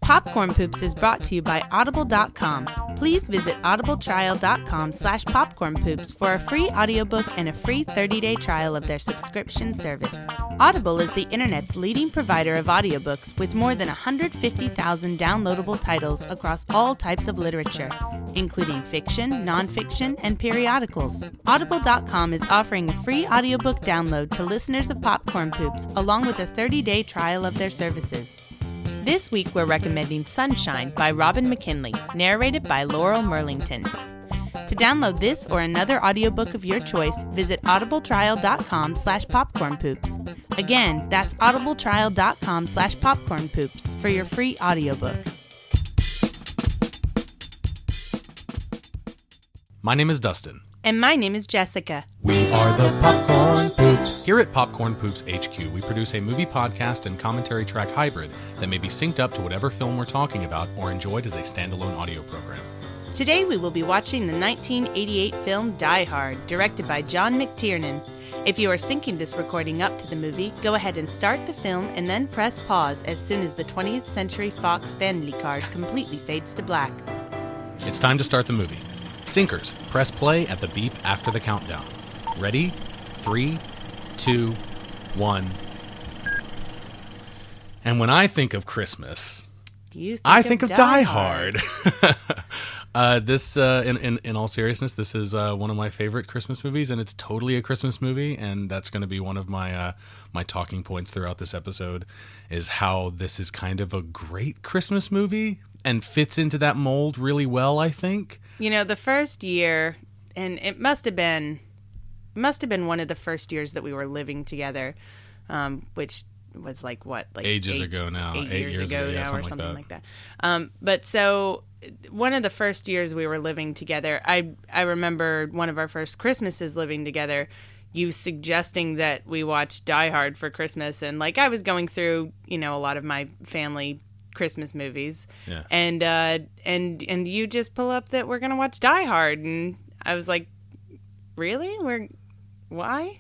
Popcorn Poops is brought to you by Audible.com. Please visit audibletrial.com/popcornpoops for a free audiobook and a free 30-day trial of their subscription service. Audible is the internet's leading provider of audiobooks with more than 150,000 downloadable titles across all types of literature, including fiction, nonfiction, and periodicals. Audible.com is offering a free audiobook download to listeners of Popcorn Poops along with a 30-day trial of their services. This week we're recommending Sunshine by Robin McKinley, narrated by Laurel Merlington. To download this or another audiobook of your choice, visit audibletrial.com/popcornpoops. Again, that's audibletrial.com/popcornpoops for your free audiobook. My name is Dustin. And my name is Jessica. We are the Popcorn Poops. Here at Popcorn Poops HQ, we produce a movie podcast and commentary track hybrid that may be synced up to whatever film we're talking about or enjoyed as a standalone audio program. Today we will be watching the 1988 film Die Hard, directed by John McTiernan. If you are syncing this recording up to the movie, go ahead and start the film and then press pause as soon as the 20th Century Fox Vanity card completely fades to black. It's time to start the movie. Syncers, press play at the beep after the countdown. Ready? 3, 2, 1. And when I think of Christmas, I think of Die Hard. In all seriousness, this is one of my favorite Christmas movies, and it's totally a Christmas movie, and that's going to be one of my my talking points throughout this episode, is how this is kind of a great Christmas movie and fits into that mold really well, I think. You know, the first year, and it must have been one of the first years that we were living together, which was like ages ago now, 8 years ago now, or something like that. But so one of the first years we were living together, I remember one of our first Christmases living together, you suggesting that we watch Die Hard for Christmas, and like I was going through, you know, a lot of my family Christmas movies, yeah. and you just pull up that we're gonna watch Die Hard, and I was like, really? Why?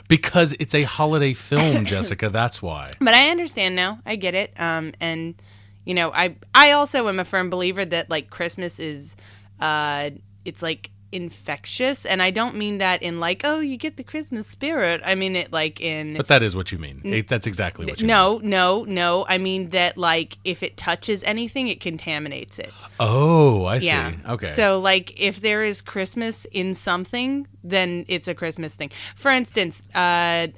Because it's a holiday film, Jessica. That's why. But I understand now. I get it. And you know, I also am a firm believer that like Christmas is, it's like infectious, and I don't mean that in like, oh, you get the Christmas spirit. I mean it like in. But that is what you mean. That's exactly what you mean. No. I mean that like if it touches anything, it contaminates it. Oh, I see. Okay. So like if there is Christmas in something, then it's a Christmas thing. For instance, what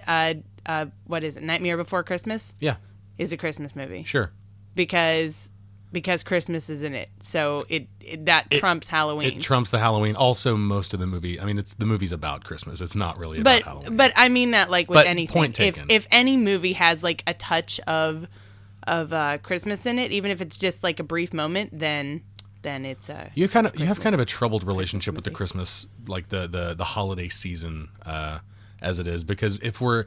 is it? Nightmare Before Christmas? Yeah. Is a Christmas movie. Sure. Because Christmas is in it, so it trumps Halloween. It trumps the Halloween. Also, most of the movie, I mean, the movie's about Christmas. It's not really about Halloween. But I mean that like with anything. Point taken. If any movie has like a touch of Christmas in it, even if it's just like a brief moment, then it's a you have kind of a troubled relationship with the Christmas, like the holiday season as it is, because if we're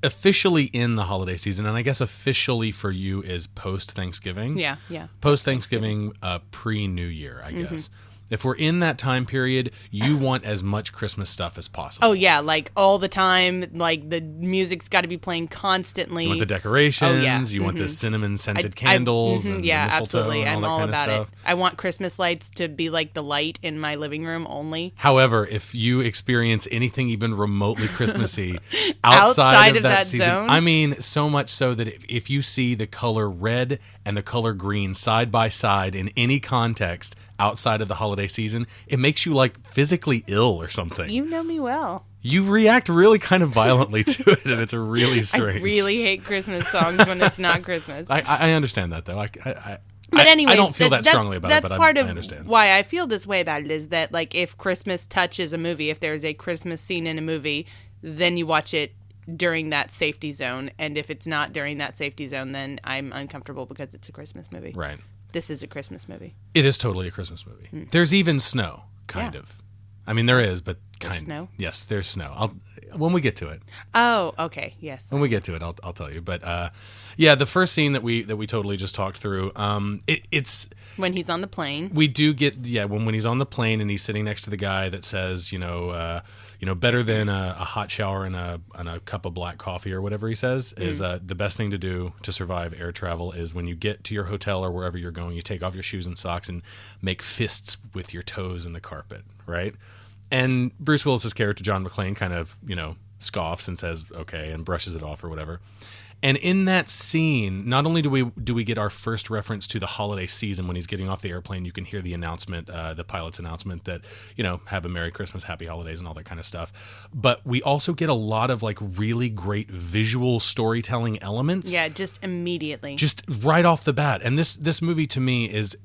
officially in the holiday season, and I guess officially for you is post-Thanksgiving. Yeah. Post-Thanksgiving, pre-New Year, I guess. If we're in that time period, you want as much Christmas stuff as possible. Oh, yeah, like all the time. Like the music's got to be playing constantly. You want the decorations. Oh, yeah. You want the cinnamon-scented candles. And yeah, the mistletoe absolutely. and all I'm that all kind about of stuff. it. I want Christmas lights to be like the light in my living room only. However, if you experience anything even remotely Christmassy outside of that season, zone? I mean, so much so that if you see the color red and the color green side by side in any context outside of the holiday season, it makes you like physically ill or something. You know me well. You react really kind of violently to it, and it's really strange. I really hate Christmas songs when it's not Christmas. I understand that, though. But anyways, I don't feel that strongly about it, but part I of understand. Why I feel this way about it is that, like, if Christmas touches a movie, if there's a Christmas scene in a movie, then you watch it during that safety zone. And if it's not during that safety zone, then I'm uncomfortable because it's a Christmas movie. Right. This is a Christmas movie. It is totally a Christmas movie. There's even snow, kind of. I mean, there is, but There's snow? Yes, there's snow. When we get to it. Oh, okay. Yes. When we get to it, I'll tell you. But yeah, the first scene that we totally just talked through. It's when he's on the plane. We do get when he's on the plane and he's sitting next to the guy that says better than a hot shower and a cup of black coffee or whatever he says is the best thing to do to survive air travel is when you get to your hotel or wherever you're going, you take off your shoes and socks and make fists with your toes in the carpet, right? And Bruce Willis's character John McClane kind of scoffs and says okay and brushes it off or whatever. And in that scene, not only do we get our first reference to the holiday season when he's getting off the airplane, you can hear the announcement, the pilot's announcement that, have a Merry Christmas, Happy Holidays and all that kind of stuff. But we also get a lot of like really great visual storytelling elements. Yeah, just immediately. Just right off the bat. And this movie to me is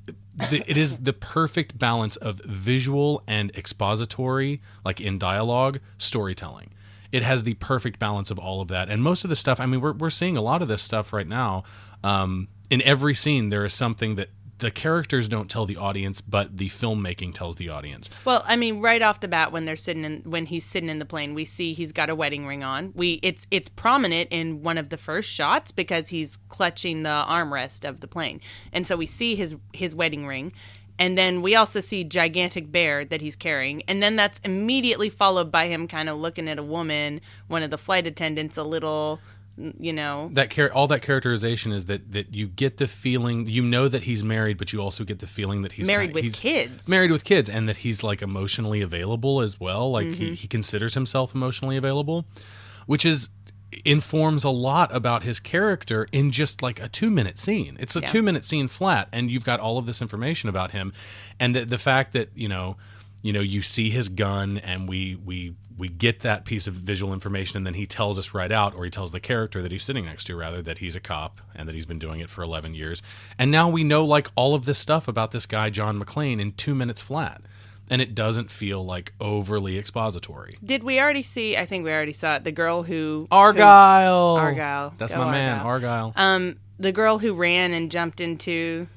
it is the perfect balance of visual and expository, like in dialogue, storytelling. It has the perfect balance of all of that. And most of the stuff, I mean, we're seeing a lot of this stuff right now. In every scene, there is something that the characters don't tell the audience, but the filmmaking tells the audience. Well, I mean, right off the bat, when he's sitting in the plane, we see he's got a wedding ring on. It's prominent in one of the first shots because he's clutching the armrest of the plane, and so we see his wedding ring. And then we also see gigantic bear that he's carrying. And then that's immediately followed by him kind of looking at a woman, one of the flight attendants, a little, All that characterization is that you get the feeling, that he's married, but you also get the feeling that he's married with kids. Married with kids, and that he's like emotionally available as well. Like he considers himself emotionally available, which informs a lot about his character in just like a 2-minute scene. It's a 2-minute scene flat, and you've got all of this information about him, and the fact that you see his gun, and we get that piece of visual information, and then he tells us right out, or he tells the character that he's sitting next to, rather, that he's a cop and that he's been doing it for 11 years, and now we know like all of this stuff about this guy John McClane in 2 minutes flat. And it doesn't feel like overly expository. Did we already see? I think we already saw it. The girl who Argyle. That's my man, Argyle. The girl who ran and jumped into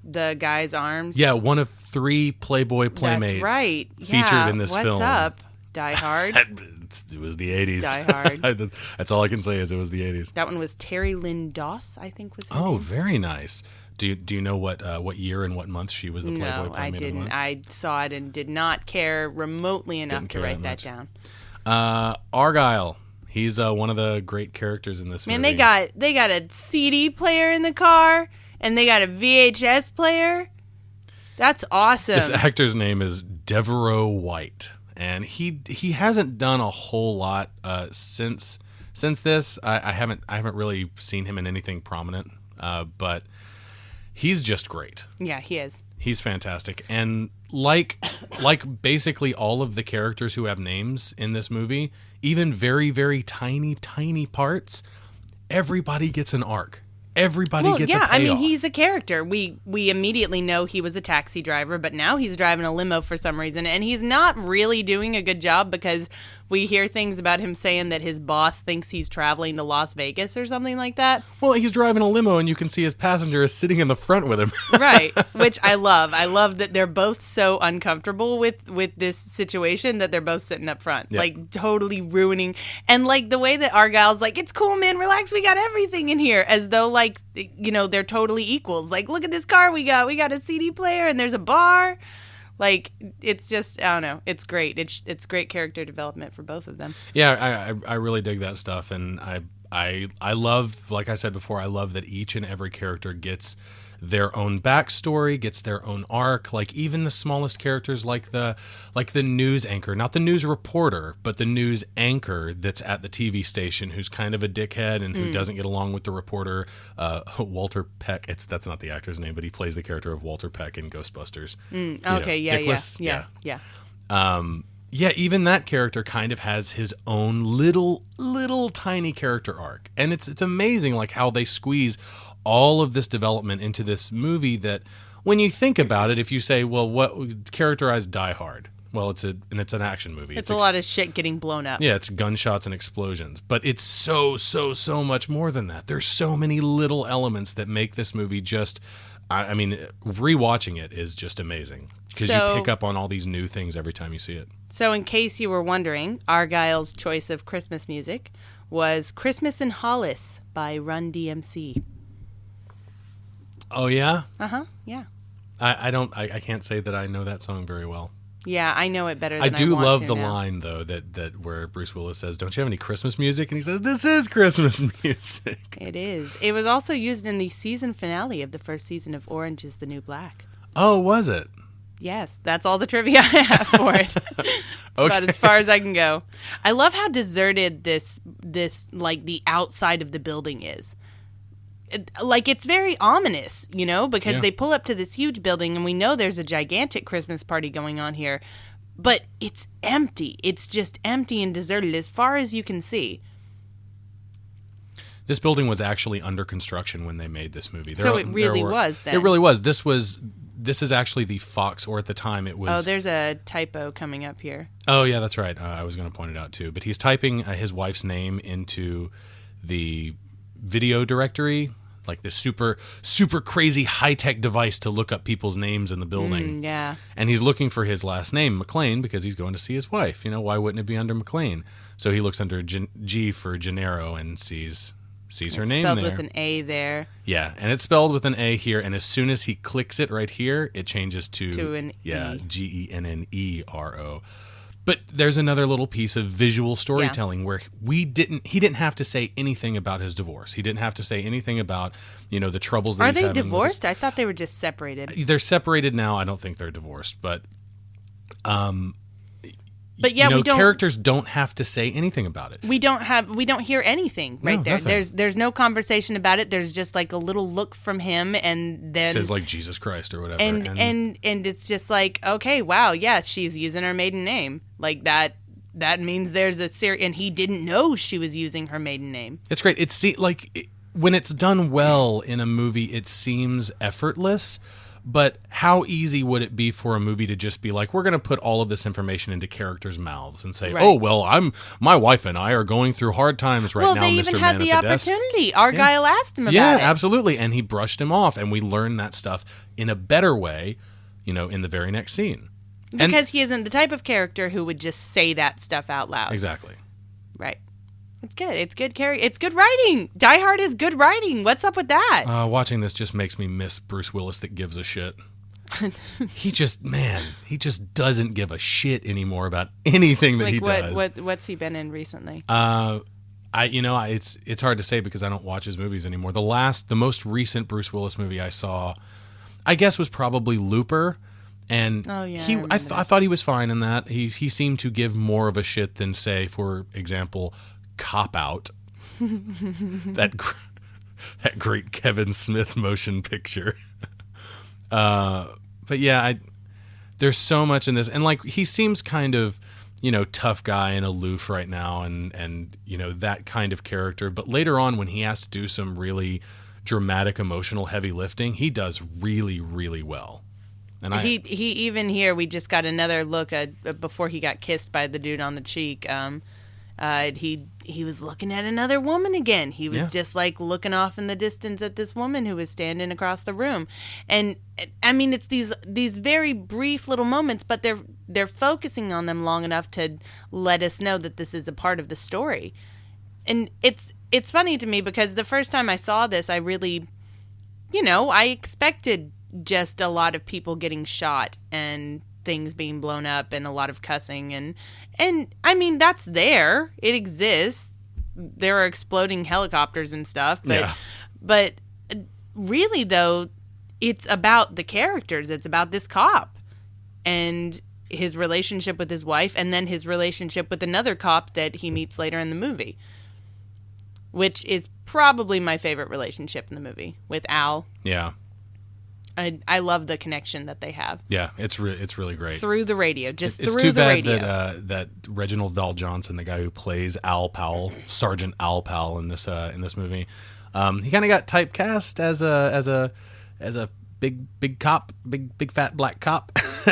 the guy's arms. Yeah, one of 3 Playboy Playmates. That's right. Featured in this film. What's up, Die Hard? It was the 80s. Die Hard. That's all I can say is it was the 80s. That one was Terry Lynn Doss, I think was her name. name. Very nice. Do you know what year and what month she was the Playboy Playmate? No, I didn't. I saw it and did not care remotely enough to write that down. Argyle. He's one of the great characters in this movie. Man, they got a CD player in the car and they got a VHS player. That's awesome. This actor's name is Devereaux White, and he hasn't done a whole lot since this. I haven't really seen him in anything prominent, but he's just great. Yeah, he is. He's fantastic. And like basically all of the characters who have names in this movie, even very, very tiny, tiny parts, everybody gets an arc. Everybody gets a payoff. I mean, he's a character. We immediately know he was a taxi driver, but now he's driving a limo for some reason, and he's not really doing a good job because we hear things about him saying that his boss thinks he's traveling to Las Vegas or something like that. Well, he's driving a limo, and you can see his passenger is sitting in the front with him. Right, which I love. I love that they're both so uncomfortable with this situation that they're both sitting up front, like totally ruining. And like the way that Argyle's like, it's cool, man, relax, we got everything in here, as though like, they're totally equals. Like, look at this car we got a CD player and there's a bar. Like, it's just, I don't know. It's great. It's great character development for both of them. Yeah, I really dig that stuff, and I love, like I said before, I love that each and every character gets their own backstory, gets their own arc. Like even the smallest characters, like the news anchor, not the news reporter, but the news anchor that's at the TV station, who's kind of a dickhead and who doesn't get along with the reporter, Walter Peck. That's not the actor's name, but he plays the character of Walter Peck in Ghostbusters. Okay, Dickless, yeah. Yeah, even that character kind of has his own little tiny character arc. And it's amazing like how they squeeze all of this development into this movie that when you think about it, if you say, well, what characterized Die Hard? Well, it's an action movie. It's a lot of shit getting blown up. Yeah, it's gunshots and explosions. But it's so much more than that. There's so many little elements that make this movie just, I mean, rewatching it is just amazing because you pick up on all these new things every time you see it. So in case you were wondering, Argyle's choice of Christmas music was Christmas in Hollis by Run DMC. Oh, yeah? Uh-huh, yeah. I can't say that I know that song very well. Yeah, I know it better than I do want love to the now. line, though, that where Bruce Willis says, "Don't you have any Christmas music?" And he says, "This is Christmas music." It is. It was also used in the season finale of the first season of Orange is the New Black. Oh, was it? Yes, that's all the trivia I have for it. About as far as I can go. I love how deserted this like the outside of the building is. It's very ominous, because they pull up to this huge building and we know there's a gigantic Christmas party going on here, but it's empty. It's just empty and deserted as far as you can see. This building was actually under construction when they made this movie. So it really was then. It really was. This is actually the Fox, or at the time it was... Oh, there's a typo coming up here. Oh, yeah, that's right. I was going to point it out, too. But he's typing his wife's name into the video directory, like this super, super crazy high-tech device to look up people's names in the building. Yeah. And he's looking for his last name, McLean, because he's going to see his wife. Why wouldn't it be under McLean? So he looks under G for Gennaro and sees her name spelled there. with an A there. Yeah, and it's spelled with an A here, and as soon as he clicks it right here, it changes to an E. Gennero. But there's another little piece of visual storytelling where he didn't have to say anything about his divorce. He didn't have to say anything about, the troubles that he's having. Are they divorced? I thought they were just separated. They're separated now. I don't think they're divorced, but yeah, we don't. Characters don't have to say anything about it. We don't hear anything right there. Nothing. There's no conversation about it. There's just like a little look from him, and then says like Jesus Christ or whatever. And it's just like, okay, wow, yeah, she's using her maiden name. Like that means there's a and he didn't know she was using her maiden name. It's great. When it's done well in a movie, it seems effortless. But how easy would it be for a movie to just be like, we're going to put all of this information into characters' mouths and say, right. "Oh, well, my wife and I are going through hard times right now, Mr. Well, they even had the opportunity. Argyle asked him about it. Yeah, absolutely. And he brushed him off, and we learned that stuff in a better way, in the very next scene. Because he isn't the type of character who would just say that stuff out loud. Exactly. Right. It's good. It's good it's good writing. Die Hard is good writing. What's up with that? Watching this just makes me miss Bruce Willis that gives a shit. He just doesn't give a shit anymore about anything that he does. What's he been in recently? It's hard to say because I don't watch his movies anymore. The most recent Bruce Willis movie I saw, I guess, was probably Looper. And I thought he was fine in that. He seemed to give more of a shit than, say, for example, Cop Out, that great Kevin Smith motion picture. But yeah, there's so much in this, and he seems kind of tough guy and aloof right now, and that kind of character. But later on, when he has to do some really dramatic, emotional, heavy lifting, he does really, really well. And he even here, we just got another look at before he got kissed by the dude on the cheek. He was looking at another woman again. He was just looking off in the distance at this woman who was standing across the room. And I mean, it's these very brief little moments, but they're focusing on them long enough to let us know that this is a part of the story. And it's funny to me because the first time I saw this, I really, I expected just a lot of people getting shot and things being blown up and a lot of cussing and I mean that's there. It exists. There are exploding helicopters and stuff, but really though, it's about the characters. It's about this cop and his relationship with his wife and then his relationship with another cop that he meets later in the movie, which is probably my favorite relationship in the movie with Al. Yeah. I love the connection that they have. Yeah, it's really great. Through the radio, just it's through the radio. It's too bad that Reginald Val Johnson, the guy who plays Al Powell, Sergeant Al Powell in this movie, he kind of got typecast as a big cop, big fat black cop.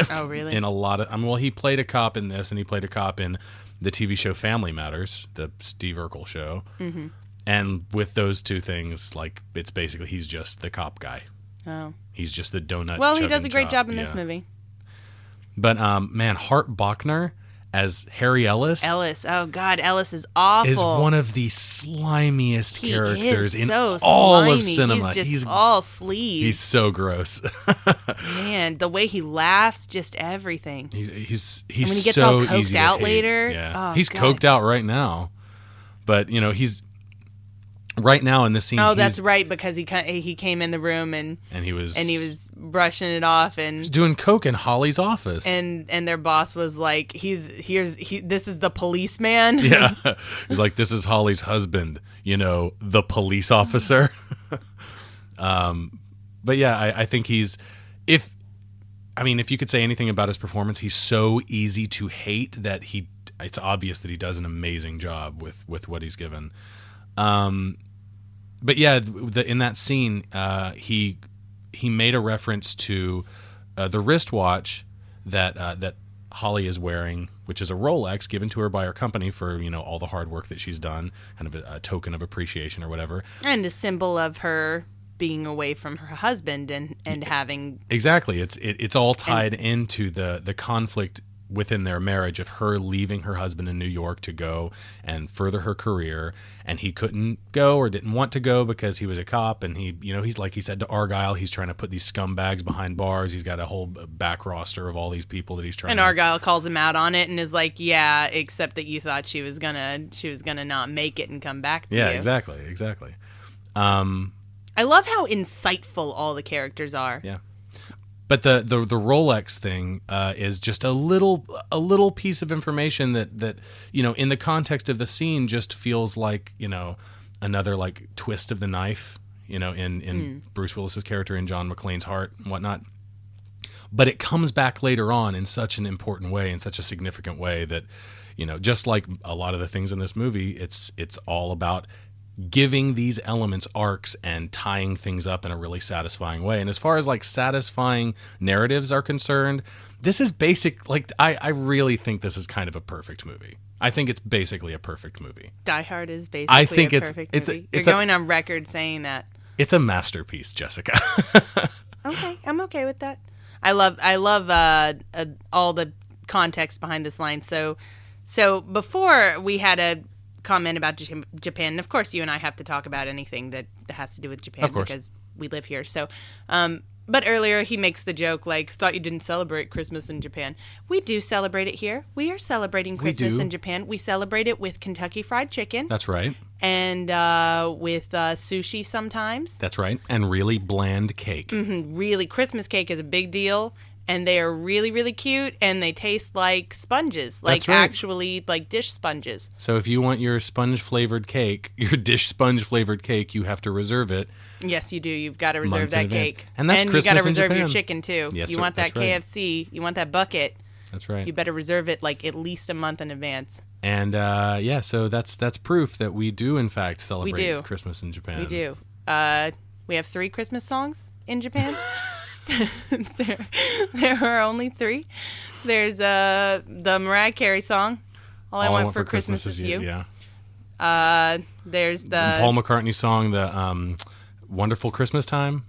Oh, really? In a lot of, he played a cop in this, and he played a cop in the TV show Family Matters, the Steve Urkel show. Mm-hmm. And with those two things, it's basically he's just the cop guy. Oh. He's just the donut. Well, he does a great chop. job in this movie. But man, Hart Bochner as Harry Ellis. Oh God, Ellis is awful. Is one of the slimiest characters in so all slimy. of cinema. He's all sleaze. He's so gross. Man, the way he laughs, just everything. He's and when he gets so all coked easy to out hate. later. Yeah, Oh, he's God. coked out right now. But he's right now in this scene. Oh, that's right, because he came in the room and he was brushing it off and doing coke in Holly's office. and their boss was like, this is the policeman. Yeah, he's like, this is Holly's husband. The police officer. But yeah, I think if you could say anything about his performance, he's so easy to hate that it's obvious that he does an amazing job with what he's given. But yeah, in that scene, he made a reference to the wristwatch that Holly is wearing, which is a Rolex given to her by her company for all the hard work that she's done, kind of a token of appreciation or whatever, and a symbol of her being away from her husband and having exactly. It's all tied into the conflict within their marriage of her leaving her husband in New York to go and further her career, and he couldn't go or didn't want to go because he was a cop, and he's like he said to Argyle, he's trying to put these scumbags behind bars. He's got a whole back roster of all these people that he's trying. And Argyle calls him out on it and is like, "Yeah, except that you thought she was gonna not make it and come back to you." Yeah, exactly. I love how insightful all the characters are. Yeah. But the Rolex thing is just a little piece of information that in the context of the scene just feels like another like twist of the knife in Bruce Willis's character in John McClane's heart and whatnot. But it comes back later on in such an important way, in such a significant way that just like a lot of the things in this movie, it's all about giving these elements arcs and tying things up in a really satisfying way. And as far as like satisfying narratives are concerned, this is basic. Like I really think this is kind of a perfect movie. I think it's basically a perfect movie. Die Hard is basically a perfect movie. You're going on record saying that. It's a masterpiece, Jessica. Okay, I'm okay with that. I love all the context behind this line. So before we had a comment about Japan, and of course you and I have to talk about anything that has to do with Japan because we live here. So, but earlier he makes the joke like, thought you didn't celebrate Christmas in Japan. We do celebrate it here. We are celebrating Christmas in Japan. We celebrate it with Kentucky Fried Chicken. That's right. And with sushi sometimes. That's right. And really bland cake. Mm-hmm. Really, Christmas cake is a big deal. And they are really, really cute, and they taste like sponges, like actually like dish sponges. So if you want your sponge-flavored cake, your dish sponge-flavored cake, you have to reserve it. Yes, you do. You've got to reserve that cake. And that's Christmas you got to reserve in Japan. your chicken, too. Yes, you want that right. KFC. You want that bucket. That's right. You better reserve it like at least a month in advance. And so that's proof that we do, in fact, celebrate Christmas in Japan. We do. We have 3 Christmas songs in Japan. There are only 3. There's the Mariah Carey song, All I Want for Christmas Is You. Yeah. There's the Paul McCartney song, the Wonderful Christmas Time.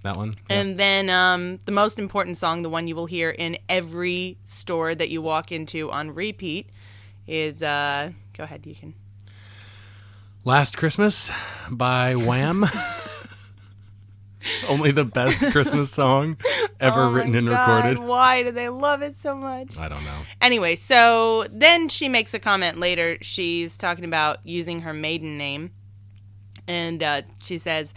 That one. Yeah. And then the most important song, the one you will hear in every store that you walk into on repeat, is go ahead, you can. Last Christmas by Wham. Only the best Christmas song ever written and recorded. Why do they love it so much? I don't know. Anyway, so then she makes a comment later. She's talking about using her maiden name. And she says,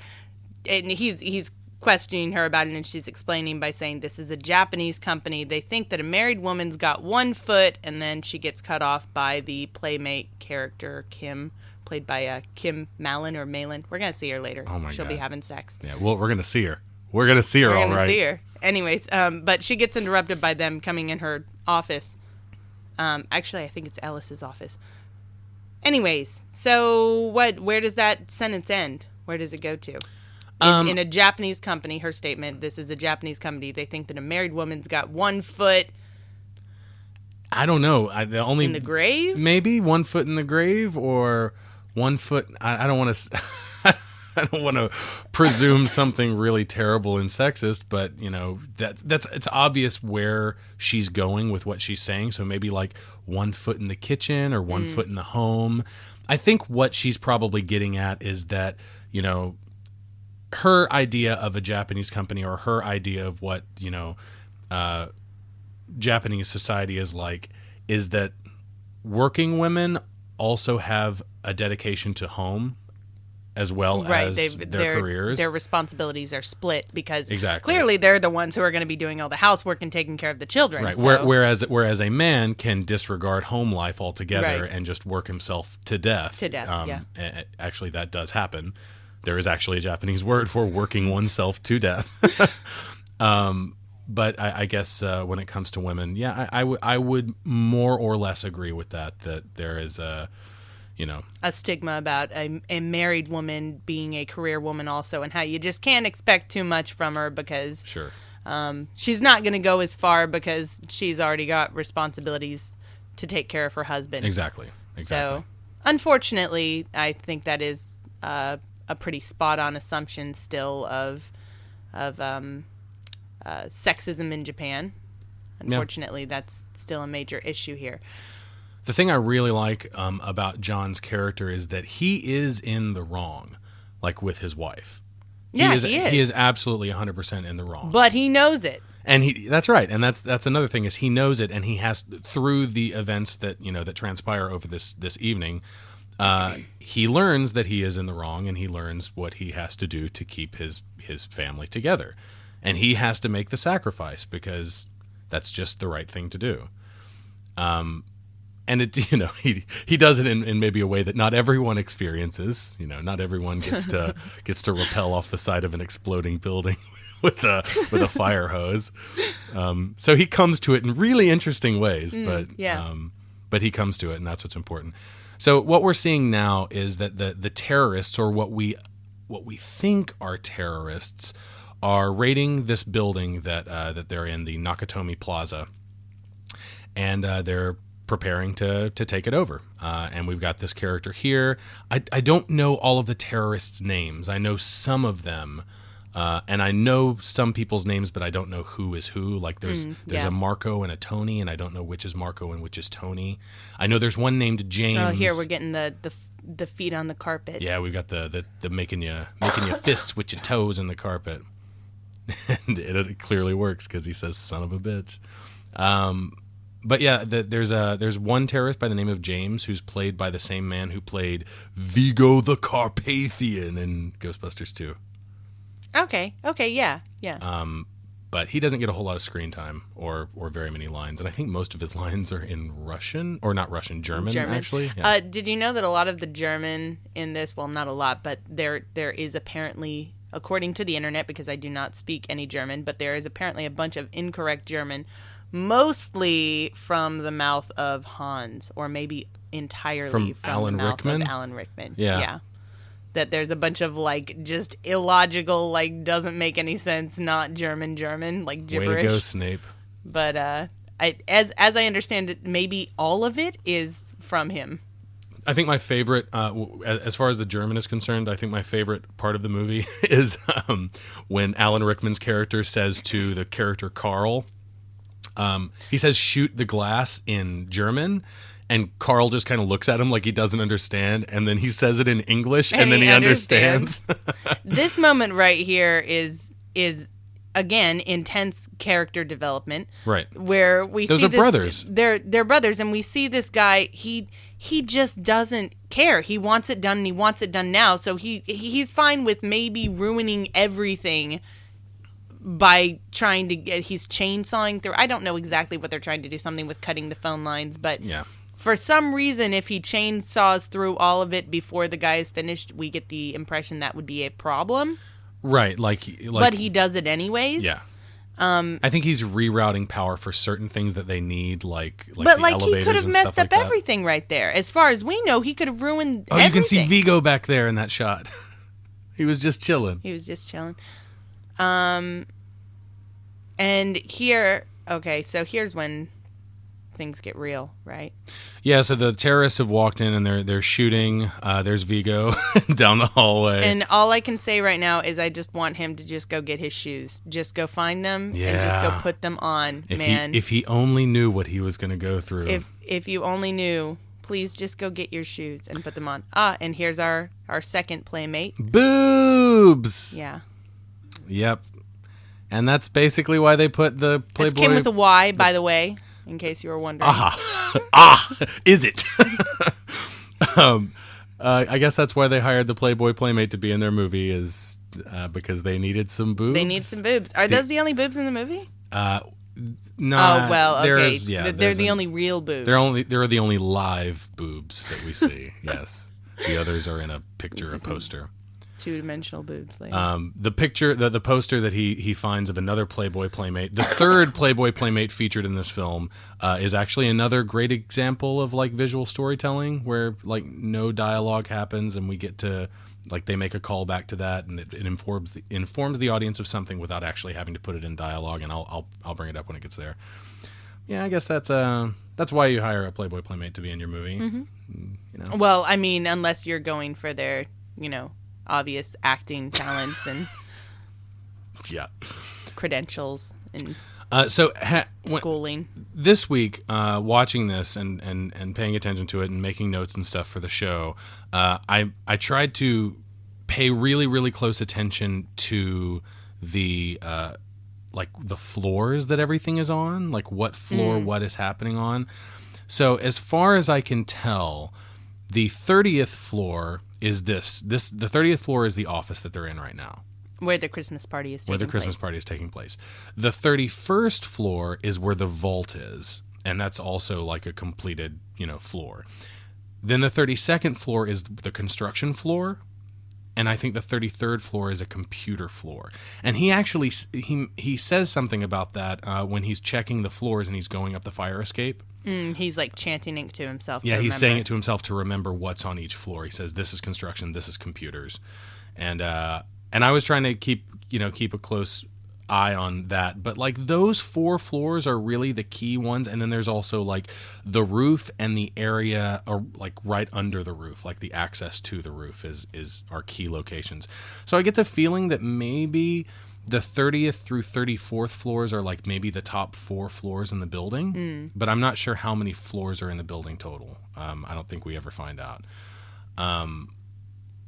and he's questioning her about it, and she's explaining by saying this is a Japanese company. They think that a married woman's got 1 foot, and then she gets cut off by the playmate character, Kim, played by Kim Malin or Malin. We're going to see her later. Oh my God. She'll be having sex. Yeah, well, we're going to see her. We're going to see her, all right. We're going to see her. Anyways, but she gets interrupted by them coming in her office. Actually, I think it's Ellis's office. Anyways, so where does that sentence end? Where does it go to? In a Japanese company, her statement, this is a Japanese company, they think that a married woman's got 1 foot... I don't know. In the grave? Maybe 1 foot in the grave, or 1 foot... I don't want to... I don't want to presume something really terrible and sexist, but that's it's obvious where she's going with what she's saying. So maybe like 1 foot in the kitchen or 1 foot in the home. I think what she's probably getting at is that, her idea of a Japanese company, or her idea of what, Japanese society is like, is that working women also have a dedication to home as well as their careers. Their responsibilities are split because exactly. Clearly they're the ones who are going to be doing all the housework and taking care of the children. Right. So. Whereas a man can disregard home life altogether and just work himself to death. Yeah. Actually, that does happen. There is actually a Japanese word for working oneself to death. But I guess when it comes to women, I would more or less agree with that there is a stigma about a married woman being a career woman also, and how you just can't expect too much from her because sure. She's not going to go as far because she's already got responsibilities to take care of her husband. Exactly. So, unfortunately, I think that is a pretty spot-on assumption still of sexism in Japan. Unfortunately, that's still a major issue here. The thing I really like about John's character is that he is in the wrong, like with his wife. Yeah, he is. He is absolutely 100% in the wrong. But he knows it. And that's right. And that's another thing, is he knows it, and he has, through the events that that transpire over this evening, he learns that he is in the wrong, and he learns what he has to do to keep his family together. And he has to make the sacrifice because that's just the right thing to do. And it, he does it in maybe a way that not everyone experiences. Not everyone gets to rappel off the side of an exploding building with a fire hose. So he comes to it in really interesting ways, but he comes to it, and that's what's important. So what we're seeing now is that the terrorists, or what we think are terrorists, are raiding this building that they're in, the Nakatomi Plaza, and they're preparing to take it over. And we've got this character here. I don't know all of the terrorists' names. I know some of them, and I know some people's names, but I don't know who is who. Like there's a Marco and a Tony, and I don't know which is Marco and which is Tony. I know there's one named James. Oh, here we're getting the feet on the carpet. Yeah, we've got the making you fists with your toes in the carpet. And it clearly works because he says "son of a bitch." But yeah, there's one terrorist by the name of James, who's played by the same man who played Vigo the Carpathian in Ghostbusters 2. Okay, yeah. But he doesn't get a whole lot of screen time or very many lines, and I think most of his lines are in Russian, or not Russian, German. Actually. Yeah. Did you know that a lot of the German in this? Well, not a lot, but there is apparently, according to the internet, because I do not speak any German, but there is apparently a bunch of incorrect German, mostly from the mouth of Hans, or maybe entirely from Alan the mouth Rickman? of Alan Rickman. Yeah. That there's a bunch of just illogical, doesn't make any sense, not German, like gibberish. Way to go, Snape. But as I understand it, maybe all of it is from him. I think my favorite, as far as the German is concerned, I think my favorite part of the movie is when Alan Rickman's character says to the character Carl, he says, "Shoot the glass" in German, and Carl just kind of looks at him like he doesn't understand, and then he says it in English, and then he understands. This moment right here is again intense character development, right? Where we those see are brothers. They're brothers, and we see this guy. He just doesn't care. He wants it done, and he wants it done now. So he's fine with maybe ruining everything by trying to get. He's chainsawing through. I don't know exactly what they're trying to do. Something with cutting the phone lines, but yeah. For some reason, if he chainsaws through all of it before the guy is finished, we get the impression that would be a problem. Right, like but he does it anyways. Yeah. I think he's rerouting power for certain things that they need, like but the he elevators could have and messed stuff up like that. everything right there. As far as we know, he could have ruined Oh, everything. you can see Vigo back there in that shot. He was just chilling. And here, okay, so here's when things get real, right? Yeah, so the terrorists have walked in and they're shooting. There's Vigo down the hallway. And all I can say right now is I just want him to just go get his shoes. Just go find them and just go put them on, man. If he only knew what he was going to go through. If you only knew, please just go get your shoes and put them on. And here's our second playmate. Boobs! Yeah. Yep. And that's basically why they put the Playboy... It came with a Y, by the way, in case you were wondering. Is it? I guess that's why they hired the Playboy Playmate to be in their movie, is because they needed some boobs. They need some boobs. Are those the only boobs in the movie? No. Oh, well, okay. They're the only only real boobs. They're the only live boobs that we see, yes. The others are in a picture, a poster. Two-dimensional boobs. Later. The picture, the poster that he finds of another Playboy Playmate, the third Playboy Playmate featured in this film, is actually another great example of like visual storytelling, where like no dialogue happens and we get to like they make a call back to that, and it informs the audience of something without actually having to put it in dialogue. And I'll bring it up when it gets there. Yeah, I guess that's why you hire a Playboy Playmate to be in your movie. Mm-hmm. You know? Well, I mean, unless you're going for their, obvious acting talents and credentials and schooling. This week, watching this and paying attention to it and making notes and stuff for the show, I tried to pay really, really close attention to the like the floors that everything is on, like what floor what is happening on. So as far as I can tell, the 30th floor is the 30th floor is the office that they're in right now. Where the Christmas party is taking place. The 31st floor is where the vault is, and that's also like a completed, floor. Then the 32nd floor is the construction floor, and I think the 33rd floor is a computer floor. And he actually he says something about that when he's checking the floors and he's going up the fire escape. He's like chanting it to himself. Yeah, he's saying it to himself to remember what's on each floor. He says, "This is construction. This is computers," and I was trying to keep a close eye on that. But like those 4 floors are really the key ones, and then there's also like the roof and the area are like right under the roof, like the access to the roof is our key locations. So I get the feeling that maybe the 30th through 34th floors are like maybe the top 4 floors in the building, but I'm not sure how many floors are in the building total. I don't think we ever find out.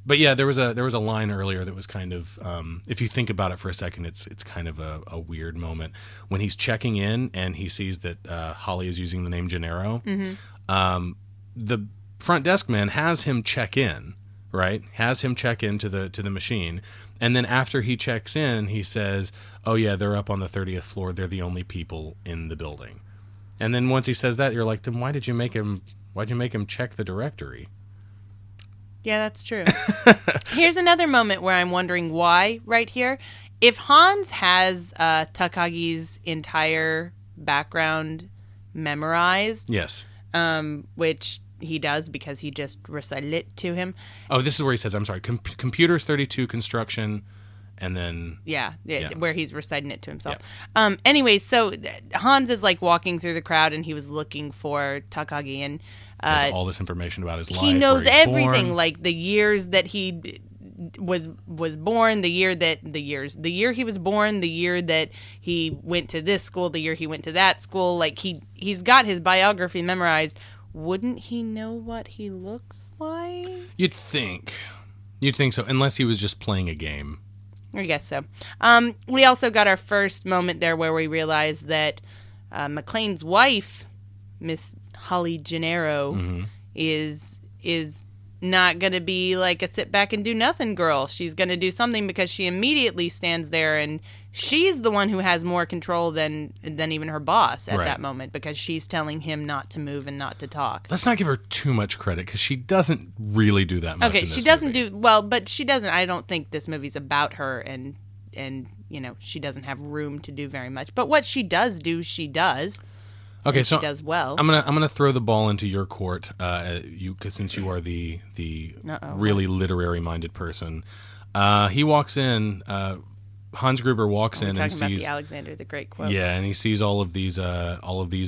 But yeah, there was a line earlier that was kind of, if you think about it for a second, it's kind of a weird moment when he's checking in and he sees that Holly is using the name Gennaro. Mm-hmm. The front desk man has him check in, right? Has him check into the machine. And then after he checks in, he says, "Oh yeah, they're up on the 30th floor. They're the only people in the building." And then once he says that, you're like, then why'd you make him check the directory? Yeah, that's true. Here's another moment where I'm wondering why right here. If Hans has Takagi's entire background memorized, yes, which he does because he just recited it to him. Oh, this is where he says, I'm sorry, computers 32, construction, and then... Yeah, where he's reciting it to himself. Yeah. Anyway, so Hans is like walking through the crowd and he was looking for Takagi and... all this information about his life. He knows everything, like the years that he was born, the year he was born, the year that he went to this school, the year he went to that school. Like he's got his biography memorized. Wouldn't he know what he looks like? You'd think so, unless he was just playing a game. I guess so. We also got our first moment there where we realized that McClane's wife, Miss Holly Gennaro, is not going to be like a sit back and do nothing girl. She's going to do something because she immediately stands there and she's the one who has more control than even her boss at that moment because she's telling him not to move and not to talk. Let's not give her too much credit because she doesn't really do that much. Okay, she doesn't do well, but she doesn't. I don't think this movie's about her and she doesn't have room to do very much. But what she does do, she does. Okay, so she does well. I'm gonna throw the ball into your court, since you are the really literary minded person. He walks in Hans Gruber walks We're in talking and about sees the Alexander the Great quote. yeah, and he sees all of these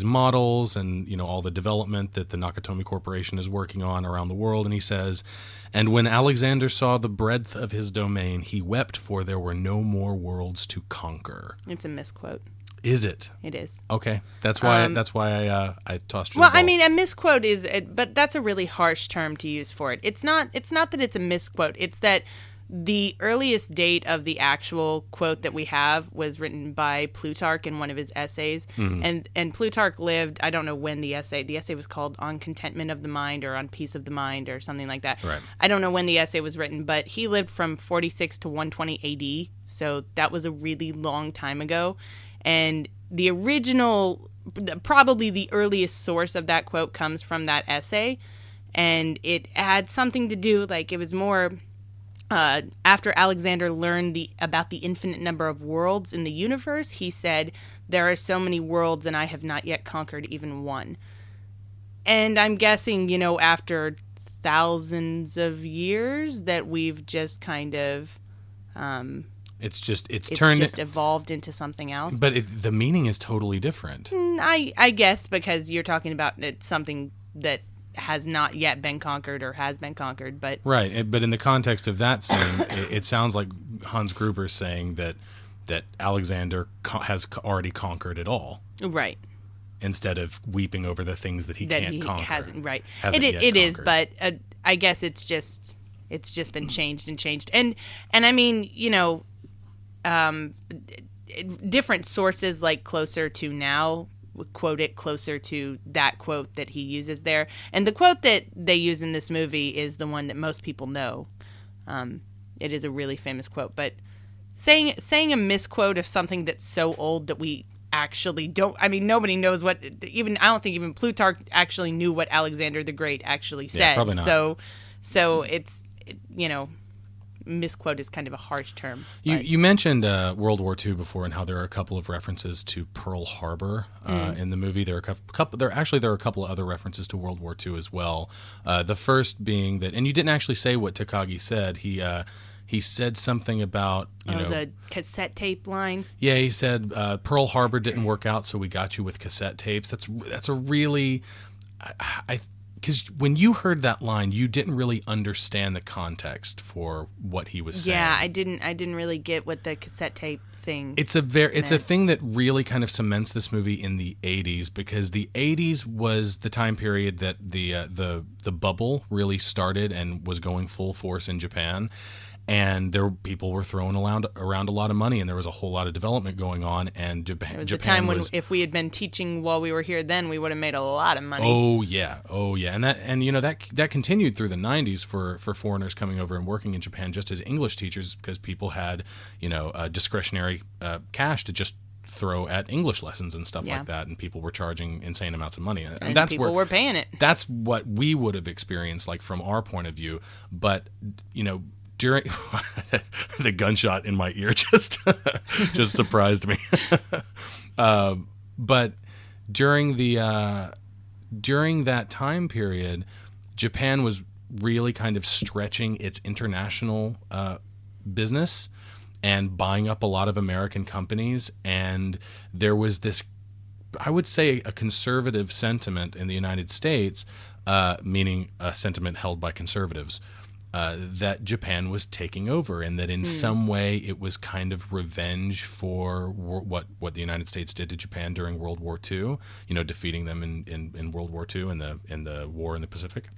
models and all the development that the Nakatomi Corporation is working on around the world, and he says, "And when Alexander saw the breadth of his domain, he wept, for there were no more worlds to conquer." It's a misquote. Is it? It is. Okay, that's why I tossed you. Well, the ball. I mean, a misquote is, but that's a really harsh term to use for it. It's not that it's a misquote. It's that the earliest date of the actual quote that we have was written by Plutarch in one of his essays, and Plutarch lived. I don't know when the essay was called "On Contentment of the Mind" or "On Peace of the Mind" or something like that. Right. I don't know when the essay was written, but he lived from 46 to 120 A.D., so that was a really long time ago. And the original, probably the earliest source of that quote comes from that essay. And it had something to do, like it was more after Alexander learned about the infinite number of worlds in the universe, he said, "There are so many worlds and I have not yet conquered even one." And I'm guessing, after thousands of years that we've just kind of... it's just evolved into something else. But the meaning is totally different. I guess because you're talking about something that has not yet been conquered or has been conquered, but Right, but in the context of that scene, it sounds like Hans Gruber saying that Alexander has already conquered it all. Right. Instead of weeping over the things that he can't conquer. Hasn't, right. Hasn't yet it is, conquered. but I guess it's just been changed. And I mean, different sources like closer to now quote it closer to that quote that he uses there. And the quote that they use in this movie is the one that most people know. It is a really famous quote, but saying a misquote of something that's so old that we actually don't, I mean, nobody knows what, I don't think even Plutarch actually knew what Alexander the Great actually said. Yeah, probably not. So it's, misquote is kind of a harsh term. You mentioned World War II before and how there are a couple of references to Pearl Harbor in the movie. There are a couple of other references to World War II as well. The first being that, and you didn't actually say what Takagi said. He said something about the cassette tape line. Yeah, he said Pearl Harbor didn't work out, so we got you with cassette tapes. That's a really because when you heard that line, you didn't really understand the context for what he was saying. Yeah, I didn't really get what the cassette tape thing. It's a thing that really kind of cements this movie in the 80s, because the 80s was the time period that the bubble really started and was going full force in Japan. And people were throwing around a lot of money, and there was a whole lot of development going on. And Japan the time when if we had been teaching while we were here, then we would have made a lot of money. Oh yeah, and that continued through the 90s for foreigners coming over and working in Japan just as English teachers, because people had discretionary cash to just throw at English lessons and stuff like that, and people were charging insane amounts of money, and that's people were paying it. That's what we would have experienced, like from our point of view, but during the gunshot in my ear just surprised me. But during that time period, Japan was really kind of stretching its international business and buying up a lot of American companies, and there was this, I would say, a conservative sentiment in the United States, meaning a sentiment held by conservatives, that Japan was taking over, and that in some way it was kind of revenge for what the United States did to Japan during World War II, defeating them in World War II in the war in the Pacific.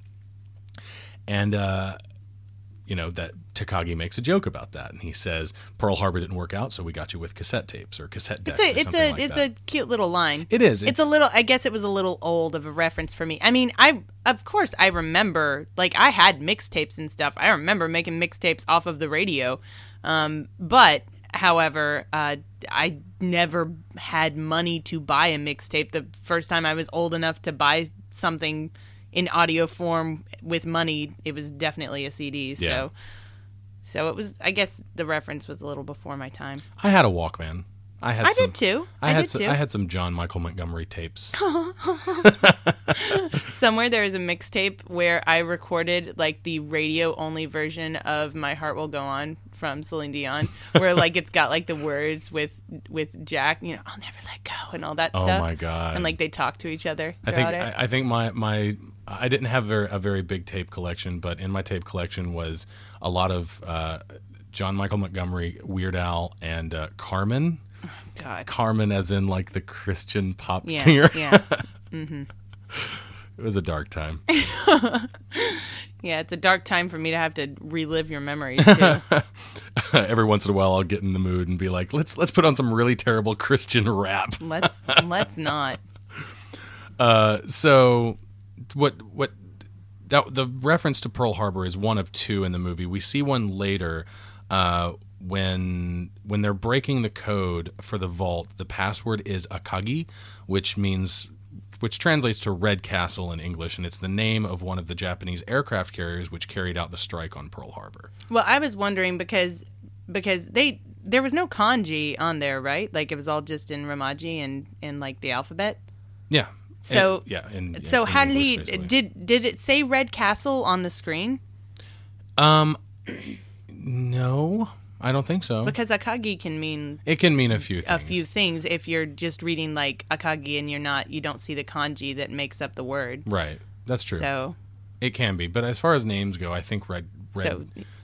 And that Takagi makes a joke about that, and he says Pearl Harbor didn't work out, so we got you with cassette tapes or cassette decks. It's a cute little line. It is. It's a little. I guess it was a little old of a reference for me. I mean, of course I remember, like, I had mixtapes and stuff. I remember making mixtapes off of the radio, but however, I never had money to buy a mixtape. The first time I was old enough to buy something in audio form with money, it was definitely a CD. Yeah. So it was, I guess the reference was a little before my time. I had a Walkman. I did too. I had some John Michael Montgomery tapes. Somewhere there is a mixtape where I recorded like the radio only version of My Heart Will Go On from Celine Dion, where like it's got like the words with Jack, you know, I'll never let go and all that stuff. Oh my god! And like they talk to each other. I think my I didn't have a very big tape collection, but in my tape collection was a lot of John Michael Montgomery, Weird Al, and Carmen. Oh, God. Carmen, as in like the Christian pop singer. Yeah. Mm-hmm. It was a dark time. Yeah, it's a dark time for me to have to relive your memories too. Every once in a while, I'll get in the mood and be like, "Let's put on some really terrible Christian rap." Let's not. So, the reference to Pearl Harbor is one of two in the movie. We see one later when they're breaking the code for the vault. The password is Akagi, which translates to Red Castle in English, and it's the name of one of the Japanese aircraft carriers which carried out the strike on Pearl Harbor. Well, I was wondering because there was no kanji on there, right? Like it was all just in Romaji and like the alphabet. Yeah. So how did English, he basically. did it say Red Castle on the screen? No, I don't think so. Because Akagi can mean a few things. A few things if you're just reading like Akagi and you don't see the kanji that makes up the word. Right. That's true. So it can be, but as far as names go, I think red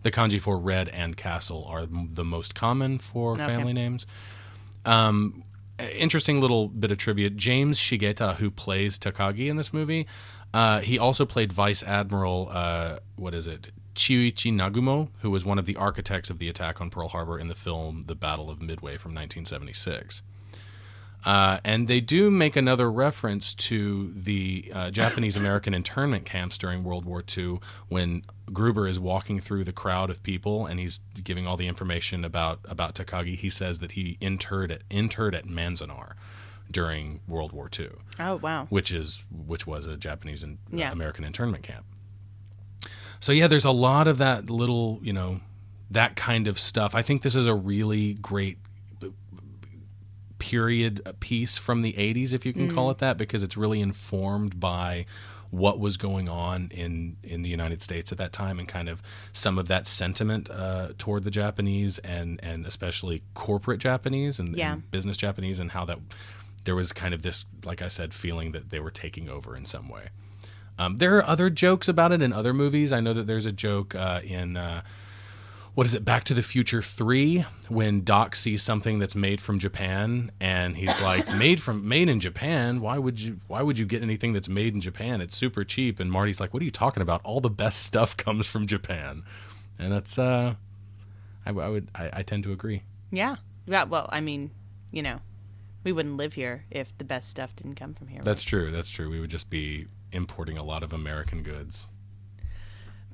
the kanji for red and castle are the most common for family names. Interesting little bit of trivia. James Shigeta, who plays Takagi in this movie, he also played Vice Admiral Chiuichi Nagumo, who was one of the architects of the attack on Pearl Harbor in the film The Battle of Midway from 1976. And they do make another reference to the Japanese-American internment camps during World War II when Gruber is walking through the crowd of people and he's giving all the information about Takagi. He says that he interred at Manzanar during World War II. Oh, wow. Which was a Japanese and American internment camp. So yeah, there's a lot of that little, that kind of stuff. I think this is a really great period piece from the 80s, if you can call it that, because it's really informed by what was going on in the United States at that time and kind of some of that sentiment toward the Japanese and especially corporate Japanese and business Japanese, and how that there was kind of this, like I said, feeling that they were taking over in some way. There are other jokes about it in other movies. I know that there's a joke in Back to the Future 3, when Doc sees something that's made from Japan and he's like, made in Japan? Why would you get anything that's made in Japan? It's super cheap. And Marty's like, what are you talking about? All the best stuff comes from Japan. And that's I tend to agree. Yeah. Yeah, well, I mean, we wouldn't live here if the best stuff didn't come from here. That's true. That's true. We would just be importing a lot of American goods.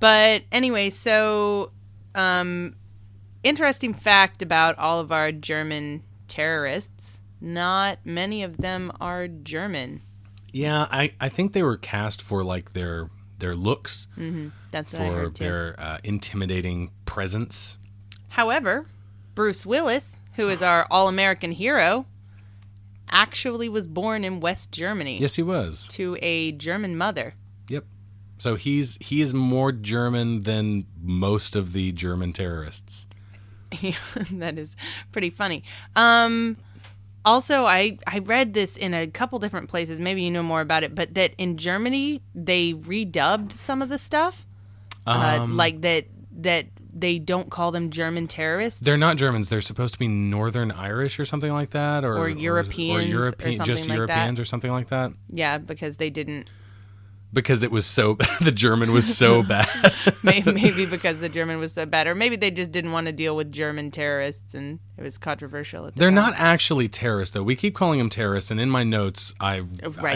But anyway, so interesting fact about all of our German terrorists, not many of them are German. Yeah, I think they were cast for like their looks. Mm-hmm. That's what I heard too. For their intimidating presence. However, Bruce Willis, who is our all-American hero, actually was born in West Germany. Yes, he was. To a German mother. Yep. So he is more German than most of the German terrorists. Yeah, that is pretty funny. Also, I read this in a couple different places. Maybe you know more about it, but that in Germany they redubbed some of the stuff, like that they don't call them German terrorists. They're not Germans. They're supposed to be Northern Irish or something like that, or Europeans, or something just like Europeans that. Or something like that. Yeah, because they didn't. Because it was the German was so bad. Maybe because the German was so bad, or maybe they just didn't want to deal with German terrorists, and it was controversial at the They're time. not actually terrorists, though. We keep calling them terrorists, and in my notes, I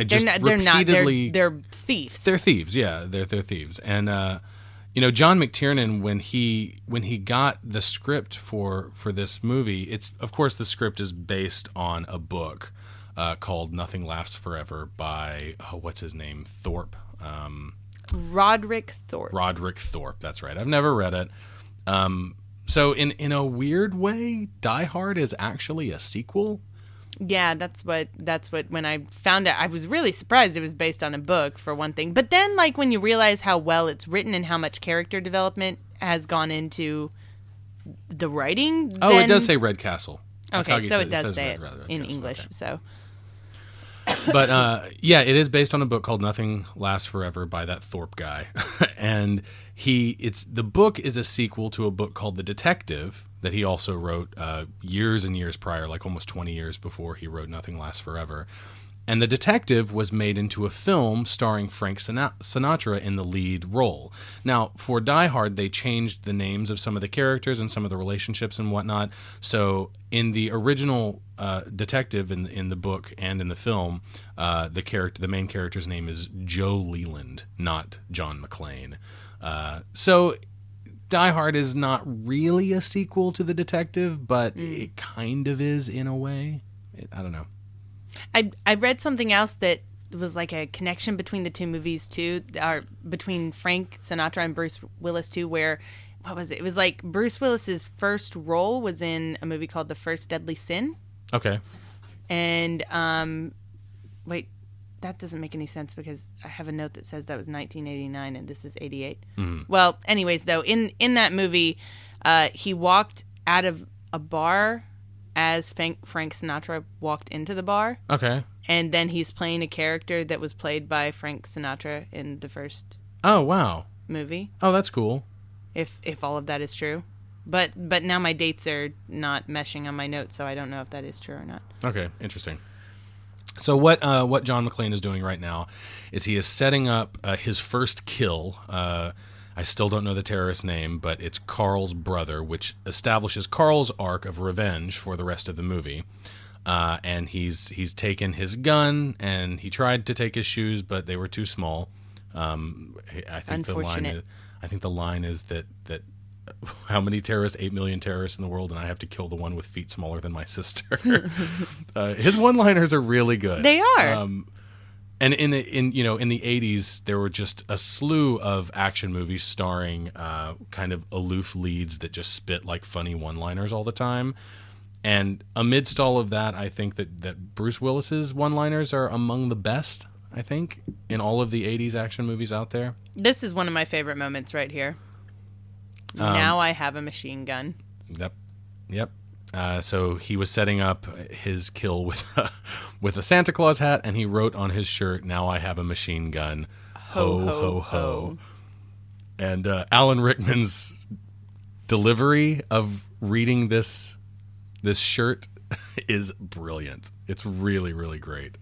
just they're repeatedly... They're thieves. They're thieves, yeah. They're thieves. And, John McTiernan, when he got the script for this movie, of course, the script is based on a book called Nothing Lasts Forever by, what's his name? Thorpe. Roderick Thorpe. Roderick Thorpe, that's right. I've never read it. So in a weird way, Die Hard is actually a sequel. Yeah, that's what when I found out, I was really surprised it was based on a book, for one thing. But then, like, when you realize how well it's written and how much character development has gone into the writing. Oh, it does say Red Castle. Okay, Akagi so it says does say it Red in Castle, English. okay. So But yeah, it is based on a book called Nothing Lasts Forever by that Thorpe guy. And the book is a sequel to a book called The Detective that he also wrote years and years prior, like almost 20 years before he wrote Nothing Lasts Forever. And The Detective was made into a film starring Frank Sinatra in the lead role. Now, for Die Hard, they changed the names of some of the characters and some of the relationships and whatnot. So in the original Detective in the book and in the film, the main character's name is Joe Leland, not John McClane. So Die Hard is not really a sequel to The Detective, but it kind of is in a way. I don't know. I read something else that was like a connection between the two movies too, or between Frank Sinatra and Bruce Willis too, where, what was it? It was like Bruce Willis's first role was in a movie called The First Deadly Sin. Okay. And wait, that doesn't make any sense because I have a note that says that was 1989 and this is 88. Mm-hmm. Well, anyways, though, in that movie, he walked out of a bar as Frank Sinatra walked into the bar. Okay. And then he's playing a character that was played by Frank Sinatra in the first Oh, wow. movie. Oh, that's cool. If all of that is true. But now my dates are not meshing on my notes, so I don't know if that is true or not. Okay, interesting. So what John McClane is doing right now is he is setting up his first kill. I still don't know the terrorist's name, but it's Carl's brother, which establishes Carl's arc of revenge for the rest of the movie. And he's taken his gun, and he tried to take his shoes, but they were too small. I think Unfortunate. the line is that how many terrorists? 8 million terrorists in the world, and I have to kill the one with feet smaller than my sister. His one-liners are really good. They are. And in the 80s, there were just a slew of action movies starring kind of aloof leads that just spit like funny one-liners all the time. And amidst all of that, I think that Bruce Willis's one-liners are among the best, I think, in all of the 80s action movies out there. This is one of my favorite moments right here. Now I have a machine gun. Yep. So he was setting up his kill with a Santa Claus hat, and he wrote on his shirt, "Now I have a machine gun. Ho, ho, ho." And Alan Rickman's delivery of reading this shirt is brilliant. It's really, really great.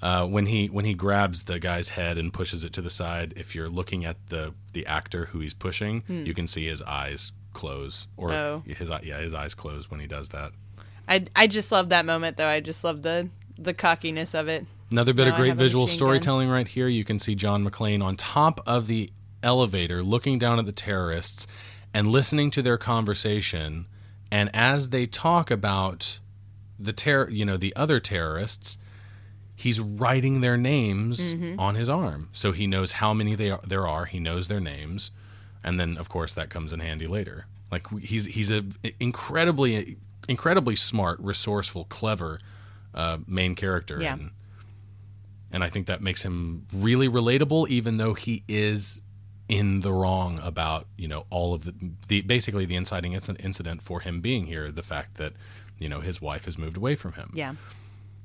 When he grabs the guy's head and pushes it to the side, if you're looking at the actor who he's pushing, you can see his eyes close, or his eyes close when he does that. I just love that moment, though. I just love the cockiness of it. Another bit Now of I great have a visual machine storytelling right here. You can see John McClane on top of the elevator looking down at the terrorists and listening to their conversation. And as they talk about the other terrorists, he's writing their names on his arm. So he knows how many there are. He knows their names. And then, of course, that comes in handy later. Like, he's a incredibly smart, resourceful, clever main character. Yeah. And I think that makes him really relatable, even though he is in the wrong about, all of basically the inciting incident for him being here, the fact that, his wife has moved away from him. Yeah.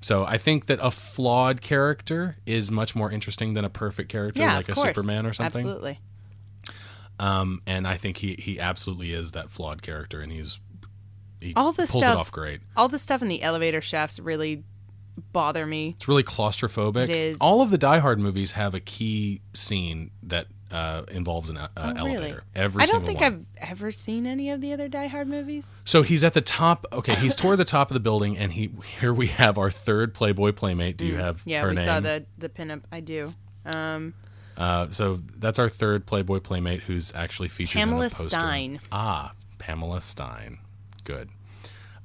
So I think that a flawed character is much more interesting than a perfect character, like a Superman or something. Absolutely. And I think he absolutely is that flawed character, and he all the pulls stuff, it off great. All the stuff in the elevator shafts really bother me. It's really claustrophobic. It is. All of the Die Hard movies have a key scene that involves an elevator. Really? Every I don't single think one. I've ever seen any of the other Die Hard movies. So he's at the top. Okay, he's toward the top of the building, and here we have our third Playboy Playmate. Do you have her name? Yeah, we saw the pinup. I do. So that's our third Playboy Playmate, who's actually featured Pamela in the poster. Stein. Pamela Stein. Good.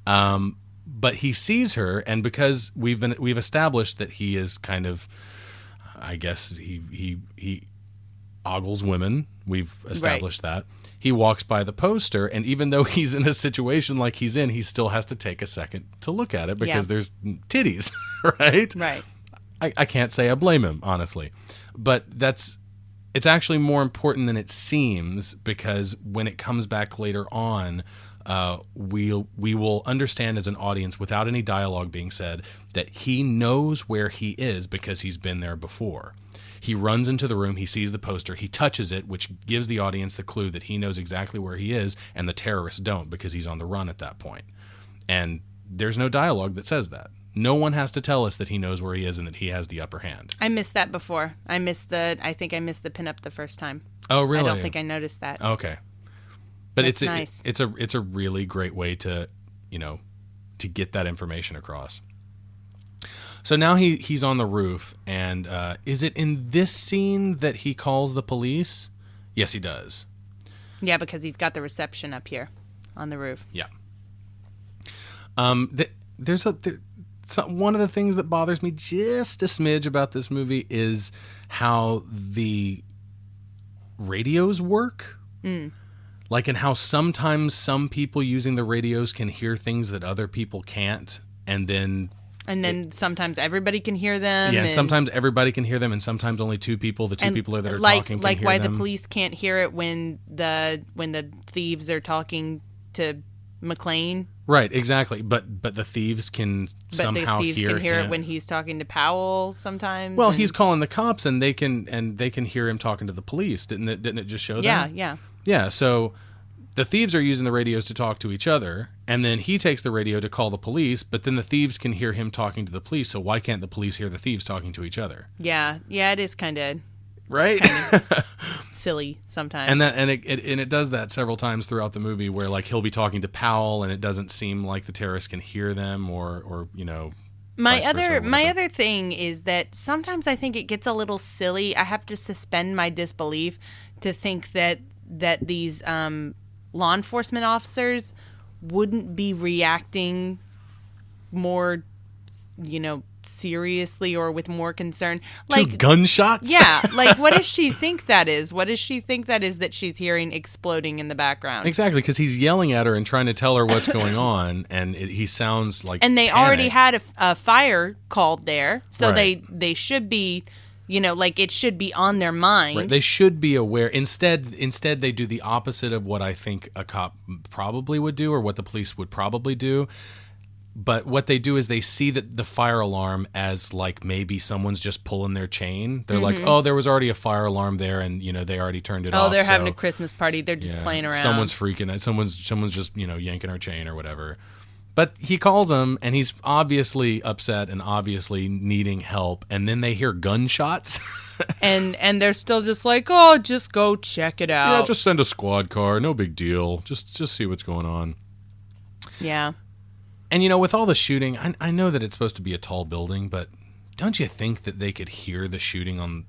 But he sees her, and because we've established that he is kind of, I guess he ogles women. We've established that. he walks by the poster, and even though he's in a situation like he's in, he still has to take a second to look at it because there's titties, right? Right. I can't say I blame him, honestly. But it's actually more important than it seems, because when it comes back later on, we will understand as an audience, without any dialogue being said, that he knows where he is because he's been there before. He runs into the room, he sees the poster, he touches it, which gives the audience the clue that he knows exactly where he is, and the terrorists don't, because he's on the run at that point. And there's no dialogue that says that. No one has to tell us that he knows where he is and that he has the upper hand. I missed that before. I think I missed the pinup the first time. Oh, really? I don't think I noticed that. Okay. But That's nice. It's a really great way to, to get that information across. So now he's on the roof, and is it in this scene that he calls the police? Yes, he does. Yeah, because he's got the reception up here on the roof. Yeah. One of the things that bothers me just a smidge about this movie is how the radios work. Like, and how sometimes some people using the radios can hear things that other people can't, and then sometimes everybody can hear them. Yeah, and sometimes everybody can hear them, and sometimes only two people, the two people that are talking, can like hear why them. The police can't hear it when the thieves are talking to McClane. Right, exactly. But the thieves can somehow hear. The thieves can hear him. it when he's talking to Powell sometimes. Well, he's calling the cops, and they can hear him talking to the police. Didn't it just show that? Yeah. So the thieves are using the radios to talk to each other, and then he takes the radio to call the police, but then the thieves can hear him talking to the police, so why can't the police hear the thieves talking to each other? Yeah, it is kind of right, silly sometimes. And it does that several times throughout the movie, where like he'll be talking to Powell, and it doesn't seem like the terrorists can hear them, or My other thing is that sometimes I think it gets a little silly. I have to suspend my disbelief to think that these law enforcement officers wouldn't be reacting more, seriously or with more concern. Like to gunshots? Yeah. Like, what does she think that is? What does she think that is that she's hearing exploding in the background? Exactly, because he's yelling at her and trying to tell her what's going on, and he sounds like And they panicked. already had a fire called there, so Right. they should be, like it should be on their mind. Right. They should be aware. Instead, they do the opposite of what I think a cop probably would do, or what the police would probably do. But what they do is they see that the fire alarm as like maybe someone's just pulling their chain. They're like, oh, there was already a fire alarm there, and they already turned it off. Oh, they're having a Christmas party. They're just playing around. Someone's freaking out. Someone's just yanking our chain or whatever. But he calls him, and he's obviously upset and obviously needing help. And then they hear gunshots. and they're still just like, oh, just go check it out. Yeah, just send a squad car. No big deal. Just see what's going on. Yeah. And, with all the shooting, I know that it's supposed to be a tall building, but don't you think that they could hear the shooting on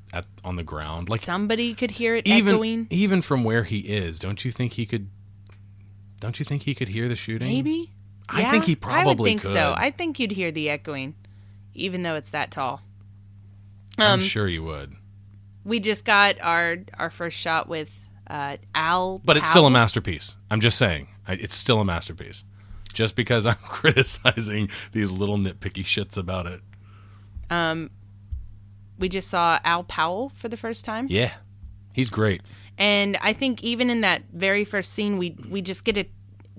the ground? Like somebody could hear it echoing? Even from where he is, don't you think he could hear the shooting? Maybe. I think he probably I would think could. so. I think you'd hear the echoing, even though it's that tall. I'm sure you would. We just got our first shot with Al. But it's still a masterpiece. I'm just saying. It's still a masterpiece. Just because I'm criticizing these little nitpicky shits about it. We just saw Al Powell for the first time. Yeah. He's great. And I think even in that very first scene, we just get a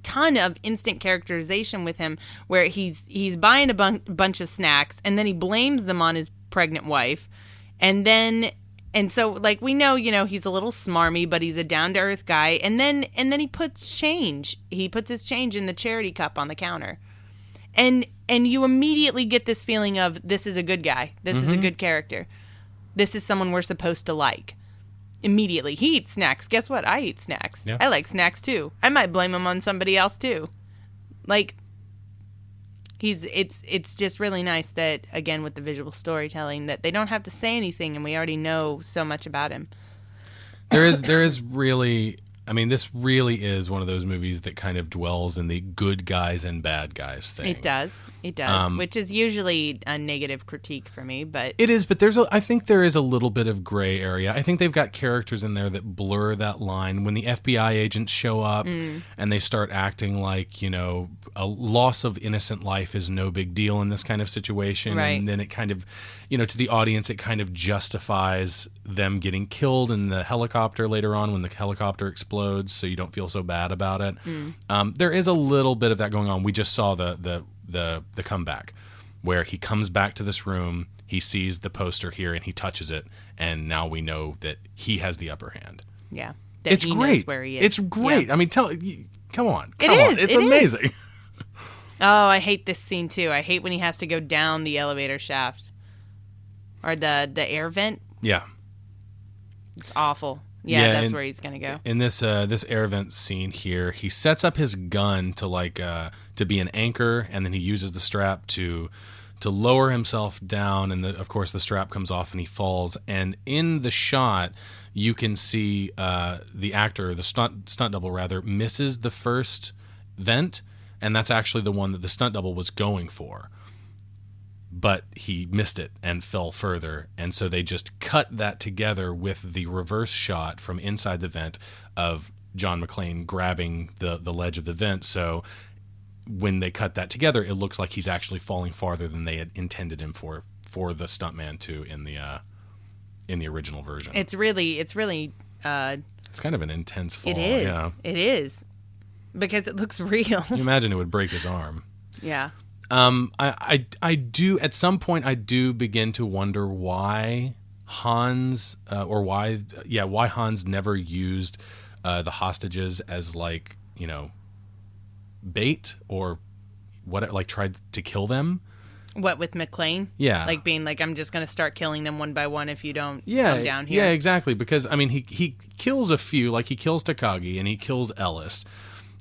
ton of instant characterization with him, where he's buying a bunch of snacks, and then he blames them on his pregnant wife. And so, like, we know, he's a little smarmy, but he's a down-to-earth guy. And then he puts change. He puts his change in the charity cup on the counter. And you immediately get this feeling of, this is a good guy. This is a good character. This is someone we're supposed to like. Immediately. He eats snacks. Guess what? I eat snacks. Yeah. I like snacks, too. I might blame him on somebody else, too. Like, it's just really nice that, again, with the visual storytelling, that they don't have to say anything, and we already know so much about him. There is really I mean, this really is one of those movies that kind of dwells in the good guys and bad guys thing. It does, which is usually a negative critique for me, but... It is, but I think there is a little bit of gray area. I think they've got characters in there that blur that line. When the FBI agents show up and they start acting like, a loss of innocent life is no big deal in this kind of situation, right. And then it kind of, to the audience, it kind of justifies them getting killed in the helicopter later on when the helicopter explodes, so you don't feel so bad about it. There is a little bit of that going on. We just saw the comeback where he comes back to this room, he sees the poster here, and he touches it, and now we know that he has the upper hand. Yeah, it's great. Knows where he is. It's great. Yeah. I mean, come on. It's it amazing. Is. Oh, I hate this scene too. I hate when he has to go down the elevator shaft or the air vent. Yeah, it's awful. Yeah, that's where he's gonna go. In this air vent scene here, he sets up his gun to be an anchor, and then he uses the strap to lower himself down, and of course the strap comes off and he falls. And in the shot, you can see the actor, the stunt double rather, misses the first vent, and that's actually the one that the stunt double was going for. But he missed it and fell further, and so they just cut that together with the reverse shot from inside the vent of John McClane grabbing the ledge of the vent. So when they cut that together, it looks like he's actually falling farther than they had intended him for the stuntman to in the original version. It's really it's kind of an intense fall. It is. Yeah. It is, because it looks real. You imagine it would break his arm. Yeah. I do at some point I do begin to wonder why Hans why Hans never used the hostages as bait or what, tried to kill them. What, with McClane? Yeah. Being I'm just going to start killing them one by one if you don't come down here. Yeah, exactly. Because, I mean, he kills a few, he kills Takagi and he kills Ellis.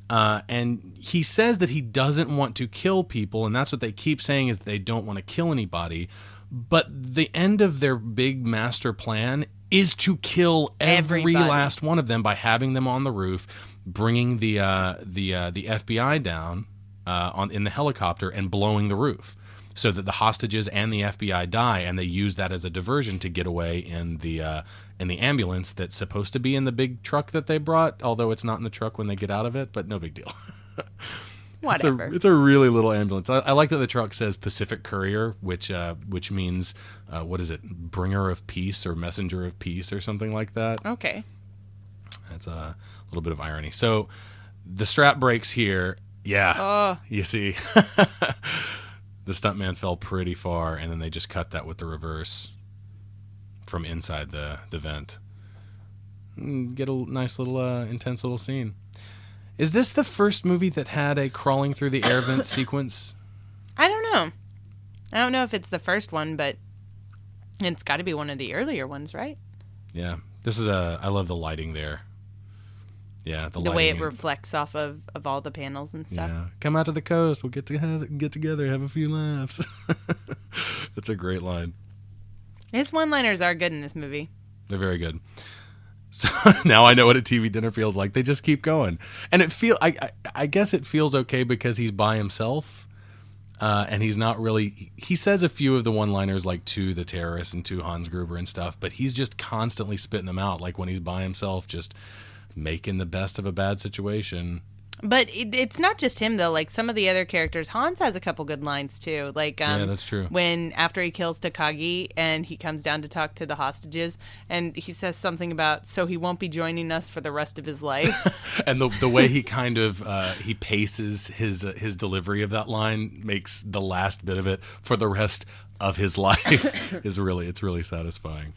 And he says that he doesn't want to kill people, and that's what they keep saying is that they don't want to kill anybody. But the end of their big master plan is to kill every last one of them by having them on the roof, bringing the FBI down in the helicopter and blowing the roof, so that the hostages and the FBI die, and they use that as a diversion to get away in the ambulance that's supposed to be in the big truck that they brought, although it's not in the truck when they get out of it, but no big deal. Whatever. It's a really little ambulance. I like that the truck says Pacific Courier, which means, what is it, bringer of peace or messenger of peace or something like that. Okay. That's a little bit of irony. So the strap breaks here. Yeah. You see. The stuntman fell pretty far, and then they just cut that with the reverse from inside the vent. Get a nice little intense little scene. Is this the first movie that had a crawling through the air vent sequence? I don't know if it's the first one, but it's got to be one of the earlier ones, right? Yeah. This is I love the lighting there. Yeah, the way it reflects off of all the panels and stuff. Yeah. Come out to the coast. We'll get together, have a few laughs. That's a great line. His one-liners are good in this movie. They're very good. So now I know what a TV dinner feels like. They just keep going. And I guess it feels okay because he's by himself. And he's not really... He says a few of the one-liners to the terrorists and to Hans Gruber and stuff, but he's just constantly spitting them out. When he's by himself, just making the best of a bad situation. But it's not just him, though. Some of the other characters, Hans has a couple good lines, too. Yeah, that's true. When, after he kills Takagi, and he comes down to talk to the hostages, and he says something about, so he won't be joining us for the rest of his life. And the way he kind of, he paces his delivery of that line makes the last bit of it for the rest of his life it's really satisfying.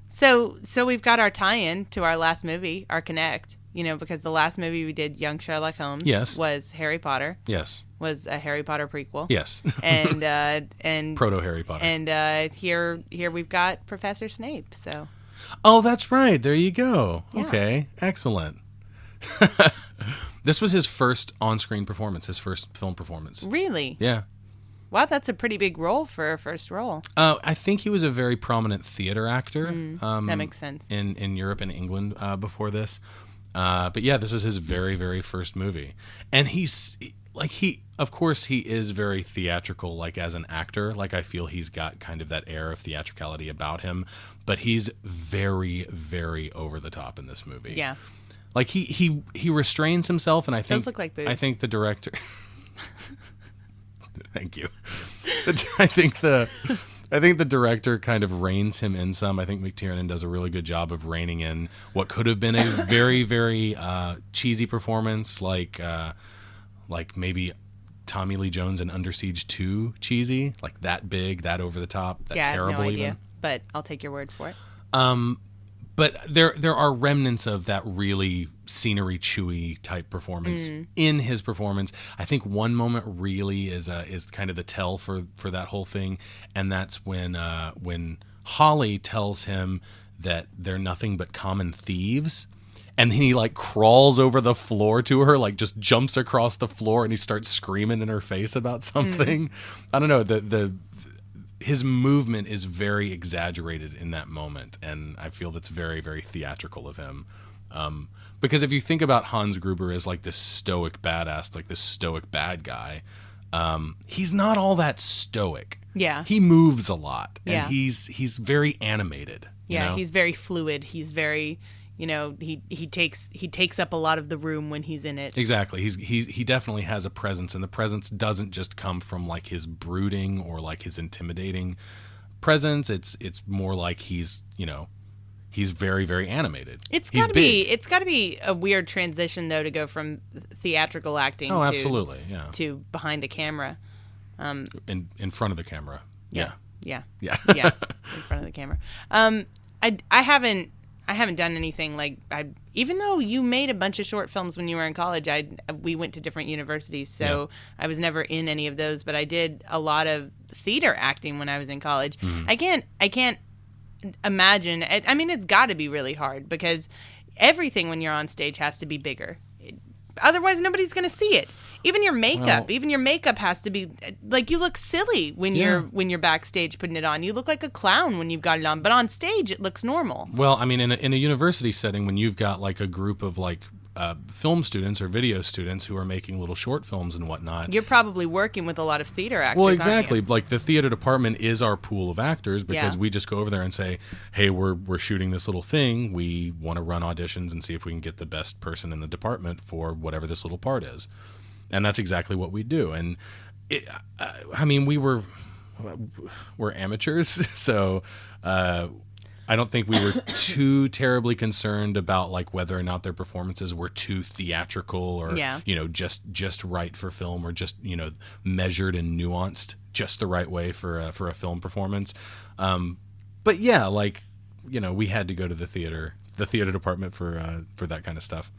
So we've got our tie-in to our last movie, our Connect. Because the last movie we did, Young Sherlock Holmes, was Harry Potter. Yes. Was a Harry Potter prequel. Yes. And Proto Harry Potter. And here we've got Professor Snape. So. Oh, that's right. There you go. Yeah. Okay. Excellent. This was his first on-screen performance, his first film performance. Really? Yeah. Wow, that's a pretty big role for a first role. I think he was a very prominent theater actor. That makes sense. In Europe and England before this. But yeah, this is his very, very first movie. And of course, he is very theatrical, like as an actor. Like I feel he's got kind of that air of theatricality about him, but he's very, very over the top in this movie. Yeah. Like he restrains himself, and I think those look like boobs. I think the director. Thank you. I think the director kind of reins him in some. I think McTiernan does a really good job of reining in what could have been a very, very cheesy performance, like maybe Tommy Lee Jones in Under Siege 2 cheesy, like that big, that over the top, that terrible. I have no idea, even. but I'll take your word for it. But there are remnants of that really scenery chewy type performance in his performance. I think one moment really is kind of the tell for that whole thing, and that's when Holly tells him that they're nothing but common thieves. And then he like crawls over the floor to her, like just jumps across the floor, and he starts screaming in her face about something. I don't know. His movement is very exaggerated in that moment, and I feel that's very, very theatrical of him. Because if you think about Hans Gruber as like this stoic badass, like this stoic bad guy, he's not all that stoic. Yeah. He moves a lot, and Yeah. he's very animated. Yeah, you know? he's very fluid. He's very, he takes up a lot of the room when he's in it. Exactly. He definitely has a presence, and the presence doesn't just come from like his brooding or like his intimidating presence. It's more like he's very, very animated. It's got to be a weird transition though to go from theatrical acting absolutely, yeah, to behind the camera. In front of the camera. Yeah. Yeah. Yeah. Yeah. In front of the camera. I haven't done anything like even though you made a bunch of short films when you were in college. We went to different universities, so I was never in any of those. But I did a lot of theater acting when I was in college. Mm-hmm. I can't imagine. I mean, it's got to be really hard because everything when you're on stage has to be bigger. Otherwise, nobody's going to see it. Even your makeup has to be like, you look silly when you're backstage putting it on. You look like a clown when you've got it on, but on stage it looks normal. Well, I mean, in a university setting, when you've got like a group of like film students or video students who are making little short films and whatnot, you're probably working with a lot of theater actors. well, exactly. Aren't you? Like the theater department is our pool of actors because we just go over there and say, hey, we're shooting this little thing. We want to run auditions and see if we can get the best person in the department for whatever this little part is. And that's exactly what we do. And I mean, we're amateurs, so I don't think we were too terribly concerned about like whether or not their performances were too theatrical or just right for film, or just measured and nuanced just the right way for a film performance. But yeah, like we had to go to the theater department for that kind of stuff.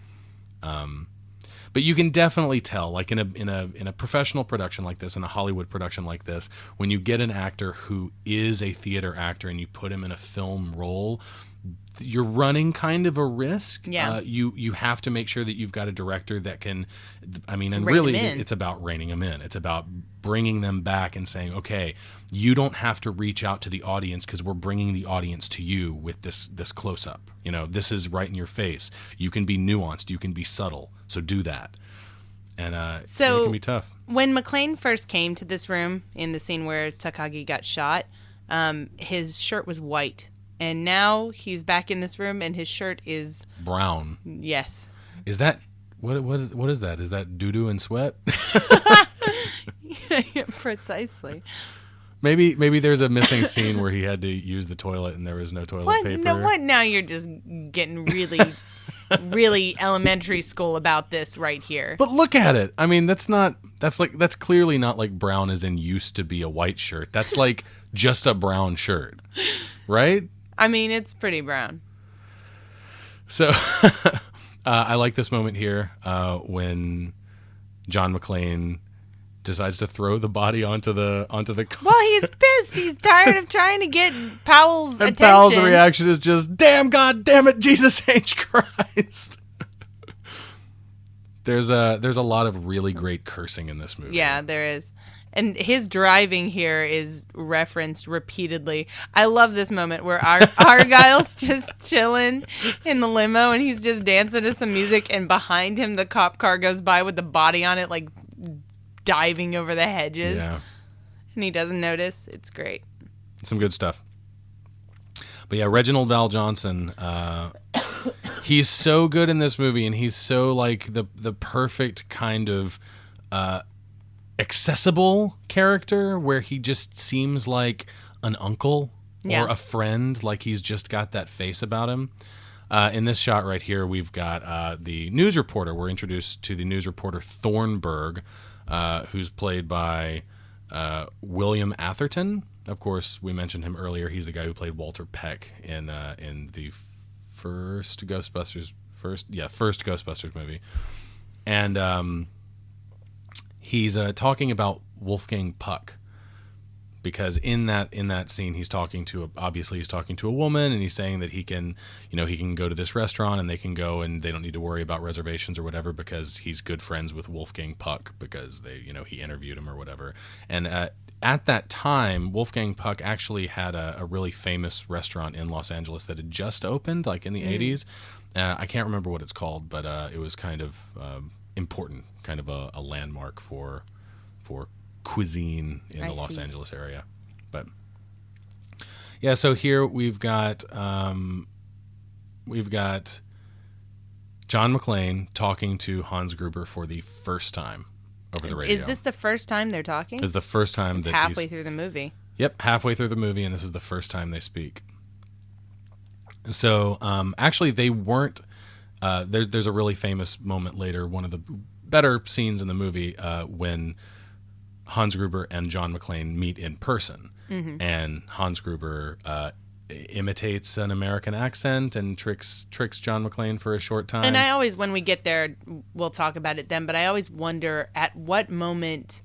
But you can definitely tell, like in a professional production like this, in a Hollywood production like this, when you get an actor who is a theater actor and you put him in a film role, you're running kind of a risk. Yeah. You have to make sure that you've got a director that can, and Rein really them in. it's about reining them in. It's about bringing them back and saying, okay, you don't have to reach out to the audience because we're bringing the audience to you with this close up. This is right in your face. You can be nuanced. You can be subtle. So do that. And it can be tough. When McClane first came to this room in the scene where Takagi got shot, his shirt was white. And now he's back in this room and his shirt is brown. Yes. Is that what is that? Is that doo-doo and sweat? Yeah, precisely. Maybe there's a missing scene where he had to use the toilet and there was no toilet paper. No, what? Now you're just getting really, really elementary school about this right here. But look at it. I mean, that's clearly not like brown as in used to be a white shirt. That's like just a brown shirt, right? I mean, it's pretty brown. So I like this moment here when John McClane decides to throw the body onto the car. Well, he's pissed. He's tired of trying to get Powell's and attention. Powell's reaction is just, damn God damn it, Jesus H. Christ. There's a lot of really great cursing in this movie. Yeah, there is. And his driving here is referenced repeatedly. I love this moment where Argyle's just chilling in the limo and he's just dancing to some music, and behind him the cop car goes by with the body on it, like diving over the hedges. Yeah. And he doesn't notice. It's great. Some good stuff. But yeah, Reginald Val Johnson, he's so good in this movie, and he's so like the perfect kind of accessible character where he just seems like an uncle or a friend, like he's just got that face about him. In this shot right here, we've got the news reporter. We're introduced to the news reporter Thornburg, who's played by William Atherton. Of course, we mentioned him earlier. He's the guy who played Walter Peck in the first Ghostbusters movie, and he's talking about Wolfgang Puck, because in that scene he's talking to a woman, and he's saying that he can go to this restaurant and they can go and they don't need to worry about reservations or whatever because he's good friends with Wolfgang Puck because he interviewed him or whatever. And at that time, Wolfgang Puck actually had a really famous restaurant in Los Angeles that had just opened, like in the 80s. I can't remember what it's called, but it was kind of important, kind of a landmark for cuisine in the Los Angeles area. But yeah, so here we've got John McClane talking to Hans Gruber for the first time over the radio. Is this the first time they're talking? It's the first time it's halfway through the movie. Yep, halfway through the movie, and this is the first time they speak. So actually, they weren't. There's a really famous moment later, one of the better scenes in the movie, when Hans Gruber and John McClane meet in person, and Hans Gruber imitates an American accent and tricks John McClane for a short time. And I always, when we get there, we'll talk about it then, but I always wonder at what moment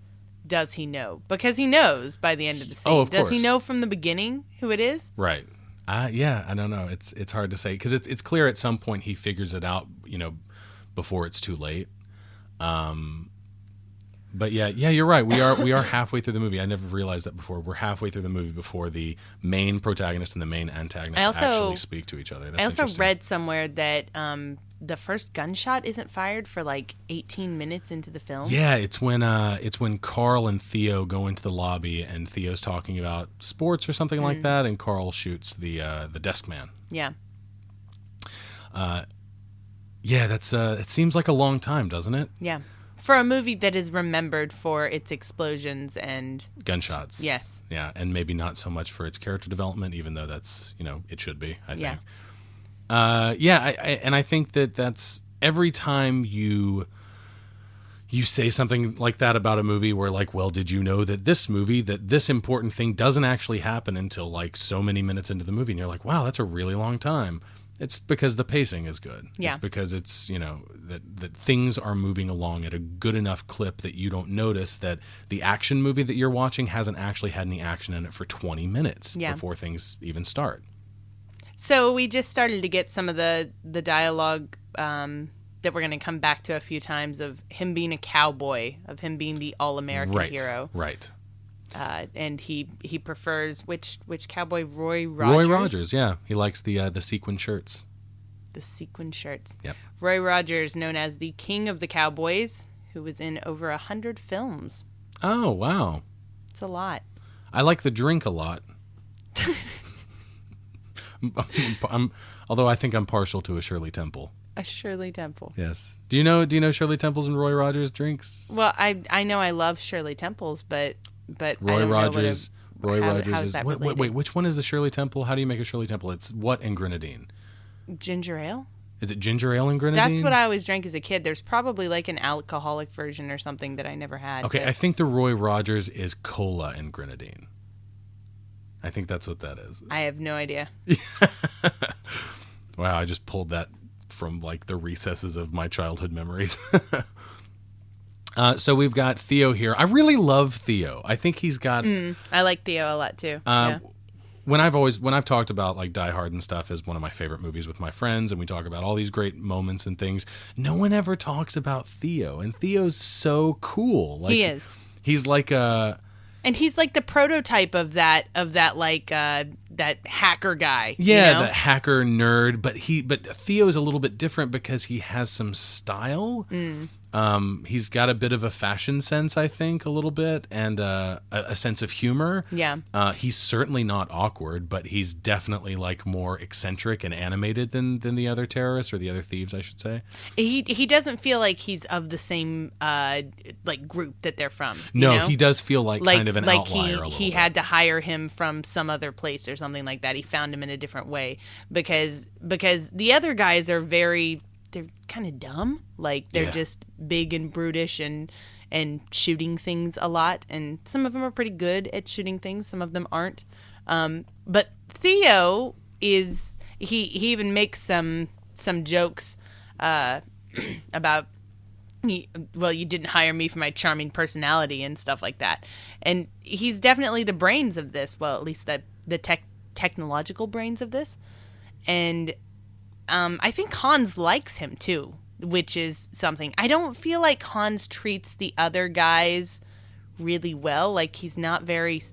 does he know? Because he knows by the end of the scene. Oh, of does course. He know from the beginning who it is? Right. Yeah, I don't know. It's hard to say because it's clear at some point he figures it out, before it's too late. But yeah, you're right. We are halfway through the movie. I never realized that before. We're halfway through the movie before the main protagonist and the main antagonist actually speak to each other. That's I also read somewhere that the first gunshot isn't fired for like 18 minutes into the film. Yeah, it's when Carl and Theo go into the lobby and Theo's talking about sports or something like that, and Carl shoots the desk man. Yeah. Yeah, that's it seems like a long time, doesn't it? Yeah. For a movie that is remembered for its explosions and gunshots. Yes. Yeah, and maybe not so much for its character development, even though that's, it should be, I think. I think that's every time you say something like that about a movie where like, well, did you know that this important thing doesn't actually happen until like so many minutes into the movie, and you're like, wow, that's a really long time. It's because the pacing is good. Yeah. It's because it's, that things are moving along at a good enough clip that you don't notice that the action movie that you're watching hasn't actually had any action in it for 20 minutes before things even start. So we just started to get some of the dialogue that we're going to come back to a few times of him being a cowboy, of him being the all-American hero. Right. And he prefers which cowboy? Roy Rogers? Roy Rogers, yeah. He likes the sequin shirts. The sequin shirts. Yep. Roy Rogers, known as the King of the Cowboys, who was in over 100 films. Oh, wow. It's a lot. I like the drink a lot. Although I think I'm partial to a Shirley Temple. A Shirley Temple. Yes. Do you know Shirley Temple's and Roy Rogers drinks? Well, I know I love Shirley Temple's, but Roy Rogers. Roy Rogers how is wait. Which one is the Shirley Temple? How do you make a Shirley Temple? It's what and grenadine? Ginger ale. Is it ginger ale and grenadine? That's what I always drank as a kid. There's probably like an alcoholic version or something that I never had. Okay, I think the Roy Rogers is cola and grenadine. I think that's what that is. I have no idea. Wow, I just pulled that from like the recesses of my childhood memories. So we've got Theo here. I really love Theo. I think he's got... I like Theo a lot too. when I've talked about like Die Hard and stuff as one of my favorite movies with my friends, and we talk about all these great moments and things, no one ever talks about Theo, and Theo's so cool. Like, he is. He's like a. And he's like the prototype of that like that hacker guy. Yeah, you know? that hacker nerd. But Theo's a little bit different because he has some style. He's got a bit of a fashion sense, I think, a little bit, and a sense of humor. Yeah. He's certainly not awkward, but he's definitely like more eccentric and animated than the other terrorists, or the other thieves, I should say. He doesn't feel like he's of the same like group that they're from. No, you know? he does feel like kind of an like outlier a little he bit. had to hire him from some other place or something like that. He found him in a different way because the other guys are they're kind of dumb. Like they're just big and brutish and shooting things a lot. And some of them are pretty good at shooting things. Some of them aren't. But Theo is he even makes some jokes about you didn't hire me for my charming personality and stuff like that. And he's definitely the brains of this. Well, at least the technological brains of this. And I think Hans likes him too, which is something. I don't feel like Hans treats the other guys really well. Like he's not very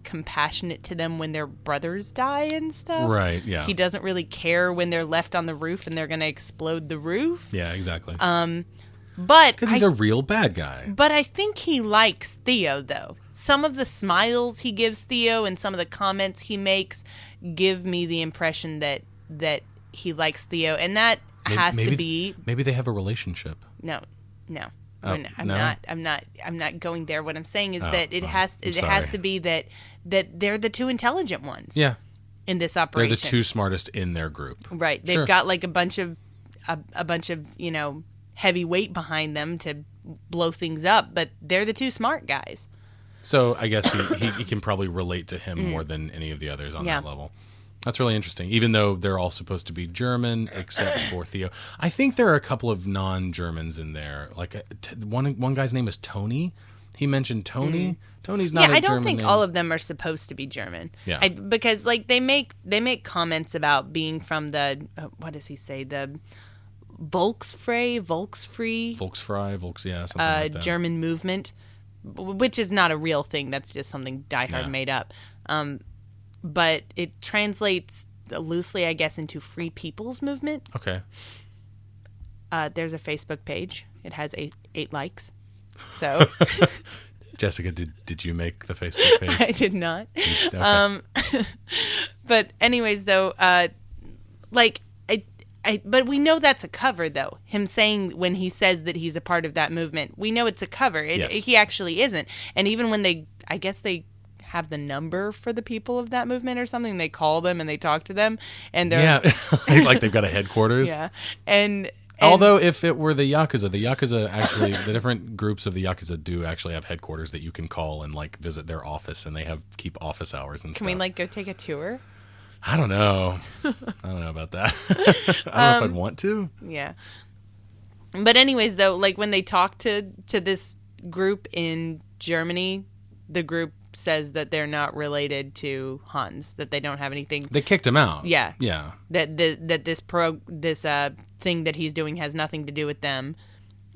compassionate to them when their brothers die and stuff. Right, yeah. He doesn't really care when they're left on the roof and they're going to explode the roof. Yeah, exactly. But Because he's a real bad guy. But I think he likes Theo, though. Some of the smiles he gives Theo and some of the comments he makes give me the impression that he likes Theo, and that has to be. Maybe they have a relationship. No. Oh, I'm no? not going there. What I'm saying is that it I'm has to be that they're the two intelligent ones. Yeah. In this They're operation, the two smartest in their group. right? They've got like a bunch of heavy weight behind them to blow things up, but they're the two smart guys. So I guess he can probably relate to him more than any of the others on that level. That's really interesting, even though they're all supposed to be German, except for Theo. I think there are a couple of non-Germans in there. Like one guy's name is Tony. He mentioned Tony. Tony's not a German I don't think name. all of them are supposed to be German. Yeah. Because like they make comments about being from the what does he say, the Volksfrei, yeah, something like that. German movement, which is not a real thing. That's just something Die Hard made up. But it translates loosely, I guess, into Free People's Movement. Okay. There's a Facebook page. It has 8 likes. So, Jessica, did you make the Facebook page? I did not. Okay. But anyways, though, but we know that's a cover, though. Him saying when he says that he's a part of that movement, we know it's a cover. Yes. He actually isn't. And even when they have the number for the people of that movement or something, they call them and they talk to them, and they're like they've got a headquarters. Yeah, and although if it were the Yakuza actually, the different groups of the Yakuza do actually have headquarters that you can call and like visit their office, and they keep office hours and stuff. Can we like go take a tour? I don't know. I don't know about that. I don't know if I'd want to. Yeah. But anyways, though, like when they talk to this group in Germany, the group says that they're not related to Hans, that they don't have anything. They kicked him out. Yeah. Yeah. That this thing that he's doing has nothing to do with them,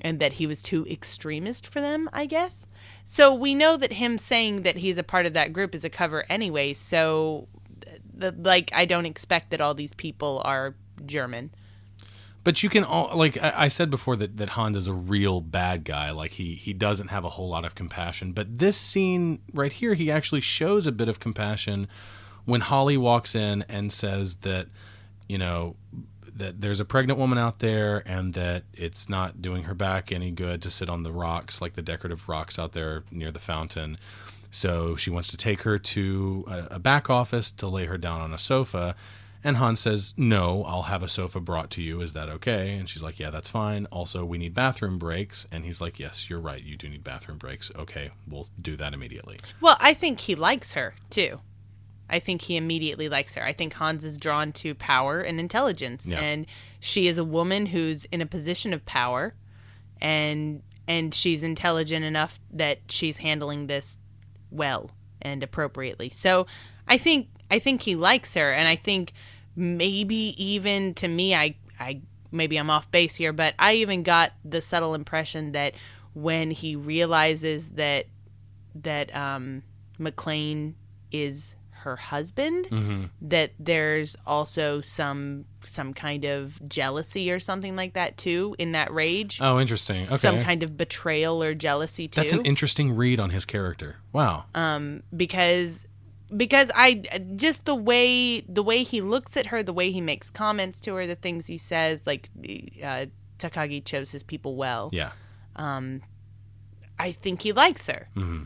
and that he was too extremist for them, I guess. So we know that him saying that he's a part of that group is a cover anyway, so I don't expect that all these people are German. But you can all, like I said before, that Hans is a real bad guy. Like he doesn't have a whole lot of compassion. But this scene right here, he actually shows a bit of compassion when Holly walks in and says that, that there's a pregnant woman out there and that it's not doing her back any good to sit on the rocks, like the decorative rocks out there near the fountain. So she wants to take her to a back office to lay her down on a sofa. And Hans says, no, I'll have a sofa brought to you. Is that okay? And she's like, yeah, that's fine. Also, we need bathroom breaks. And he's like, yes, you're right. You do need bathroom breaks. Okay, we'll do that immediately. Well, I think he likes her, too. I think he immediately likes her. I think Hans is drawn to power and intelligence. Yeah. And she is a woman who's in a position of power. And she's intelligent enough that she's handling this well and appropriately. So I think he likes her, and I think maybe even to me, I maybe I'm off base here, but I even got the subtle impression that when he realizes that McClane is her husband, that there's also some kind of jealousy or something like that too in that rage. Oh, interesting. Okay. Some kind of betrayal or jealousy too. That's an interesting read on his character. Wow. Because I just the way he looks at her, the way he makes comments to her, the things he says, like Takagi chose his people well. Yeah. I think he likes her. Mm-hmm.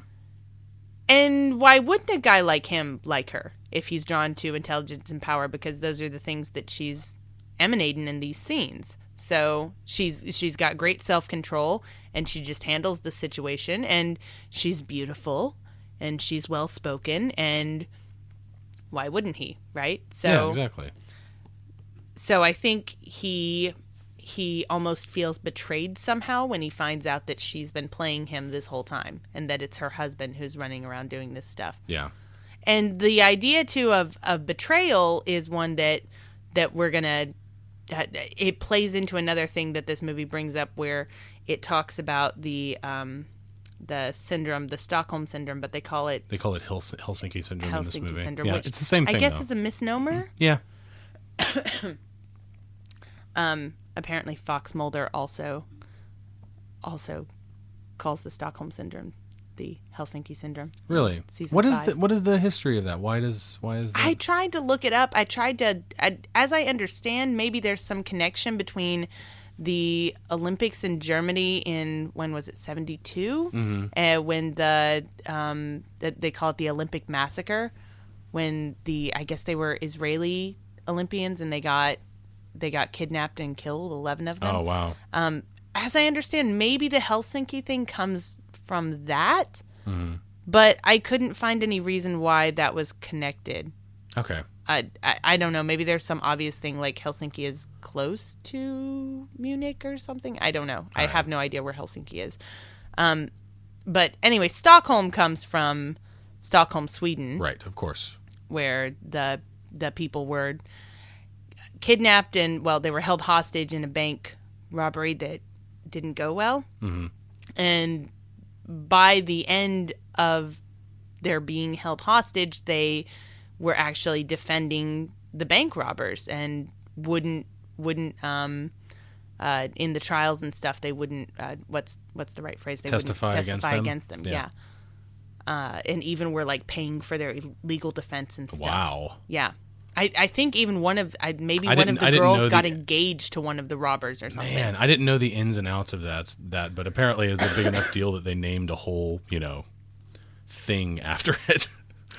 And why wouldn't a guy like him like her if he's drawn to intelligence and power? Because those are the things that she's emanating in these scenes. So she's got great self-control, and she just handles the situation, and she's beautiful, and she's well-spoken, and why wouldn't he, right? So yeah, exactly. So I think he almost feels betrayed somehow when he finds out that she's been playing him this whole time, and that it's her husband who's running around doing this stuff. Yeah. And the idea too of betrayal is one that we're gonna. It plays into another thing that this movie brings up, where it talks about the syndrome, the Stockholm syndrome, but they call it Helsinki syndrome in this movie. Syndrome, yeah, which it's the same thing. I guess though. is a misnomer. Yeah. Apparently, Fox Mulder also calls the Stockholm syndrome the Helsinki syndrome. Really? Season what 5. What is the history of that? Why is that? I tried to look it up. As I understand, maybe there's some connection between the Olympics in Germany in, when was it, 72? Mm-hmm. When they call it the Olympic massacre, when I guess they were Israeli Olympians, and they got kidnapped and killed, 11 of them. Oh, wow. As I understand, maybe the Helsinki thing comes from that, but I couldn't find any reason why that was connected. Okay. I don't know. Maybe there's some obvious thing, like Helsinki is close to Munich or something. I don't know. I have no idea where Helsinki is. But anyway, Stockholm comes from Stockholm, Sweden. Right, of course. Where the people were kidnapped and, well, they were held hostage in a bank robbery that didn't go well. Mm-hmm. And by the end of their being held hostage, they were actually defending the bank robbers and wouldn't in the trials and stuff, they wouldn't what's the right phrase? They testify wouldn't testify against them. Yeah. And even were like paying for their legal defense and stuff. Wow. Yeah. I think even one of the girls got engaged to one of the robbers or something. Man, I didn't know the ins and outs of that, but apparently it's a big enough deal that they named a whole, thing after it.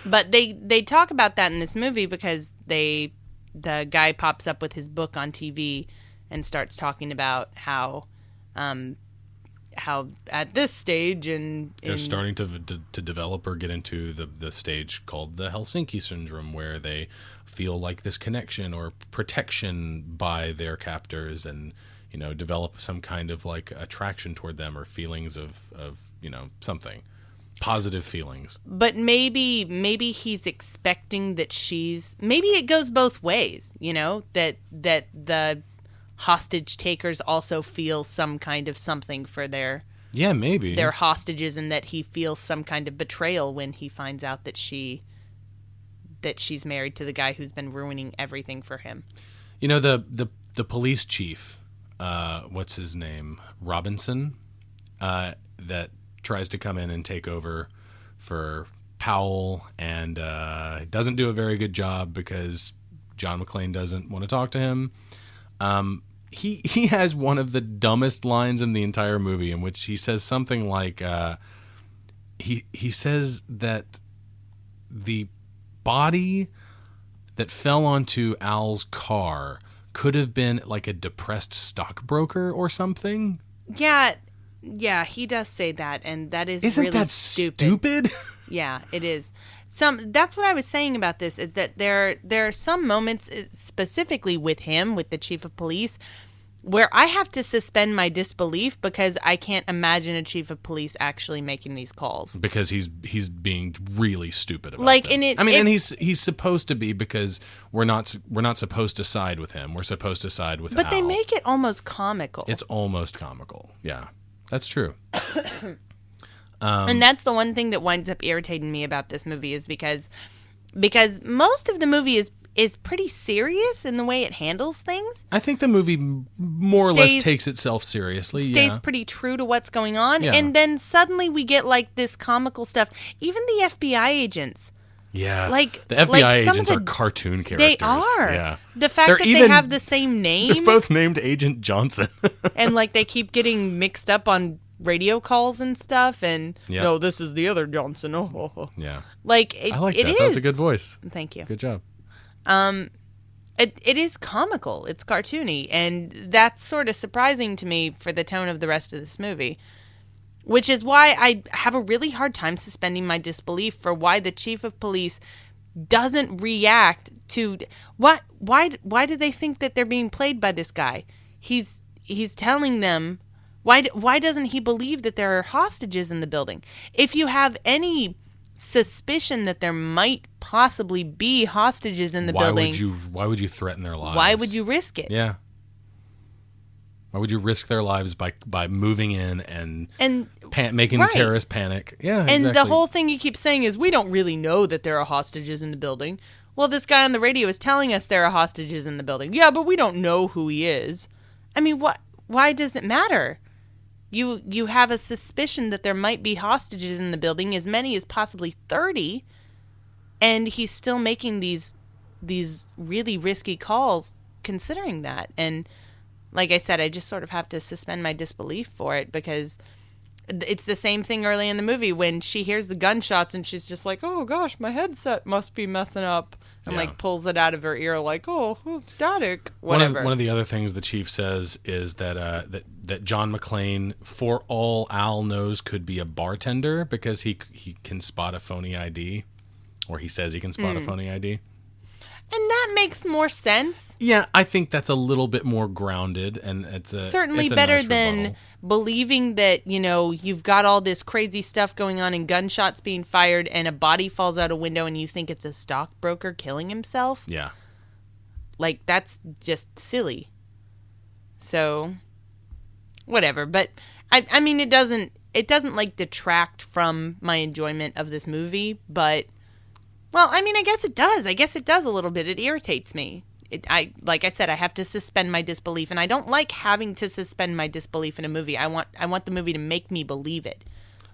But they talk about that in this movie because the guy pops up with his book on TV and starts talking about how at this stage they're starting to develop or get into the stage called the Helsinki syndrome, where they feel like this connection or protection by their captors, and develop some kind of like attraction toward them or feelings of something. Positive feelings. But maybe he's expecting that maybe it goes both ways, that the hostage takers also feel some kind of something for their hostages, and that he feels some kind of betrayal when he finds out that she's married to the guy who's been ruining everything for him. The police chief, what's his name? Robinson, that tries to come in and take over for Powell, and doesn't do a very good job because John McClane doesn't want to talk to him. He has one of the dumbest lines in the entire movie, in which he says something like, he says that the body that fell onto Al's car could have been like a depressed stockbroker or something. Yeah, he does say that, and that is Isn't really that stupid? Yeah, it is. That's what I was saying about this, is that there are some moments specifically with him, with the chief of police, where I have to suspend my disbelief because I can't imagine a chief of police actually making these calls. Because he's being really stupid about Like, them. and it, I mean, it- and he's supposed to be, because we're not supposed to side with him. We're supposed to side with but they Al. make it almost comical. It's almost comical. Yeah, that's true. And that's the one thing that winds up irritating me about this movie is because most of the movie is pretty serious in the way it handles things. I think the movie more or less Stays- takes itself seriously. Stays Yeah. pretty true to what's going on. Yeah. And then suddenly we get like this comical stuff. Even the FBI agents. Yeah. Like- the FBI like some of agents the- are cartoon characters. They are. Yeah. The fact They're that even- they have the same They're name both named Agent Johnson. and like they keep getting mixed up on radio calls and stuff and Yep. no, this is the other Johnson. Oh. Yeah. Like it, I like it that. is. That was a good voice. Thank you. Good job. It is comical. It's cartoony, and that's sort of surprising to me for the tone of the rest of this movie. Which is why I have a really hard time suspending my disbelief for why the chief of police doesn't react to why do they think that they're being played by this guy? He's telling them why doesn't he believe that there are hostages in the building? If you have any suspicion that there might possibly be hostages in the building, Why would you threaten their lives? why would you risk it? Yeah. Why would you risk their lives by moving in and making right. the terrorists panic? Yeah, And exactly. the whole thing you keep saying is, we don't really know that there are hostages in the building. Well, this guy on the radio is telling us there are hostages in the building. Yeah, but we don't know who he is. I mean, why does it matter? You have a suspicion that there might be hostages in the building, as many as possibly 30, and he's still making these really risky calls considering that. And like I said, I just sort of have to suspend my disbelief for it because it's the same thing early in the movie when she hears the gunshots and she's just like, oh gosh, my headset must be messing up. And Yeah. like pulls it out of her ear like, oh, static, whatever. One of the other things the chief says is that that John McClane, for all Al knows, could be a bartender because he can spot a phony ID, or he says he can spot a phony ID. And that makes more sense. Yeah, I think that's a little bit more grounded, and it's Certainly it's a better nice than rebuttal. believing that, you've got all this crazy stuff going on and gunshots being fired and a body falls out a window and you think it's a stockbroker killing himself. Yeah. Like, that's just silly. So, whatever. But, I mean, it doesn't like, detract from my enjoyment of this movie, but, well, I mean, I guess it does. I guess it does a little bit. It irritates me. Like I said, I have to suspend my disbelief, and I don't like having to suspend my disbelief in a movie. I want the movie to make me believe it.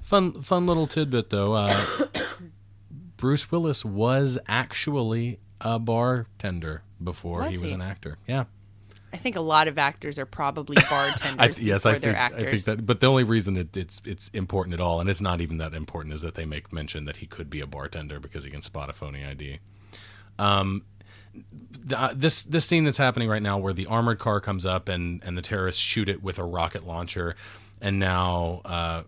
Fun little tidbit though. Bruce Willis was actually a bartender before Was he was he? an actor. Yeah. I think a lot of actors are probably bartenders before they're actors. I think that. But the only reason it's important at all, and it's not even that important, is that they make mention that he could be a bartender because he can spot a phony ID. This scene that's happening right now, where the armored car comes up and the terrorists shoot it with a rocket launcher, and now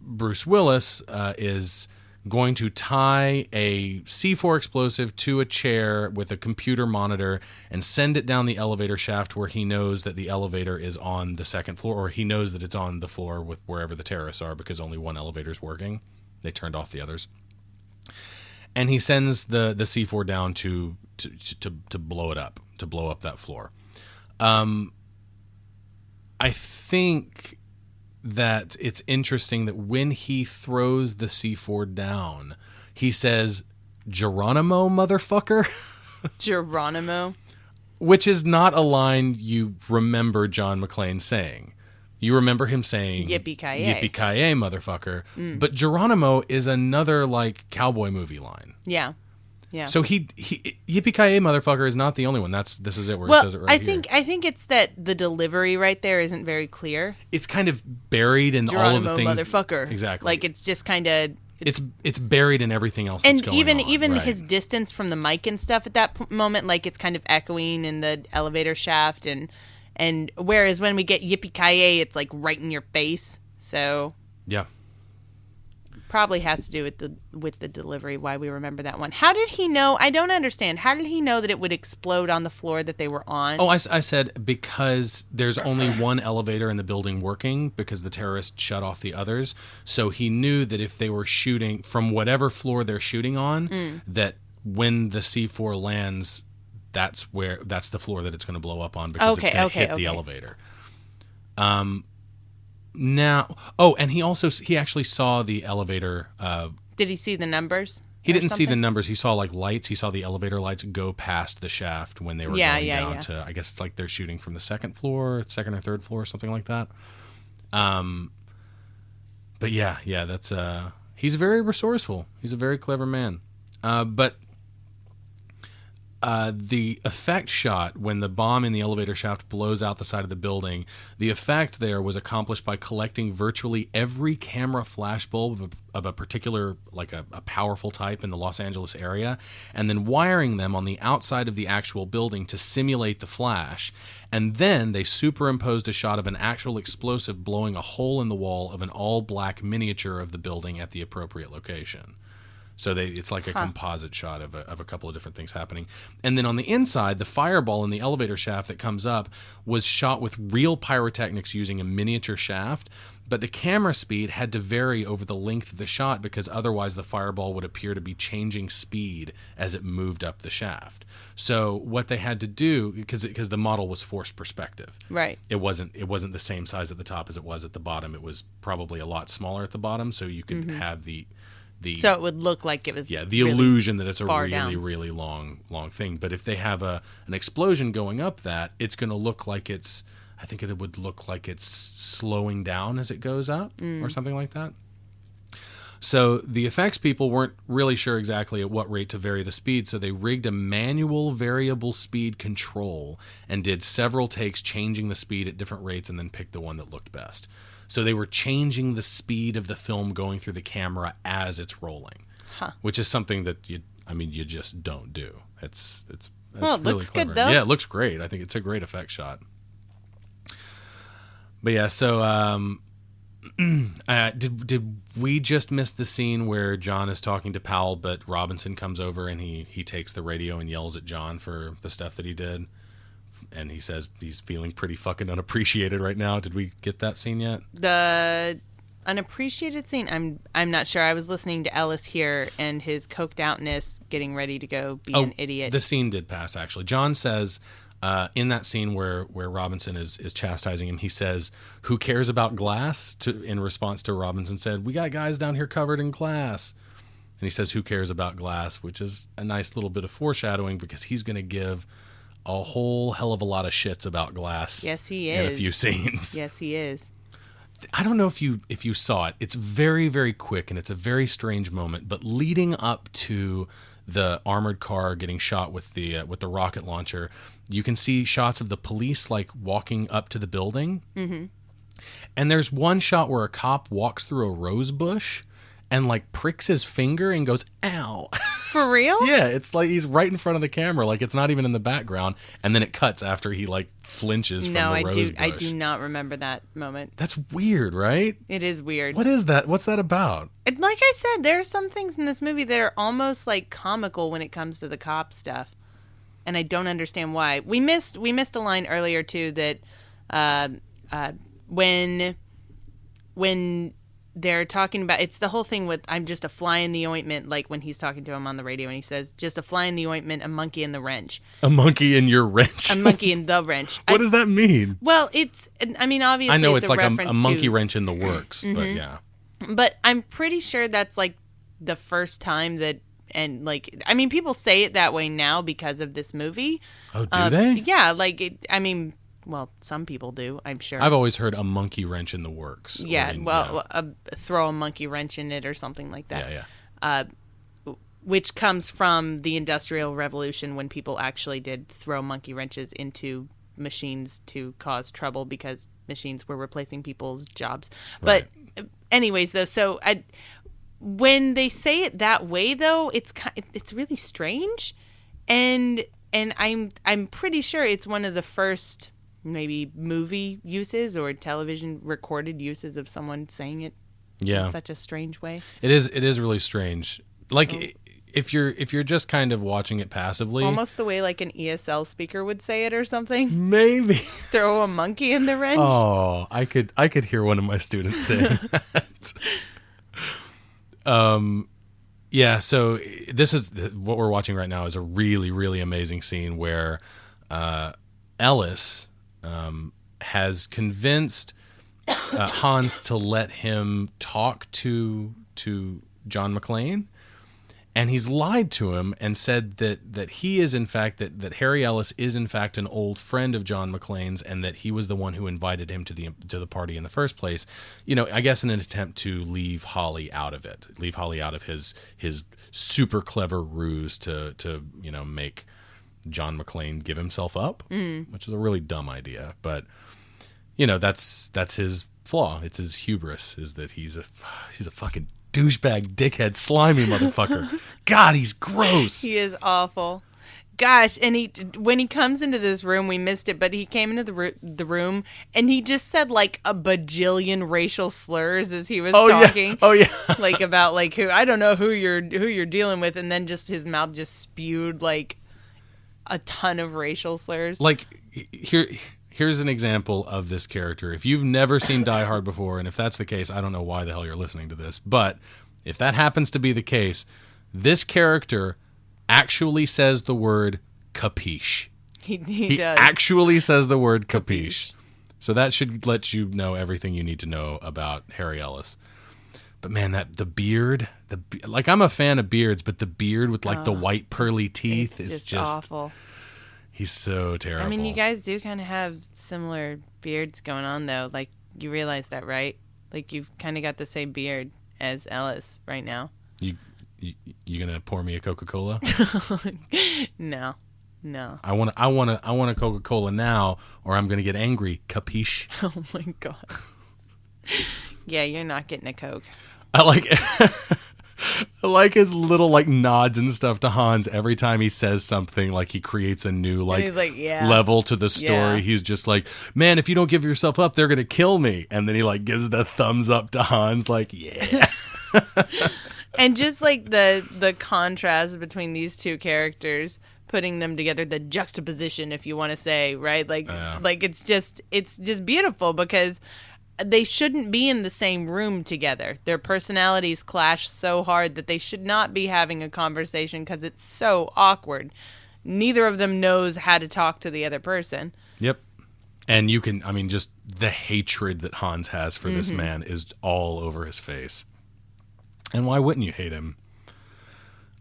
Bruce Willis is going to tie a C4 explosive to a chair with a computer monitor and send it down the elevator shaft where he knows that the elevator is on the second floor, or he knows that it's on the floor with wherever the terrorists are, because only one elevator is working. They turned off the others. And he sends the C4 down to blow it up, to blow up that floor. I think that it's interesting that when he throws the C4 down, he says, "Geronimo, motherfucker," Geronimo. which is not a line you remember John McClane saying. You remember him saying, Yippee-ki-yay. Yippee-ki-yay, motherfucker. But Geronimo is another, like, cowboy movie line. Yeah. Yeah. So he Yippee-ki-yay, motherfucker is not the only one. This is it where he well, says it right I here. think it's that the delivery right there isn't very clear. It's kind of buried in all of the Geronimo, things. motherfucker. Exactly. Like, it's just kind of... It's buried in everything else that's And going on. even right. his distance from the mic and stuff at that moment, like, it's kind of echoing in the elevator shaft. And whereas when we get Yippee-ki-yay, it's, like, right in your face. So... Yeah. Probably has to do with the delivery, why we remember that one. How did he know? I don't understand. How did he know that it would explode on the floor that they were on? Oh, I said because there's only one elevator in the building working because the terrorists shut off the others. So he knew that if they were shooting from whatever floor they're shooting on, that when the C4 lands, that's the floor that it's going to blow up on because it's going to hit the elevator. Now, and he actually saw the elevator. Did he see the numbers? He didn't see the numbers. He saw like lights. He saw the elevator lights go past the shaft when they were going down to. I guess it's like they're shooting from the second or third floor, something like that. But yeah, that's he's very resourceful. He's a very clever man. But the effect shot when the bomb in the elevator shaft blows out the side of the building, the effect there was accomplished by collecting virtually every camera flashbulb of a particular, like a powerful type in the Los Angeles area, and then wiring them on the outside of the actual building to simulate the flash. And then they superimposed a shot of an actual explosive blowing a hole in the wall of an all-black miniature of the building at the appropriate location. So it's like a composite shot of a couple of different things happening. And then on the inside, the fireball in the elevator shaft that comes up was shot with real pyrotechnics using a miniature shaft, but the camera speed had to vary over the length of the shot because otherwise the fireball would appear to be changing speed as it moved up the shaft. So what they had to do, because the model was forced perspective. Right. It wasn't the same size at the top as it was at the bottom. It was probably a lot smaller at the bottom, so you could have so it would look like it was the really illusion that it's a really, down. really long thing. But if they have an explosion going up that, it's going to look like I think it would look like it's slowing down as it goes up or something like that. So the effects people weren't really sure exactly at what rate to vary the speed, so they rigged a manual variable speed control and did several takes changing the speed at different rates and then picked the one that looked best. So they were changing the speed of the film going through the camera as it's rolling, which is something that you just don't do. It's it really looks clever. good though. Yeah, it looks great. I think it's a great effect shot. But yeah, so did we just miss the scene where John is talking to Powell, but Robinson comes over and he takes the radio and yells at John for the stuff that he did? And he says he's feeling pretty fucking unappreciated right now. Did we get that scene yet? The unappreciated scene? I'm not sure. I was listening to Ellis here and his coked outness getting ready to go be an idiot. The scene did pass, actually. John says in that scene where Robinson is chastising him, he says, "Who cares about glass?" in response to Robinson said, "We got guys down here covered in glass." And he says, "Who cares about glass?" which is a nice little bit of foreshadowing because he's going to give a whole hell of a lot of shits about glass. Yes, he is. In a few scenes. Yes, he is. I don't know if you saw it. It's very, very quick, and it's a very strange moment. But leading up to the armored car getting shot with the rocket launcher, you can see shots of the police like walking up to the building. Mm-hmm. And there's one shot where a cop walks through a rose bush and like pricks his finger and goes, "Ow." For real? Yeah, it's like he's right in front of the camera, like it's not even in the background, and then it cuts after he like flinches from the rose bush. I do not remember that moment. That's weird, right? It is weird. What is that? What's that about? Like I said, there are some things in this movie that are almost like comical when it comes to the cop stuff, and I don't understand why. We missed a line earlier too that when they're talking about, it's the whole thing with "I'm just a fly in the ointment," like when he's talking to him on the radio and he says, "Just a fly in the ointment, a monkey in the wrench." A monkey in your wrench? A monkey in the wrench. What does that mean? Well, obviously I know it's a like reference a monkey to, wrench in the works, but yeah. But I'm pretty sure that's like the first time that, and like, I mean, people say it that way now because of this movie. Oh, do they? Yeah, like, well, some people do, I'm sure. I've always heard a monkey wrench in the works. Yeah, throw a monkey wrench in it or something like that. Yeah. Which comes from the Industrial Revolution when people actually did throw monkey wrenches into machines to cause trouble because machines were replacing people's jobs. Right. But anyways, though, so when they say it that way, though, it's really strange, and I'm pretty sure it's one of the first maybe movie uses or television recorded uses of someone saying it Yeah. in such a strange way. It is really strange. Like if you're just kind of watching it passively, Almost the way like an ESL speaker would say it or something. maybe. Throw a monkey in the wrench. Oh, I could hear one of my students saying that. Yeah, so this is what we're watching right now is a really, really amazing scene where Ellis has convinced Hans to let him talk to John McClane, and he's lied to him and said that he is in fact that Harry Ellis is in fact an old friend of John McClane's, and that he was the one who invited him to the party in the first place. You know, I guess in an attempt to leave Holly out of it, leave Holly out of his super clever ruse to make John McClane give himself up, which is a really dumb idea, but that's his flaw. It's his hubris, is that he's a fucking douchebag, dickhead, slimy motherfucker. God, he's gross. He is awful. Gosh, and when he comes into this room, we missed it, but he came into the room and he just said like a bajillion racial slurs as he was talking. Yeah. Oh yeah. Like about like I don't know who you're dealing with, and then just his mouth just spewed like a ton of racial slurs. Like here's an example of this character. If you've never seen Die Hard before, and if that's the case, I don't know why the hell you're listening to this, but if that happens to be the case, this character actually says the word capiche. He does. Actually says the word capiche. So that should let you know everything you need to know about Harry Ellis. But man, the beard, like I'm a fan of beards, but the beard with like the white pearly teeth is just awful. He's so terrible. I mean, you guys do kind of have similar beards going on, though. Like, you realize that, right? Like, you've kind of got the same beard as Ellis right now. You gonna pour me a Coca-Cola? No. I want a Coca-Cola now, or I'm gonna get angry. Capiche? Oh my god. Yeah, you're not getting a Coke. I like his little like nods and stuff to Hans every time he says something. Like he creates a new level to the story. Yeah. He's just like, man, if you don't give yourself up, they're gonna kill me. And then he like gives the thumbs up to Hans, like, yeah. And just like the contrast between these two characters, putting them together, the juxtaposition, if you want to say, right? Like it's just beautiful because they shouldn't be in the same room together. Their personalities clash so hard that they should not be having a conversation because it's so awkward. Neither of them knows how to talk to the other person. Yep. And just the hatred that Hans has for this man is all over his face. And why wouldn't you hate him?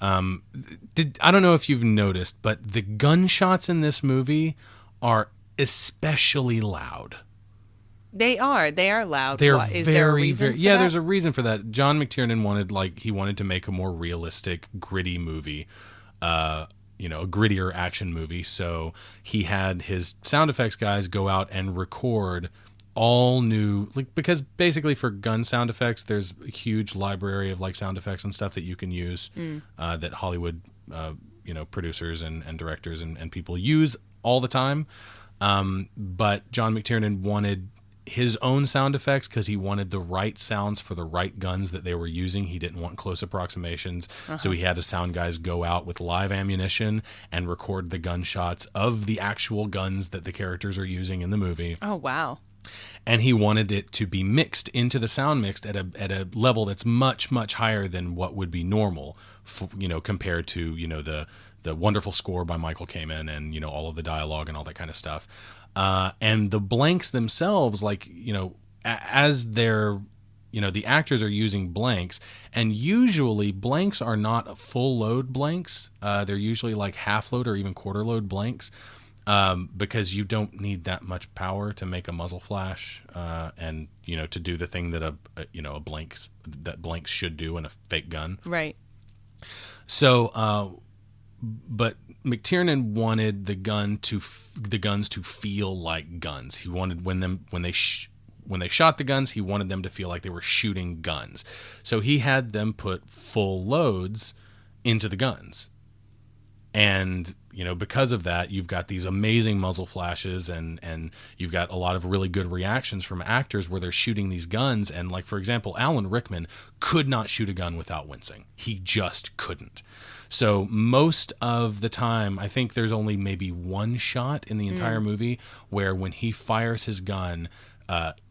I don't know if you've noticed, but the gunshots in this movie are especially loud. They are loud. They're there a reason for that? There's a reason for that. John McTiernan wanted to make a more realistic, gritty movie, a grittier action movie. So he had his sound effects guys go out and record all new, because basically for gun sound effects, there's a huge library of sound effects and stuff that you can use that Hollywood, producers and directors and people use all the time. But John McTiernan wanted his own sound effects because he wanted the right sounds for the right guns that they were using. He didn't want close approximations. So he had his sound guys go out with live ammunition and record the gunshots of the actual guns that the characters are using in the movie. Oh, wow. And he wanted it to be mixed into the sound mixed at a level that's much, much higher than what would be normal, compared to, the wonderful score by Michael Kamen and, all of the dialogue and all that kind of stuff. And the blanks themselves, as they're, the actors are using blanks, and usually blanks are not full load blanks. They're usually like half load or even quarter load blanks, because you don't need that much power to make a muzzle flash, and, to do the thing that blanks should do in a fake gun. Right. So, but McTiernan wanted the guns to feel like guns. He wanted when they shot the guns, he wanted them to feel like they were shooting guns. So he had them put full loads into the guns, and because of that, you've got these amazing muzzle flashes and you've got a lot of really good reactions from actors where they're shooting these guns. And like, for example, Alan Rickman could not shoot a gun without wincing. He just couldn't. So most of the time, I think there's only maybe one shot in the entire movie where when he fires his gun,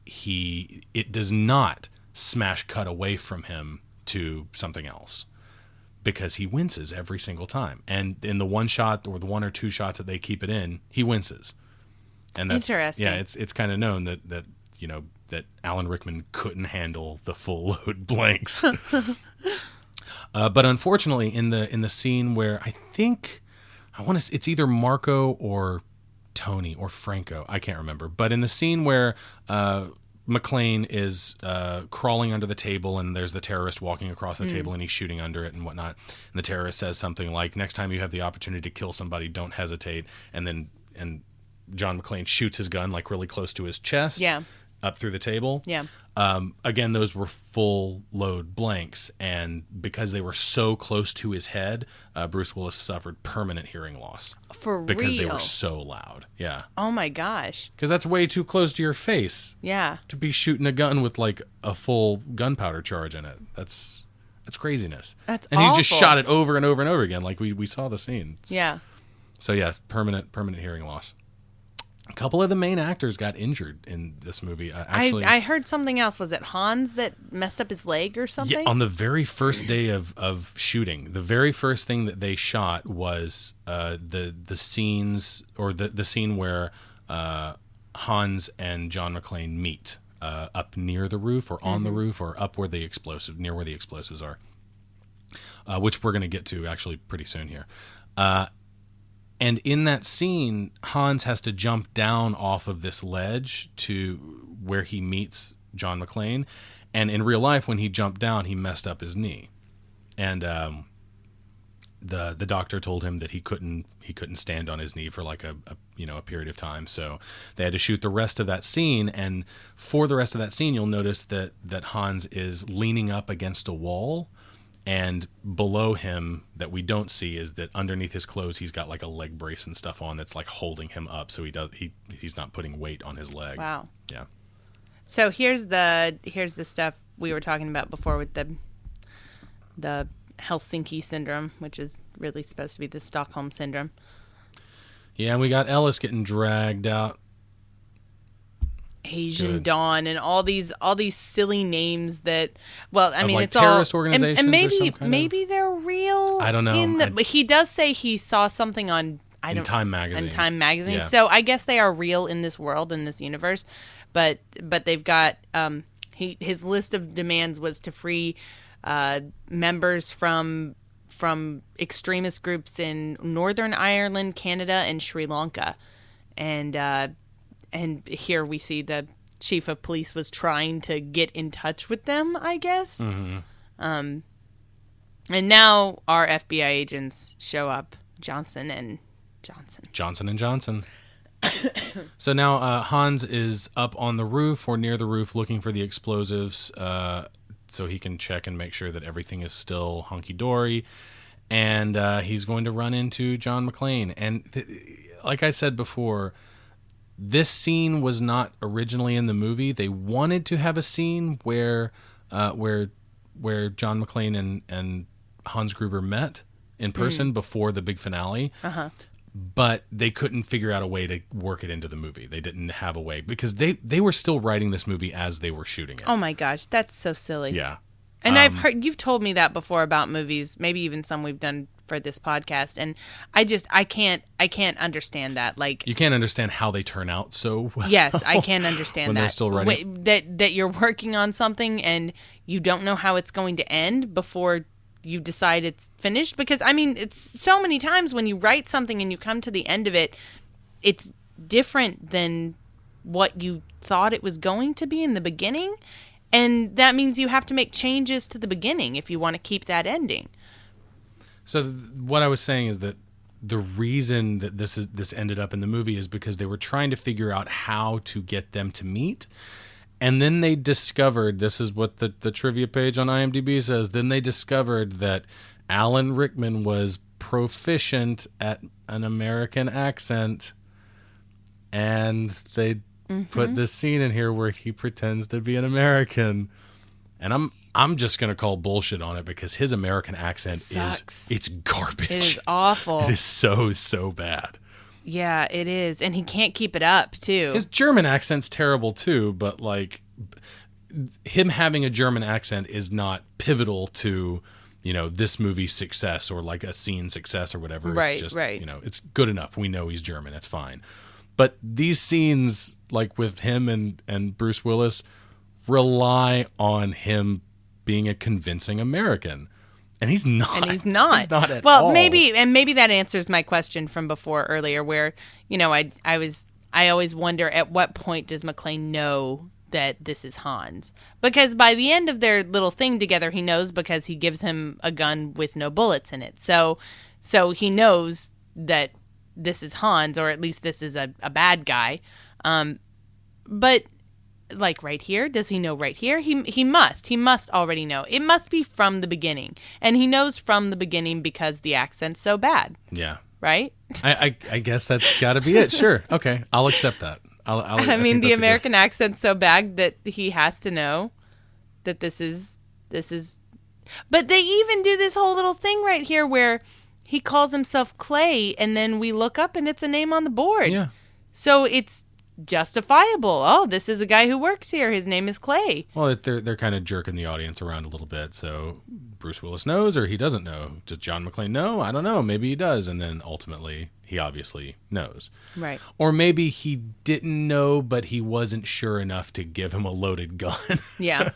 it does not smash cut away from him to something else, because he winces every single time. And in the one shot or the one or two shots that they keep it in, he winces. And that's interesting. Yeah, it's kind of known that that Alan Rickman couldn't handle the full load blanks. But unfortunately, in the scene where it's either Marco or Tony or Franco, I can't remember. But in the scene where McClane is crawling under the table and there's the terrorist walking across the table and he's shooting under it and whatnot, and the terrorist says something like, "Next time you have the opportunity to kill somebody, don't hesitate." And John McClane shoots his gun like really close to his chest, up through the table. Again, those were full load blanks, and because they were so close to his head, Bruce Willis suffered permanent hearing loss. Because they were so loud. Yeah. Oh my gosh. Because that's way too close to your face. Yeah. To be shooting a gun with like a full gunpowder charge in it. That's craziness. That's and awful. He just shot it over and over and over again. Like we saw the scene. So yes, permanent hearing loss. A couple of the main actors got injured in this movie. Actually, I heard something else. Was it Hans that messed up his leg or something? Yeah, on the very first day of shooting, the very first thing that they shot was the scenes, or the scene where Hans and John McClane meet up near the roof, or on the roof, or up where near where the explosives are, which we're going to get to actually pretty soon here. And in that scene, Hans has to jump down off of this ledge to where he meets John McClane. And in real life, when he jumped down, he messed up his knee. And the doctor told him that he couldn't stand on his knee for like a period of time. So they had to shoot the rest of that scene. And for the rest of that scene, you'll notice that Hans is leaning up against a wall. And below him, that we don't see, is that underneath his clothes, he's got like a leg brace and stuff on that's like holding him up, so he's not putting weight on his leg. Wow. Yeah. So here's the stuff we were talking about before with the Helsinki syndrome, which is really supposed to be the Stockholm syndrome. Yeah, and we got Ellis getting dragged out. Asian Dawn and all these silly names that, well, I mean, like it's all terrorist organizations, and maybe or some kind maybe they're real. I don't know. But he does say he saw something on Time Magazine. In Time Magazine. Yeah. So I guess they are real in this world, in this universe. But they've got his list of demands was to free members from extremist groups in Northern Ireland, Canada, and Sri Lanka, and here we see the chief of police was trying to get in touch with them, I guess. Mm-hmm. And now our FBI agents show up, Johnson and Johnson. So now Hans is up on the roof or near the roof looking for the explosives, so he can check and make sure that everything is still hunky-dory. And he's going to run into John McClane. And like I said before, this scene was not originally in the movie. They wanted to have a scene where John McClane and Hans Gruber met in person before the big finale. But they couldn't figure out a way to work it into the movie. They didn't have a way, because they were still writing this movie as they were shooting it. Oh my gosh, that's so silly. Yeah. And I've heard, you've told me that before about movies, maybe even some we've done for this podcast, and I can't understand that. Like, you can't understand how they turn out so well. Yes, I can understand when that. They're still writing. That you're working on something and you don't know how it's going to end before you decide it's finished. Because I mean, it's so many times when you write something and you come to the end of it, it's different than what you thought it was going to be in the beginning. And that means you have to make changes to the beginning if you want to keep that ending. So what I was saying is that the reason that this ended up in the movie is because they were trying to figure out how to get them to meet. And then they discovered, this is what the trivia page on IMDb says, then they discovered that Alan Rickman was proficient at an American accent, and they put this scene in here where he pretends to be an American, and I'm just gonna call bullshit on it because his American accent it's garbage. It is awful. It is so bad. Yeah, it is, and he can't keep it up too. His German accent's terrible too, but like him having a German accent is not pivotal to, you know, this movie's success or like a scene success or whatever. Right, it's just, right. You know, it's good enough. We know he's German. It's fine. But these scenes, like with him and Bruce Willis, rely on him being a convincing American. And he's not. And he's not. He's not at well, all. maybe that answers my question from before earlier, where, you know, I always wonder at what point does McClane know that this is Hans? Because by the end of their little thing together, he knows because he gives him a gun with no bullets in it. So he knows that this is Hans, or at least this is a bad guy. But like right here, does he know right here? He must already know. It must be from the beginning. And he knows from the beginning because the accent's so bad. Yeah. Right? I guess that's got to be it. Sure. Okay. I'll accept that. I mean, the American accent's so bad that he has to know that this is. But they even do this whole little thing right here where he calls himself Clay, and then we look up and it's a name on the board. Yeah. So it's justifiable. Oh, this is a guy who works here. His name is Clay. Well, they're kind of jerking the audience around a little bit. So Bruce Willis knows, or he doesn't know. Does John McClane know? I don't know. Maybe he does, and then ultimately he obviously knows. Right. Or maybe he didn't know, but he wasn't sure enough to give him a loaded gun. Yeah.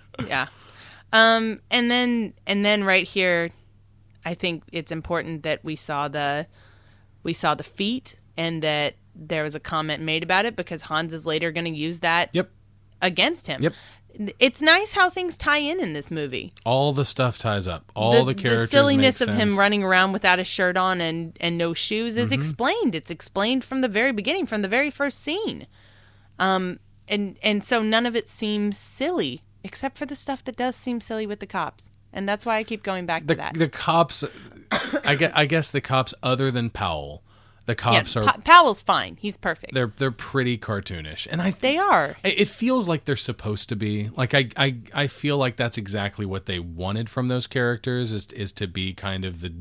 And then right here, I think it's important that we saw the feet, and that there was a comment made about it because Hans is later going to use that against him. Yep. It's nice how things tie in this movie. All the stuff ties up. All the characters. The silliness make of sense. him running around without a shirt on and no shoes is explained. It's explained from the very beginning, from the very first scene. And so none of it seems silly, except for the stuff that does seem silly with the cops. And that's why I keep going back to that. The cops, I guess the cops, other than Powell, the cops are... Powell's fine. He's perfect. They're pretty cartoonish. And they are. It feels like they're supposed to be. Like, I feel like that's exactly what they wanted from those characters, is to be kind of the,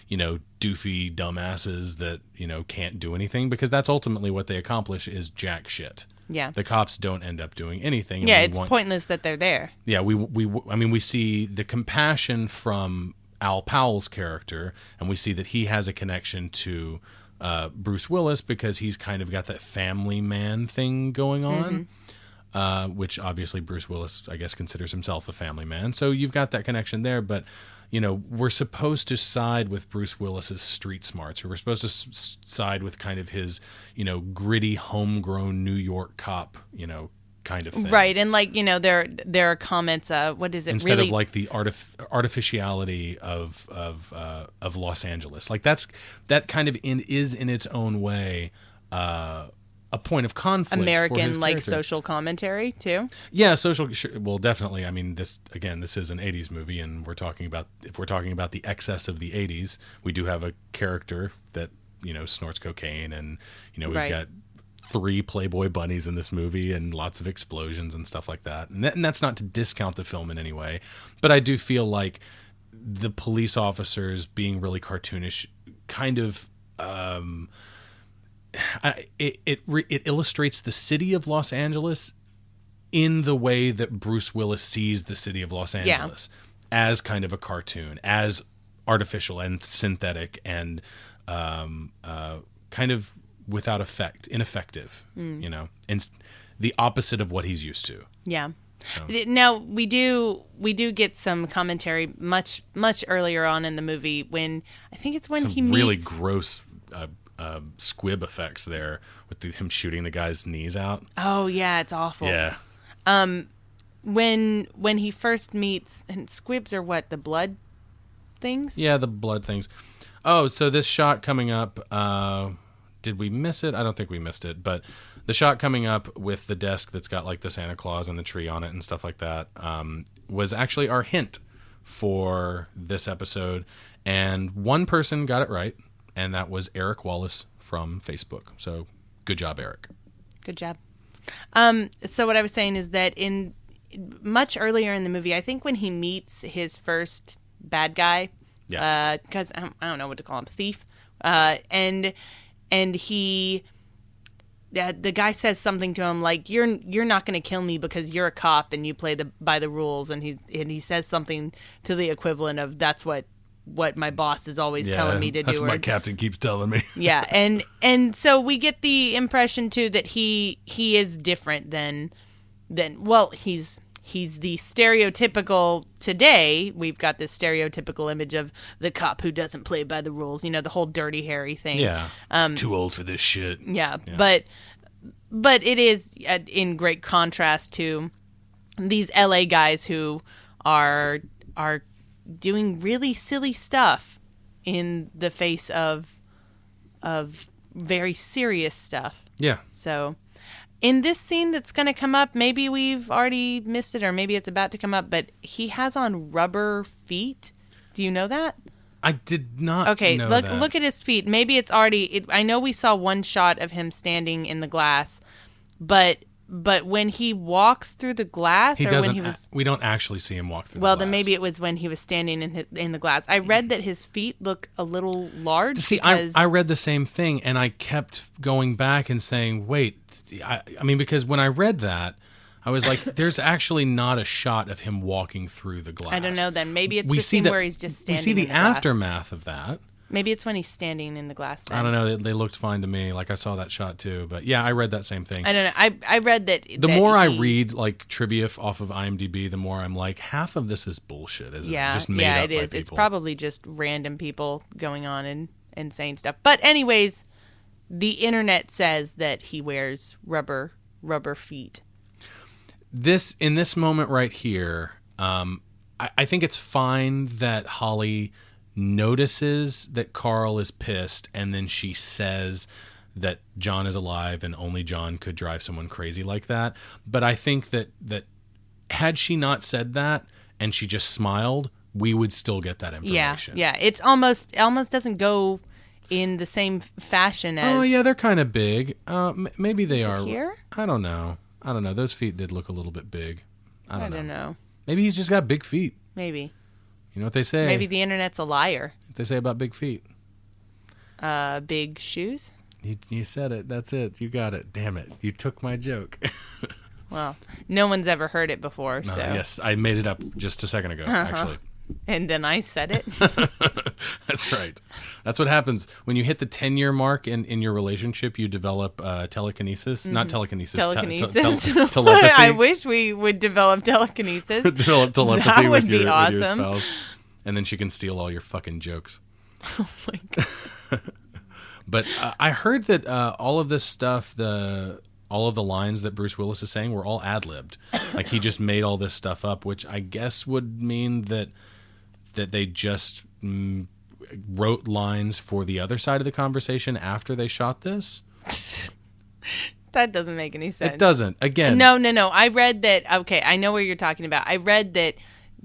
you know, doofy dumbasses that, you know, can't do anything. Because that's ultimately what they accomplish, is jack shit. Yeah. The cops don't end up doing anything. Yeah, it's pointless that they're there. Yeah, we see the compassion from Al Powell's character, and we see that he has a connection to Bruce Willis because he's kind of got that family man thing going on, which obviously Bruce Willis, I guess, considers himself a family man. So you've got that connection there, but, you know, we're supposed to side with Bruce Willis's street smarts, or we're supposed to side with kind of his, you know, gritty, homegrown New York cop, you know, kind of thing. Right, and like, you know, there are comments. What is it? Instead really? of like the artificiality of Los Angeles, like that kind of is in its own way a point of conflict. American like character. social commentary too. Yeah, social. Well, definitely. I mean, this is an '80s movie, and if we're talking about the excess of the '80s, we do have a character that, you know, snorts cocaine, and, you know, we've got 3 Playboy bunnies in this movie and lots of explosions and stuff like that. And that's not to discount the film in any way, but I do feel like the police officers being really cartoonish kind of it illustrates the city of Los Angeles in the way that Bruce Willis sees the city of Los Angeles, as kind of a cartoon, as artificial and synthetic and kind of without effect, ineffective, you know, and the opposite of what he's used to. Yeah. So. Now we do get some commentary much earlier on in the movie when I think it's when he meets really gross squib effects there with him shooting the guy's knees out. Oh yeah, it's awful. Yeah. When he first meets, and squibs are what, the blood things? Yeah, the blood things. Oh, so this shot coming up. Did we miss it? I don't think we missed it, but the shot coming up with the desk that's got like the Santa Claus and the tree on it and stuff like that was actually our hint for this episode, and one person got it right, and that was Eric Wallace from Facebook. So good job, Eric. Good job. So what I was saying is that in much earlier in the movie, I think when he meets his first bad guy, because I don't know what to call him, thief, and he, the guy says something to him like, "You're not going to kill me because you're a cop and you play by the rules," and he says something to the equivalent of, "That's what my boss is always telling me to do." That's what my captain keeps telling me. Yeah, and so we get the impression too that he is different than well, he's the stereotypical today. We've got this stereotypical image of the cop who doesn't play by the rules, the whole Dirty Harry thing. Yeah. Too old for this shit. Yeah. But it is in great contrast to these LA guys who are doing really silly stuff in the face of very serious stuff. Yeah. So in this scene that's going to come up, maybe we've already missed it or maybe it's about to come up, but he has on rubber feet. Do you know that? I did not know that. Look at his feet. Maybe it's already... I know we saw one shot of him standing in the glass, but when he walks through the glass, we don't actually see him walk through the glass. Well, then maybe it was when he was standing in the glass. I read that his feet look a little large. See, I read the same thing, and I kept going back and saying, wait, I mean, because when I read that, I was like, there's actually not a shot of him walking through the glass. I don't know, then. Maybe it's the scene where he's just standing in the glass. We see the aftermath of that. Maybe it's when he's standing in the glass then. I don't know. They looked fine to me. Like, I saw that shot too. But yeah, I read that same thing. I don't know. I read that... The more I read, like, trivia off of IMDb, the more I'm like, half of this is bullshit, isn't it? Just made up it is. By people. It's probably just random people going on and saying stuff. But anyways, the internet says that he wears rubber feet. In this moment right here, I think it's fine that Holly notices that Carl is pissed, and then she says that John is alive and only John could drive someone crazy like that. But I think that had she not said that and she just smiled, we would still get that information. Yeah. It's almost doesn't go in the same fashion as... Oh, yeah, they're kind of big. Maybe they are. Here? I don't know. Those feet did look a little bit big. I don't know. Maybe he's just got big feet. Maybe. You know what they say? Maybe the internet's a liar. What they say about big feet? Big shoes? You said it. That's it. You got it. Damn it. You took my joke. Well, no one's ever heard it before, so... Yes, I made it up just a second ago, actually. And then I said it. That's right. That's what happens when you hit the 10-year mark in your relationship. You develop telekinesis, not telekinesis. Telepathy. I wish we would develop telekinesis. Develop telepathy that would be awesome. With your spouse, and then she can steal all your fucking jokes. Oh my god! But I heard that all of this stuff, all of the lines that Bruce Willis is saying, were all ad-libbed. Like, he just made all this stuff up, which I guess would mean that they just wrote lines for the other side of the conversation after they shot this. That doesn't make any sense. It doesn't. Again. No. I read that... Okay, I know what you're talking about. I read that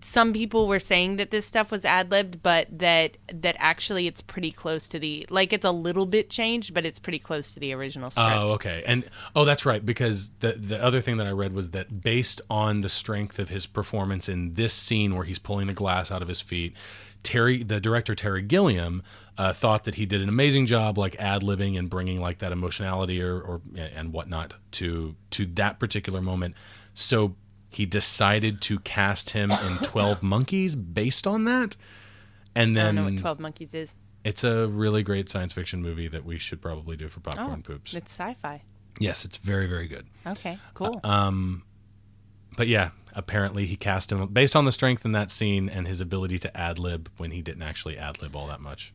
some people were saying that this stuff was ad-libbed, but that actually it's pretty close to the... Like, it's a little bit changed, but it's pretty close to the original script. Oh, okay. And that's right, because the other thing that I read was that based on the strength of his performance in this scene where he's pulling the glass out of his feet, the director Terry Gilliam thought that he did an amazing job, like ad-libbing and bringing like that emotionality or and whatnot to that particular moment. So he decided to cast him in 12 Monkeys based on that. And then I don't know what 12 Monkeys is. It's a really great science fiction movie that we should probably do for Popcorn Poops. It's sci-fi. Yes, it's very, very good. Okay, cool. But yeah, apparently he cast him based on the strength in that scene and his ability to ad-lib when he didn't actually ad-lib all that much.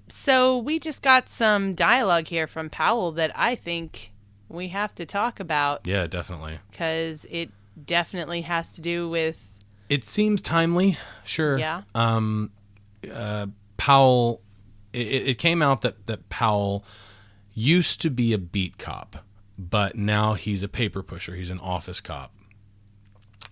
So we just got some dialogue here from Powell that I think we have to talk about. Yeah, definitely. Because it definitely has to do with... It seems timely, sure. Yeah. Powell... It came out that Powell used to be a beat cop, but now he's a paper pusher. He's an office cop.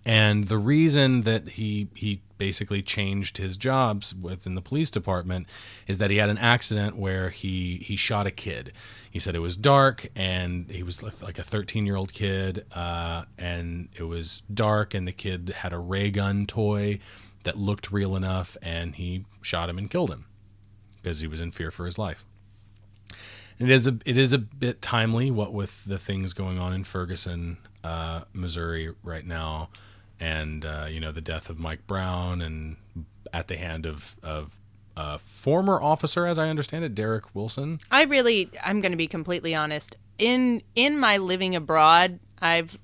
And the reason that he basically changed his jobs within the police department is that he had an accident where he shot a kid. He said it was dark, and he was like a 13-year-old kid, and it was dark, and the kid had a ray gun toy that looked real enough, and he shot him and killed him because he was in fear for his life. And it is a bit timely, what with the things going on in Ferguson, Missouri right now, and the death of Mike Brown, and at the hand of a former officer, as I understand it, Derek Wilson. I'm going to be completely honest. In my living abroad, I've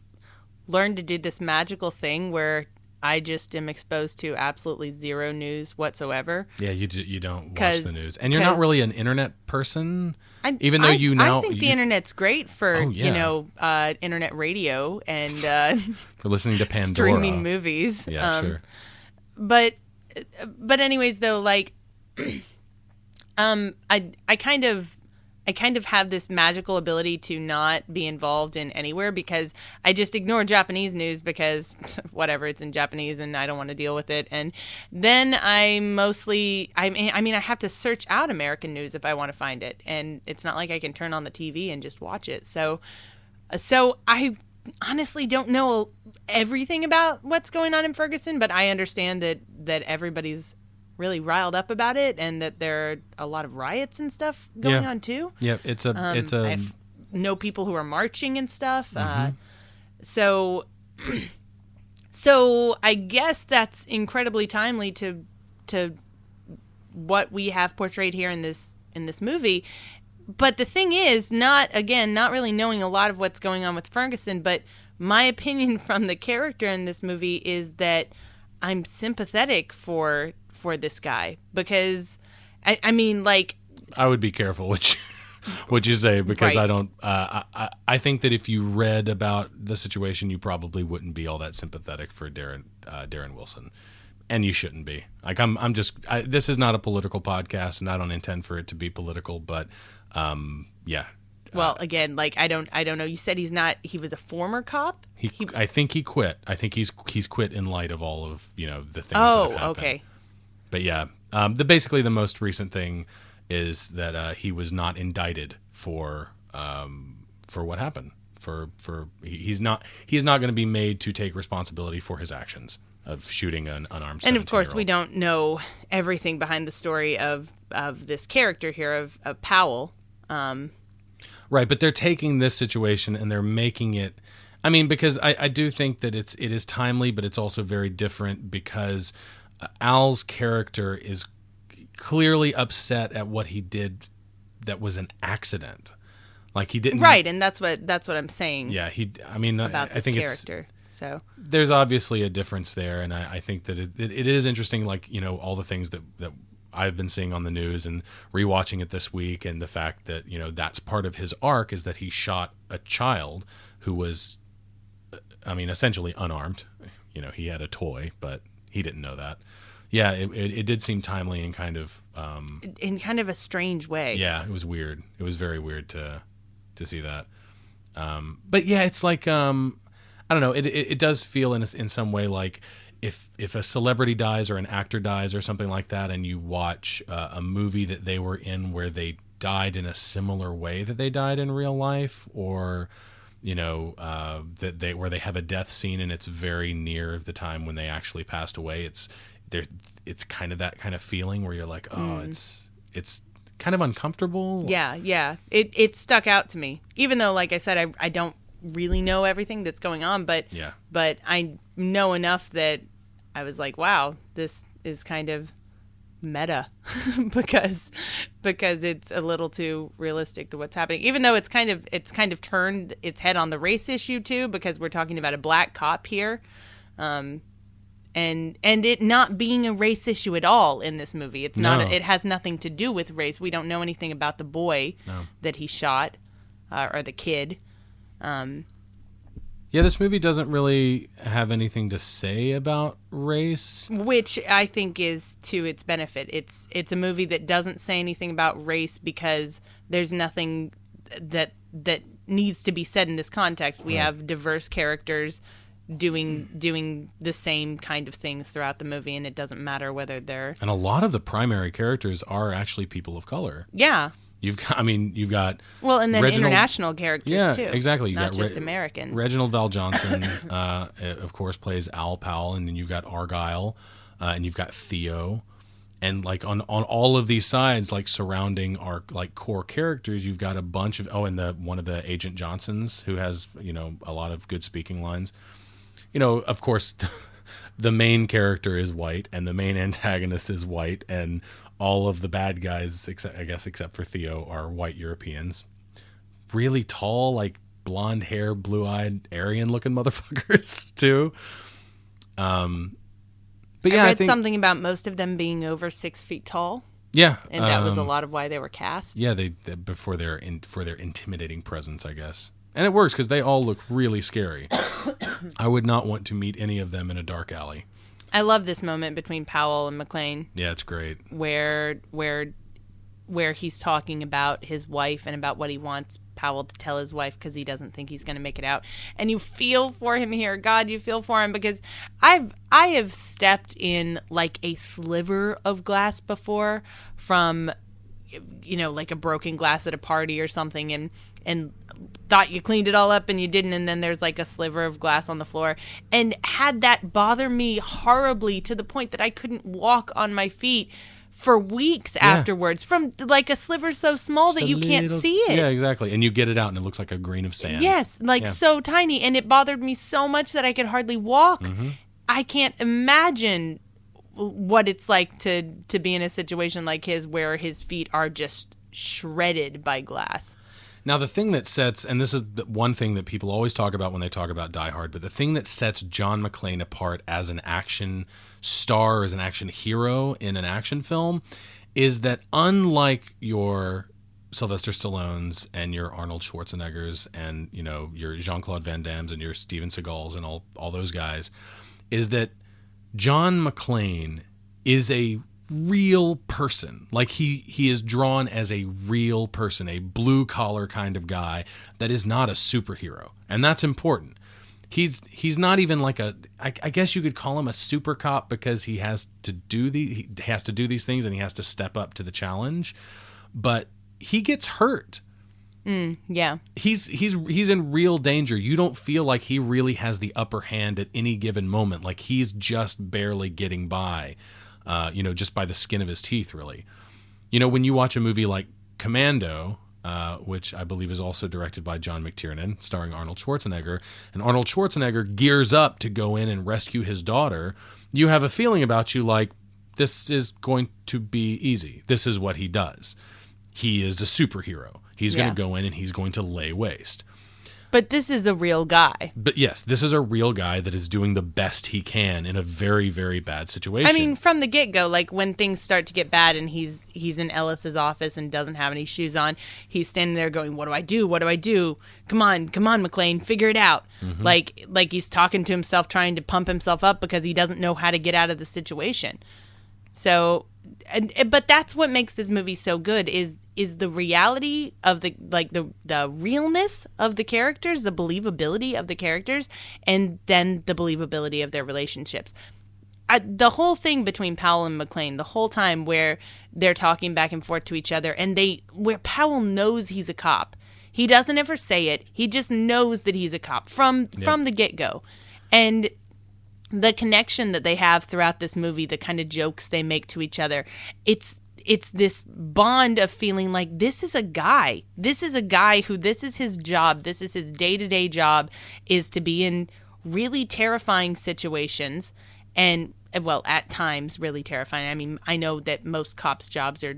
learned to do this magical thing where I just am exposed to absolutely zero news whatsoever. Yeah, you don't watch the news, and you're not really an internet person. I think the internet's great for internet radio and for listening to Pandora, streaming movies. Yeah, sure. But anyways, though, like, I kind of have this magical ability to not be involved in anywhere because I just ignore Japanese news because whatever, it's in Japanese and I don't want to deal with it. And then I have to search out American news if I want to find it. And it's not like I can turn on the TV and just watch it. So I honestly don't know everything about what's going on in Ferguson, but I understand that everybody's really riled up about it, and that there are a lot of riots and stuff going on too. Yeah, I know people who are marching and stuff. Mm-hmm. So I guess that's incredibly timely to what we have portrayed here in this movie. But the thing is, not really knowing a lot of what's going on with Ferguson, but my opinion from the character in this movie is that I'm sympathetic for this guy, because I mean, like, I would be careful what you say, because right. I don't I think that if you read about the situation, you probably wouldn't be all that sympathetic for Darren Wilson, and you shouldn't be. Like, this is not a political podcast, and I don't intend for it to be political, but yeah. Well, again, like, I don't know. You said he was a former cop? I think he quit. I think he's quit in light of all of, the things that have happened. Okay. But yeah, basically the most recent thing is that he was not indicted for what happened. He's not going to be made to take responsibility for his actions of shooting an unarmed 17-year-old. And of course, we don't know everything behind the story of this character here of Powell. Right, but they're taking this situation and they're making it. I mean, because I do think that it is timely, but it's also very different because Al's character is clearly upset at what he did that was an accident. Like, he didn't. Right, and that's what I'm saying. Yeah, about this character. So there's obviously a difference there, and I think that it is interesting, like, all the things that I've been seeing on the news and rewatching it this week, and the fact that, that's part of his arc is that he shot a child who was, essentially unarmed. He had a toy, but he didn't know that. Yeah, it did seem timely and kind of in kind of a strange way. Yeah, it was weird. It was very weird to see that. But yeah, it's like I don't know. It does feel in some way like if a celebrity dies or an actor dies or something like that, and you watch a movie that they were in where they died in a similar way that they died in real life, or where they have a death scene and it's very near the time when they actually passed away. It's kind of that kind of feeling where you're like, oh, it's kind of uncomfortable. Yeah. It stuck out to me, even though, like I said, I don't really know everything that's going on, but I know enough that I was like, wow, this is kind of meta because it's a little too realistic to what's happening, even though it's kind of turned its head on the race issue too, because we're talking about a black cop here, and it not being a race issue at all in this movie. It's not. It has nothing to do with race. We don't know anything about the boy that he shot, or the kid. Yeah, this movie doesn't really have anything to say about race, which I think is to its benefit. It's a movie that doesn't say anything about race because there's nothing that needs to be said in this context. We have diverse characters doing the same kind of things throughout the movie, and it doesn't matter whether they're... And a lot of the primary characters are actually people of color. Yeah. You've got well, and then Reginald, international characters too. Yeah, exactly. Not just Americans. Reginald Val Johnson, of course, plays Al Powell, and then you've got Argyle, and you've got Theo, and like on all of these sides, like surrounding our like core characters, you've got a bunch of and one of the Agent Johnsons who has a lot of good speaking lines. Of course, the main character is white, and the main antagonist is white, and all of the bad guys, except for Theo, are white Europeans. Really tall, like blonde hair, blue-eyed, Aryan-looking motherfuckers too. But yeah, I read something about most of them being over 6 feet tall. Yeah, and that was a lot of why they were cast. Yeah, they for their intimidating presence, I guess, and it works because they all look really scary. I would not want to meet any of them in a dark alley. I love this moment between Powell and McClane. Yeah, it's great. Where he's talking about his wife and about what he wants Powell to tell his wife because he doesn't think he's going to make it out. And you feel for him here. God, you feel for him because I have stepped in like a sliver of glass before from, like a broken glass at a party or something and thought you cleaned it all up and you didn't, and then there's like a sliver of glass on the floor, and had that bother me horribly to the point that I couldn't walk on my feet for weeks afterwards from like a sliver so small that you can't see it. Yeah, exactly. And you get it out and it looks like a grain of sand. Yes, so tiny, and it bothered me so much that I could hardly walk. Mm-hmm. I can't imagine what it's like to be in a situation like his where his feet are just shredded by glass. Now, the thing that sets, and this is the one thing that people always talk about when they talk about Die Hard, but the thing that sets John McClane apart as an action star, as an action hero in an action film, is that unlike your Sylvester Stallones and your Arnold Schwarzeneggers and, your Jean-Claude Van Dammes and your Steven Seagals and all those guys, is that John McClane is a real person. Like he is drawn as a real person, a blue collar kind of guy that is not a superhero, and that's important. He's not even like I guess you could call him a super cop because he has to do these things and he has to step up to the challenge, but he gets hurt. Yeah, he's in real danger. You don't feel like he really has the upper hand at any given moment. Like he's just barely getting by. Just by the skin of his teeth, really. When you watch a movie like Commando, which I believe is also directed by John McTiernan, starring Arnold Schwarzenegger, and Arnold Schwarzenegger gears up to go in and rescue his daughter, you have a feeling about you like, this is going to be easy. This is what he does. He is a superhero. He's going to go in and he's going to lay waste. But this is a real guy. But yes, this is a real guy that is doing the best he can in a very, very bad situation. I mean, from the get-go, like when things start to get bad and he's in Ellis's office and doesn't have any shoes on, he's standing there going, "What do I do? What do I do? Come on, McClane, figure it out." Mm-hmm. Like he's talking to himself, trying to pump himself up because he doesn't know how to get out of the situation. So, but that's what makes this movie so good is the reality of the realness of the characters, the believability of the characters, and then the believability of their relationships. The whole thing between Powell and McClane, the whole time where they're talking back and forth to each other, and where Powell knows he's a cop. He doesn't ever say it. He just knows that he's a cop from the get-go. And the connection that they have throughout this movie, the kind of jokes they make to each other, it's this bond of feeling like this is a guy. This is a guy who this is his job. This is his day-to-day job, is to be in really terrifying situations and, well, at times really terrifying. I mean, I know that most cops' jobs are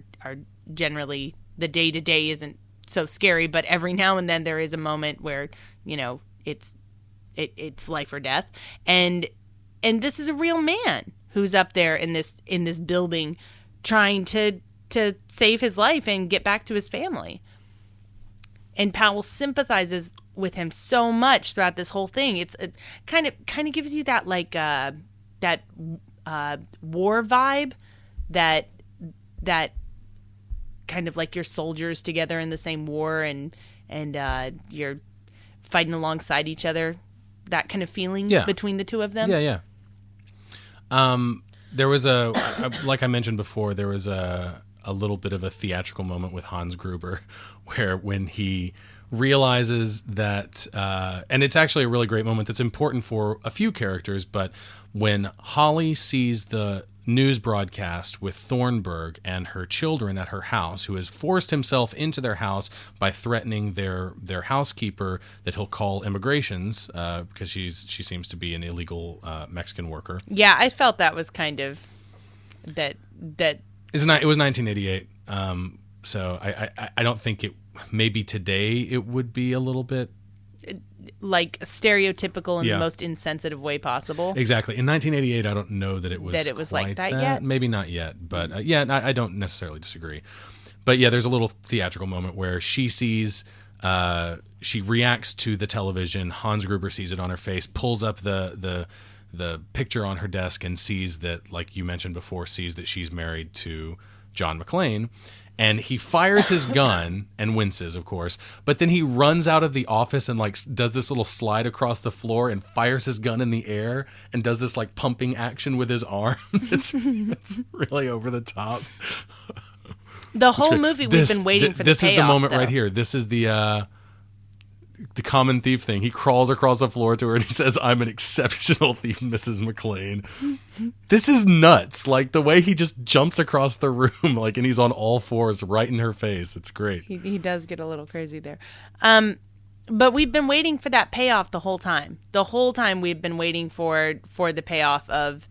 generally, the day-to-day isn't so scary, but every now and then there is a moment where, it's life or death. And this is a real man who's up there in this building trying to save his life and get back to his family. And Powell sympathizes with him so much throughout this whole thing. It's kind of gives you that that war vibe, that kind of like your soldiers together in the same war and you're fighting alongside each other. that kind of feeling Yeah. between the two of them. Yeah. There was like I mentioned before, there was a little bit of a theatrical moment with Hans Gruber where when he realizes that, and it's actually a really great moment that's important for a few characters, but when Holly sees the news broadcast with Thornburg and her children at her house, who has forced himself into their house by threatening their housekeeper that he'll call immigrations because she seems to be an illegal Mexican worker. Yeah, I felt that was kind of that. It was 1988, so I don't think it. Maybe today it would be a little bit Like stereotypical in Yeah. the most insensitive way possible. exactly. In 1988, I don't know that it was like quite that yet? Maybe not yet, but I don't necessarily disagree. But yeah, there's a little theatrical moment where she sees, she reacts to the television. Hans Gruber sees it on her face, pulls up the picture on her desk, and sees that, like you mentioned before, sees that she's married to John McClane. And he fires his gun and winces, of course. But then he runs out of the office and like does this little slide across the floor and fires his gun in the air and does this like pumping action with his arm. It's really over the top. The whole movie we've been waiting for the This is the payoff, moment though. right here. This is the common thief thing. He crawls across the floor to her and he says, "I'm an exceptional thief, Mrs. McClane." This is nuts. Like the way he just jumps across the room, like, and he's on all fours right in her face. It's great. He does get a little crazy there. But we've been waiting for that payoff the whole time. The whole time we've been waiting for the payoff of,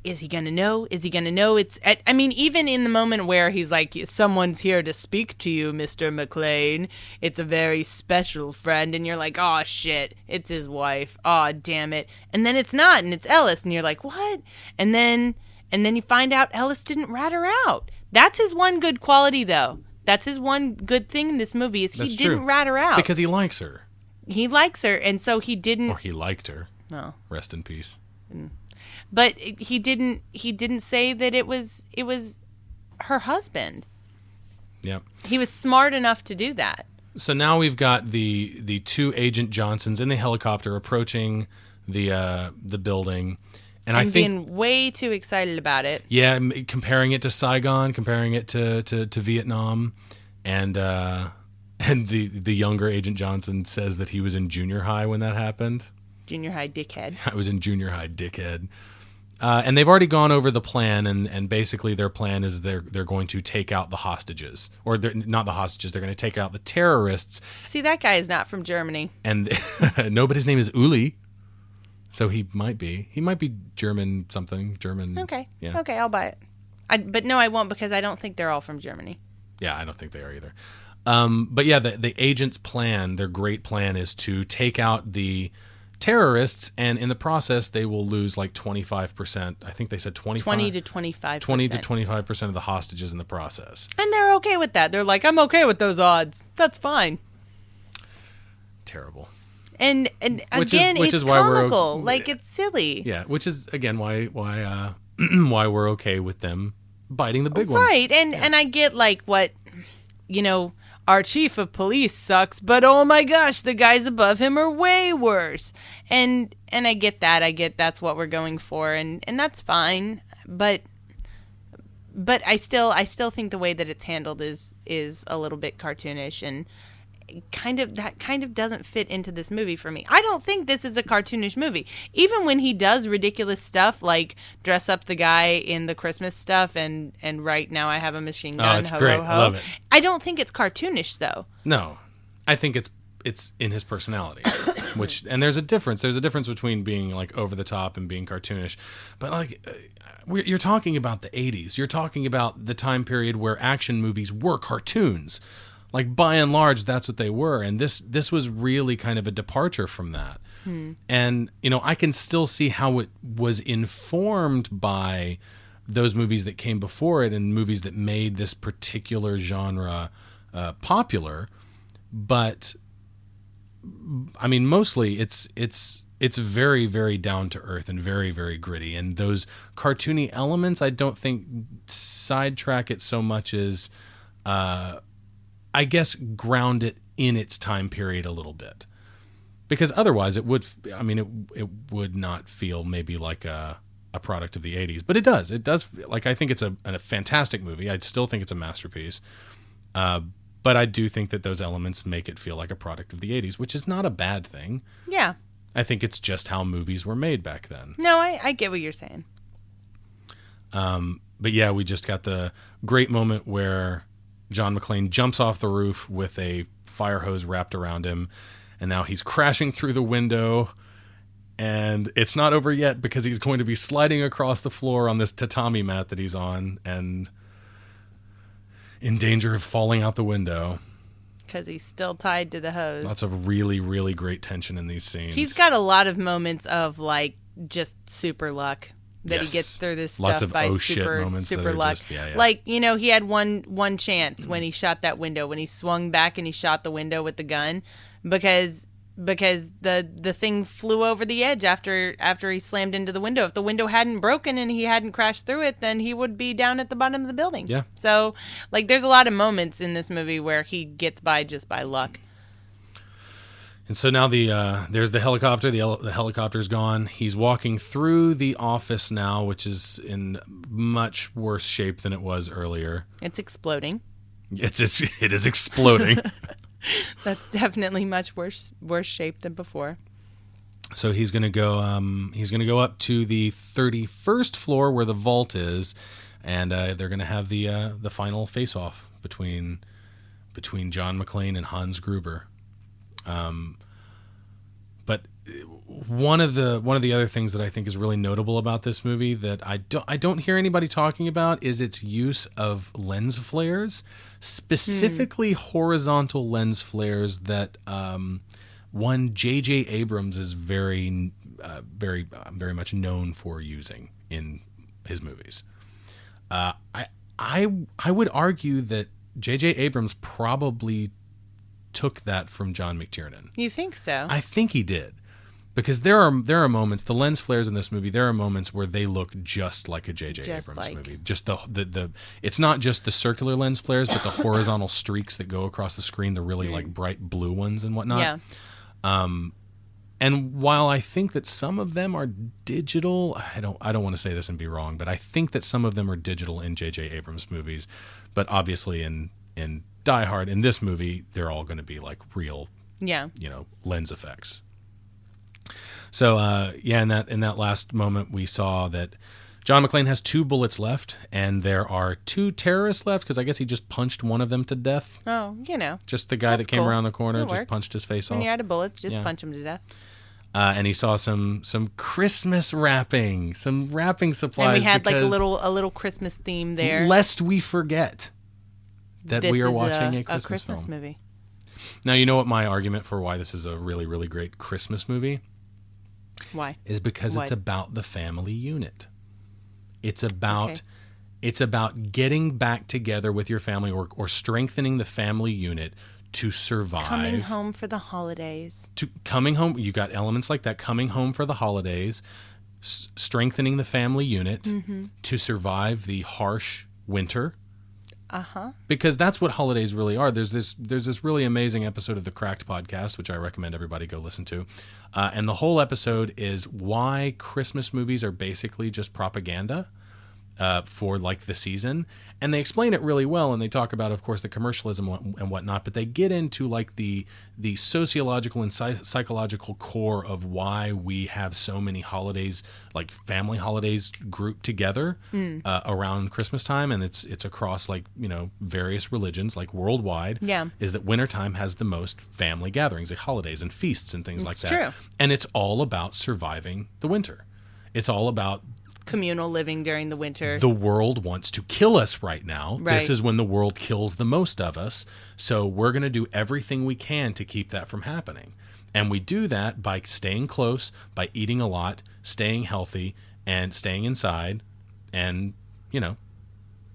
is he going to know? Is he going to know? I mean, even in the moment where he's like, "Someone's here to speak to you, Mr. McClane. It's a very special friend." And you're like, "Oh, shit. It's his wife. Oh, damn it." And then it's not, and it's Ellis. And you're like, "What?" And then you find out Ellis didn't rat her out. That's his one good quality, though. That's his one good thing in this movie is he That's didn't true. rat her out. Because he likes her. He likes her, and so he didn't. Or he liked her. No. Rest in peace. But he didn't say that it was her husband. Yep. He was smart enough to do that. So now we've got the two Agent Johnsons in the helicopter approaching the building, and I think being way too excited about it. yeah, comparing it to Saigon, comparing it to Vietnam, and the younger Agent Johnson says that he was in junior high when that happened. Junior high dickhead. I was in junior high, dickhead. And they've already gone over the plan, and basically their plan is they're going to take out the hostages, or not the hostages. They're going to take out the terrorists. See, that guy is not from Germany. And no, but his name is Uli, so he might be German something. German. Okay. Yeah. Okay, I'll buy it. But no, I won't because I don't think they're all from Germany. Yeah, I don't think they are either. But yeah, the agent's plan, their great plan, is to take out the terrorists, and in the process they will lose like 25%. I think they said 25, 20 to 25%. 20 to 25% of the hostages in the process. And they're okay with that. They're like, "I'm okay with those odds. That's fine." Terrible. And Which again, is it's why we're comical. Like, it's silly. Yeah, which is again why why we're okay with them biting the big one. Right. And I get like what, our chief of police sucks, but oh my gosh, the guys above him are way worse. And I get that. I get that's what we're going for, and that's fine. But I still think the way that it's handled is a little bit cartoonish, and kind of doesn't fit into this movie for me. I don't think this is a cartoonish movie. Even when he does ridiculous stuff like dress up the guy in the Christmas stuff and right now I have a machine gun. Oh, it's great. I love it. I don't think it's cartoonish though. No, I think it's in his personality, and there's a difference. There's a difference between being like over the top and being cartoonish. But like, you're talking about the 80s. You're talking about the time period where action movies were cartoons. Like by and large, that's what they were, and this was really kind of a departure from that. And I can still see how it was informed by those movies that came before it and movies that made this particular genre popular. But I mean, mostly it's very, very down to earth and very, very gritty. And those cartoony elements, I don't think sidetrack it so much as, I guess, ground it in its time period a little bit. Because otherwise it would, I mean, it would not feel maybe like a product of the 80s, but it does. It does. Like, I think it's a fantastic movie. I still think it's a masterpiece. But I do think that those elements make it feel like a product of the 80s, which is not a bad thing. Yeah. I think it's just how movies were made back then. No, I get what you're saying. But yeah, we just got the great moment where John McClane jumps off the roof with a fire hose wrapped around him, and now he's crashing through the window, and it's not over yet because he's going to be sliding across the floor on this tatami mat that he's on and in danger of falling out the window. Because he's still tied to the hose. Lots of really, really great tension in these scenes. He's got a lot of moments of, like, just super luck. That Yes. he gets through this Lots stuff of by oh shit super moments that super are luck. just- yeah. Like, you know, he had one chance when he shot that window, when he swung back and he shot the window with the gun, because the thing flew over the edge after he slammed into the window. If the window hadn't broken and he hadn't crashed through it, then he would be down at the bottom of the building. Yeah. So, like, there's a lot of moments in this movie where he gets by just by luck. And so now there's the helicopter. The helicopter's gone. He's walking through the office now, which is in much worse shape than it was earlier. It's exploding. It is exploding. That's definitely much worse shape than before. So he's gonna go up to the 31st floor where the vault is, and they're gonna have the final face off between John McClane and Hans Gruber. But one of the other things that I think is really notable about this movie that I don't hear anybody talking about is its use of lens flares, specifically horizontal lens flares that one J.J. Abrams is very much known for using in his movies. I would argue that J.J. Abrams probably took that from John McTiernan. You think so? I think he did. Because there are moments, the lens flares in this movie, there are moments where they look just like a J.J. Abrams movie. Just the it's not just the circular lens flares, but the horizontal streaks that go across the screen, the really like bright blue ones and whatnot. Yeah. And while I think that some of them are digital, I don't want to say this and be wrong, but I think that some of them are digital in J.J. Abrams movies. But obviously in Die Hard, in this movie, they're all going to be like real, lens effects. So, in that last moment, we saw that John McClane has 2 bullets left, and there are 2 terrorists left, because I guess he just punched one of them to death. Oh, Just the guy that came around the corner, just punched his face off. When you're out of bullets, just punch him to death. And he saw some Christmas wrapping, some wrapping supplies. And we had like a little Christmas theme there. Lest we forget that we are watching a Christmas movie. Now, you know what my argument for why this is a really, really great Christmas movie? Why? Is because it's about the family unit. It's about getting back together with your family or strengthening the family unit to survive. Coming home for the holidays. Coming home, you got elements like that. Coming home for the holidays, strengthening the family unit to survive the harsh winter. Because that's what holidays really are. There's this really amazing episode of the Cracked podcast, which I recommend everybody go listen to. And the whole episode is why Christmas movies are basically just propaganda for like the season. And they explain it really well, and they talk about, of course, the commercialism and whatnot, but they get into like the sociological and psychological core of why we have so many holidays, like family holidays, grouped together around Christmas time, and it's across like various religions, like worldwide. Yeah, is that wintertime has the most family gatherings, like holidays and feasts and things like that. True. And it's all about surviving the winter. It's all about communal living during the winter. The world wants to kill us right now. Right. This is when the world kills the most of us. So we're going to do everything we can to keep that from happening. And we do that by staying close, by eating a lot, staying healthy, and staying inside and,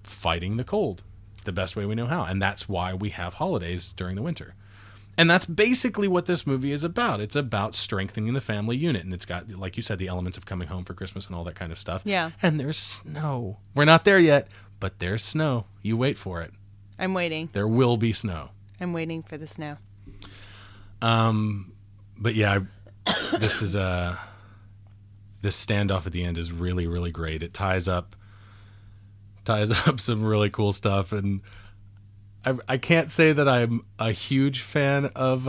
fighting the cold the best way we know how. And that's why we have holidays during the winter. And that's basically what this movie is about. It's about strengthening the family unit. And it's got, like you said, the elements of coming home for Christmas and all that kind of stuff. Yeah. And there's snow. We're not there yet, but there's snow. You wait for it. I'm waiting. There will be snow. I'm waiting for the snow. But yeah, this is this standoff at the end is really, really great. It ties up some really cool stuff, and I can't say that I'm a huge fan of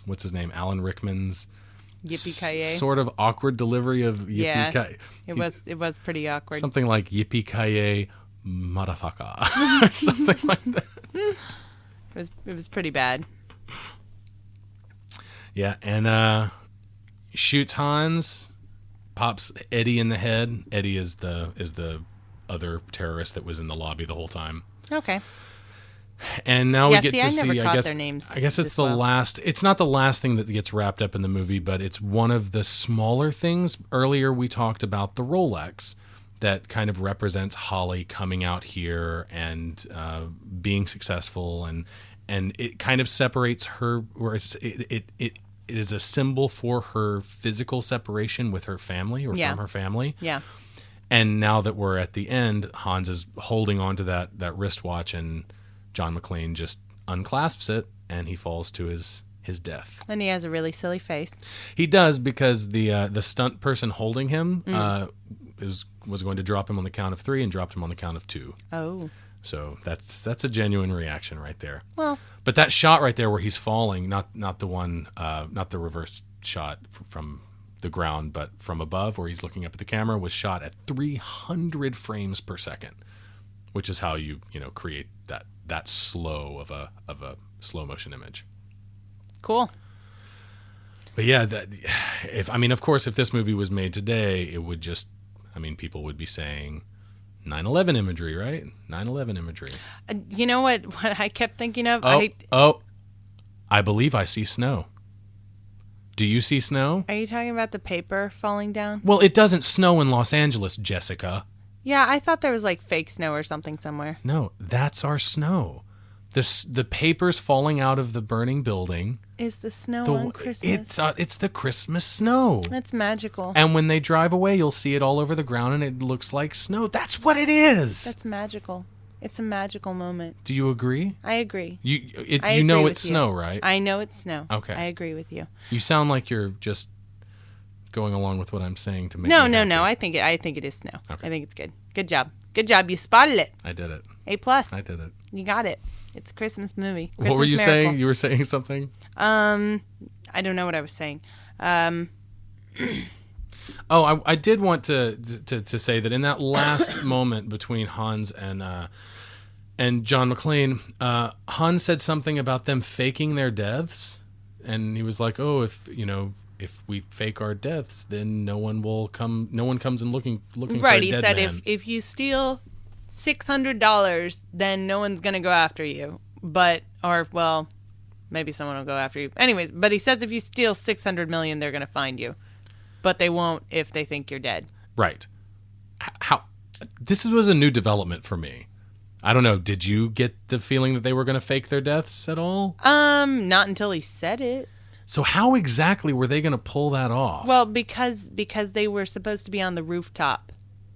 what's his name, Alan Rickman's Yippee-ki-yay. sort of awkward delivery of yippee-ki-yay. It was pretty awkward. Something like yippee-ki-yay motherfucker or something like that. It was pretty bad. Yeah, and shoots Hans, pops Eddie in the head. Eddie is the other terrorist that was in the lobby the whole time. Okay. And now we get see, to I see. never caught their names I guess it's this the well. last. It's not the last thing that gets wrapped up in the movie, but it's one of the smaller things. Earlier, we talked about the Rolex that kind of represents Holly coming out here and being successful, and it kind of separates her, or it is a symbol for her physical separation with her family or Yeah. from her family. Yeah. And now that we're at the end, Hans is holding on to that wristwatch, and John McClane just unclasps it, and he falls to his death. And he has a really silly face. He does, because the stunt person holding him was going to drop him on the count of 3 and dropped him on the count of 2. Oh. So that's a genuine reaction right there. Well, But that shot right there where he's falling, not the one, not the reverse shot from the ground, but from above where he's looking up at the camera, was shot at 300 frames per second, which is how you create that slow of a slow motion image. cool. But yeah, of course, if this movie was made today, it would just, people would be saying 9/11 imagery, right? 9/11 imagery. You know what I kept thinking of? I believe I see snow. Do you see snow? Are you talking about the paper falling down? Well, it doesn't snow in Los Angeles, Jessica. Yeah, I thought there was like fake snow or something somewhere. No, that's our snow. The papers falling out of the burning building. Is the snow on Christmas? It's the Christmas snow. That's magical. And when they drive away, you'll see it all over the ground, and it looks like snow. That's what it is. That's magical. It's a magical moment. Do you agree? I agree. You know it's snow, right? I know it's snow. Okay. I agree with you. You sound like you're just going along with what I'm saying to make No. me happy. I think it is snow. Okay. I think it's good. Good job. Good job. You spotted it. I did it. A+. I did it. You got it. It's a Christmas movie. What were you Christmas saying? miracle. You were saying something? I don't know what I was saying. Oh, I did want to say that in that last moment between Hans and John McClane, Hans said something about them faking their deaths, and he was like, "Oh, if we fake our deaths, then no one comes in looking for a dead Right. He said man." if you steal $600, then no one's gonna go after you. Maybe someone will go after you. Anyways, but he says if you steal 600 million, they're gonna find you, but they won't if they think you're dead. Right. How? This was a new development for me. I don't know. Did you get the feeling that they were going to fake their deaths at all? Not until he said it. So how exactly were they going to pull that off? Well, because they were supposed to be on the rooftop.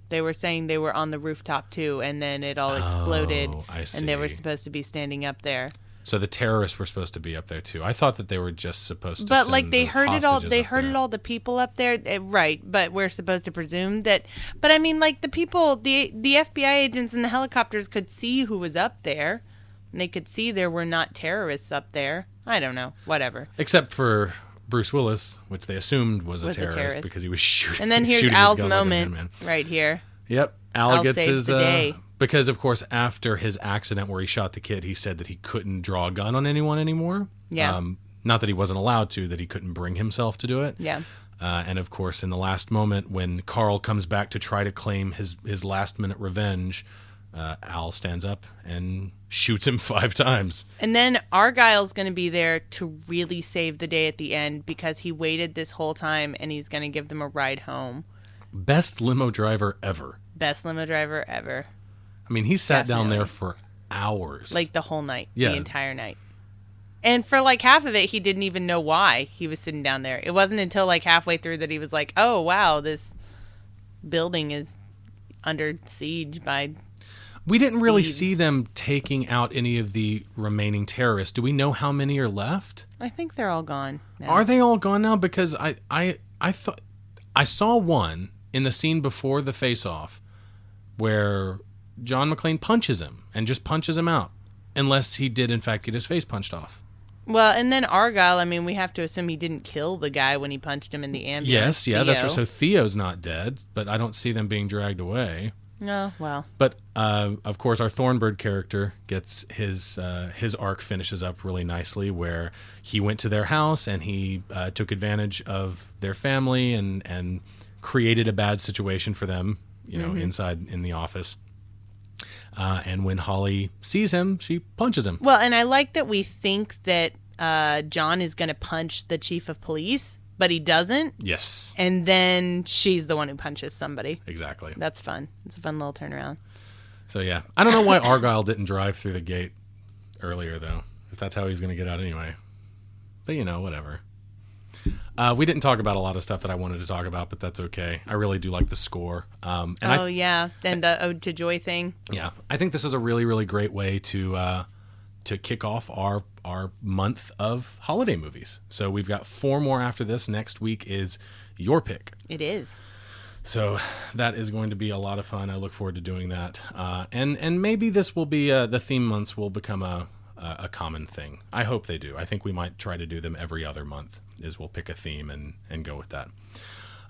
They were saying they were on the rooftop too, and then it all exploded, I see. and they were supposed to be standing up there. So the terrorists were supposed to be up there too. I thought that they were just supposed to. But send like they the heard it all. hostages They up heard there. it all. The people up there, right? But we're supposed to presume that. But I mean, like the people, the FBI agents in the helicopters could see who was up there, and they could see there were not terrorists up there. I don't know. Whatever. Except for Bruce Willis, which they assumed was a terrorist because he was shooting. And then here's shooting his Al's gun like a moment madman. right here. Yep, Al gets saves his the day. because of course after his accident where he shot the kid, he said that he couldn't draw a gun on anyone anymore. Yeah. Not that he wasn't allowed to, that he couldn't bring himself to do it. Yeah. And of course, in the last moment when Carl comes back to try to claim his last minute revenge, Al stands up and shoots him 5 times. And then Argyle's going to be there to really save the day at the end because he waited this whole time and he's going to give them a ride home. Best limo driver ever. Best limo driver ever. I mean, he sat down Definitely. there for hours. Like the whole night. Yeah. The entire night. And for like half of it, he didn't even know why he was sitting down there. It wasn't until like halfway through that he was like, oh, wow, this building is under siege by We didn't really thieves. see them taking out any of the remaining terrorists. Do we know how many are left? I think they're all gone now. Are they all gone now? Because I thought I saw one in the scene before the face-off where John McClane punches him and just punches him out, unless he did in fact get his face punched off. Well, and then Argyle, I mean, we have to assume he didn't kill the guy when he punched him in the ambulance. Yes, yeah, that's Theo. right. So Theo's not dead, but I don't see them being dragged away. No, well. But of course, our Thornbird character gets his arc finishes up really nicely, where he went to their house and he took advantage of their family and created a bad situation for them, inside in the office. And when Holly sees him, she punches him. Well, and I like that we think that John is going to punch the chief of police, but he doesn't. Yes, And then she's the one who punches somebody. exactly. That's fun. It's a fun little turnaround. So yeah, I don't know why Argyle didn't drive through the gate earlier, though, if that's how he's going to get out anyway. But whatever. We didn't talk about a lot of stuff that I wanted to talk about, but that's okay. I really do like the score. And yeah. And the Ode to Joy thing. Yeah, I think this is a really, really great way to kick off our month of holiday movies. So we've got 4 more after this. Next week is your pick. It is. So that is going to be a lot of fun. I look forward to doing that. And maybe this will be the theme months will become a common thing. I hope they do. I think we might try to do them every other month. Is we'll pick a theme and go with that.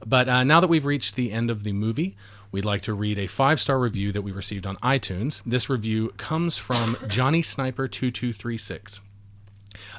But now that we've reached the end of the movie, we'd like to read a 5-star review that we received on iTunes. This review comes from Johnny Sniper 2236.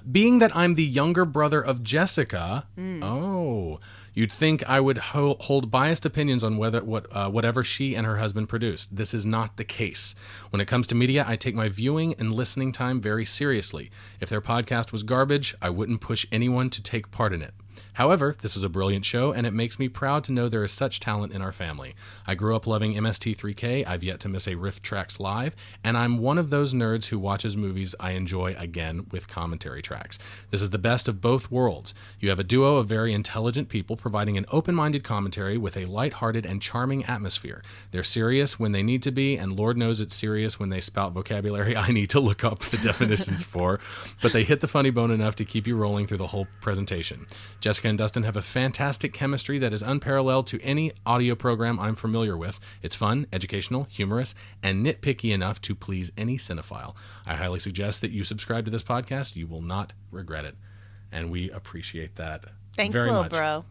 Being that I'm the younger brother of Jessica, you'd think I would hold biased opinions on whatever she and her husband produced. This is not the case. When it comes to media, I take my viewing and listening time very seriously. If their podcast was garbage, I wouldn't push anyone to take part in it. However, this is a brilliant show, and it makes me proud to know there is such talent in our family. I grew up loving MST3K, I've yet to miss a Riff Tracks live, and I'm one of those nerds who watches movies I enjoy again with commentary tracks. This is the best of both worlds. You have a duo of very intelligent people providing an open-minded commentary with a lighthearted and charming atmosphere. They're serious when they need to be, and Lord knows it's serious when they spout vocabulary I need to look up the definitions for, but they hit the funny bone enough to keep you rolling through the whole presentation. Jessica and Dustin have a fantastic chemistry that is unparalleled to any audio program I'm familiar with. It's fun, educational, humorous, and nitpicky enough to please any cinephile. I highly suggest that you subscribe to this podcast. You will not regret it. And we appreciate that Thanks, very little much. bro.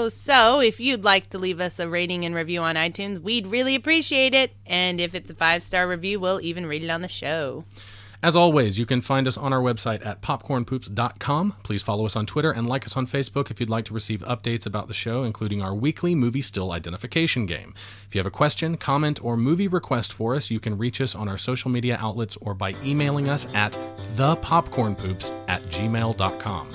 So if you'd like to leave us a rating and review on iTunes, we'd really appreciate it. And if it's a 5-star review, we'll even read it on the show. As always, you can find us on our website at popcornpoops.com. Please follow us on Twitter and like us on Facebook if you'd like to receive updates about the show, including our weekly movie still identification game. If you have a question, comment, or movie request for us, you can reach us on our social media outlets or by emailing us at thepopcornpoops@gmail.com.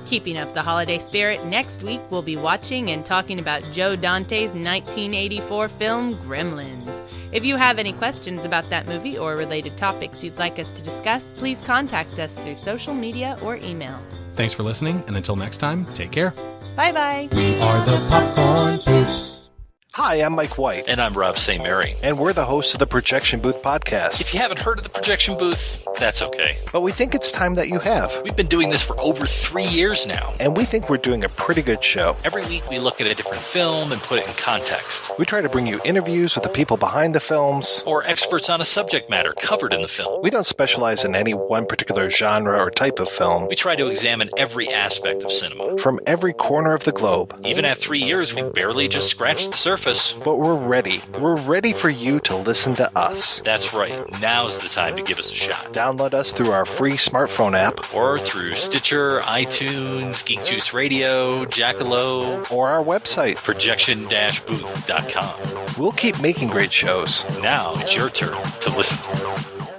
Keeping up the holiday spirit, next week we'll be watching and talking about Joe Dante's 1984 film Gremlins. If you have any questions about that movie or related topics you'd like us to discuss, please contact us through social media or email. Thanks for listening, and until next time, take care. Bye-bye. We are the Popcorn Poops. Hi, I'm Mike White. And I'm Rob St. Mary. And we're the hosts of the Projection Booth podcast. If you haven't heard of the Projection Booth, that's okay. But we think it's time that you have. We've been doing this for over 3 years now. And we think we're doing a pretty good show. Every week we look at a different film and put it in context. We try to bring you interviews with the people behind the films. Or experts on a subject matter covered in the film. We don't specialize in any one particular genre or type of film. We try to examine every aspect of cinema. From every corner of the globe. Even at 3 years, we barely just scratched the surface. But we're ready. We're ready for you to listen to us. That's right. Now's the time to give us a shot. Download us through our free smartphone app. Or through Stitcher, iTunes, Geek Juice Radio, Jackalow. Or our website. Projection-booth.com. We'll keep making great shows. Now it's your turn to listen to them.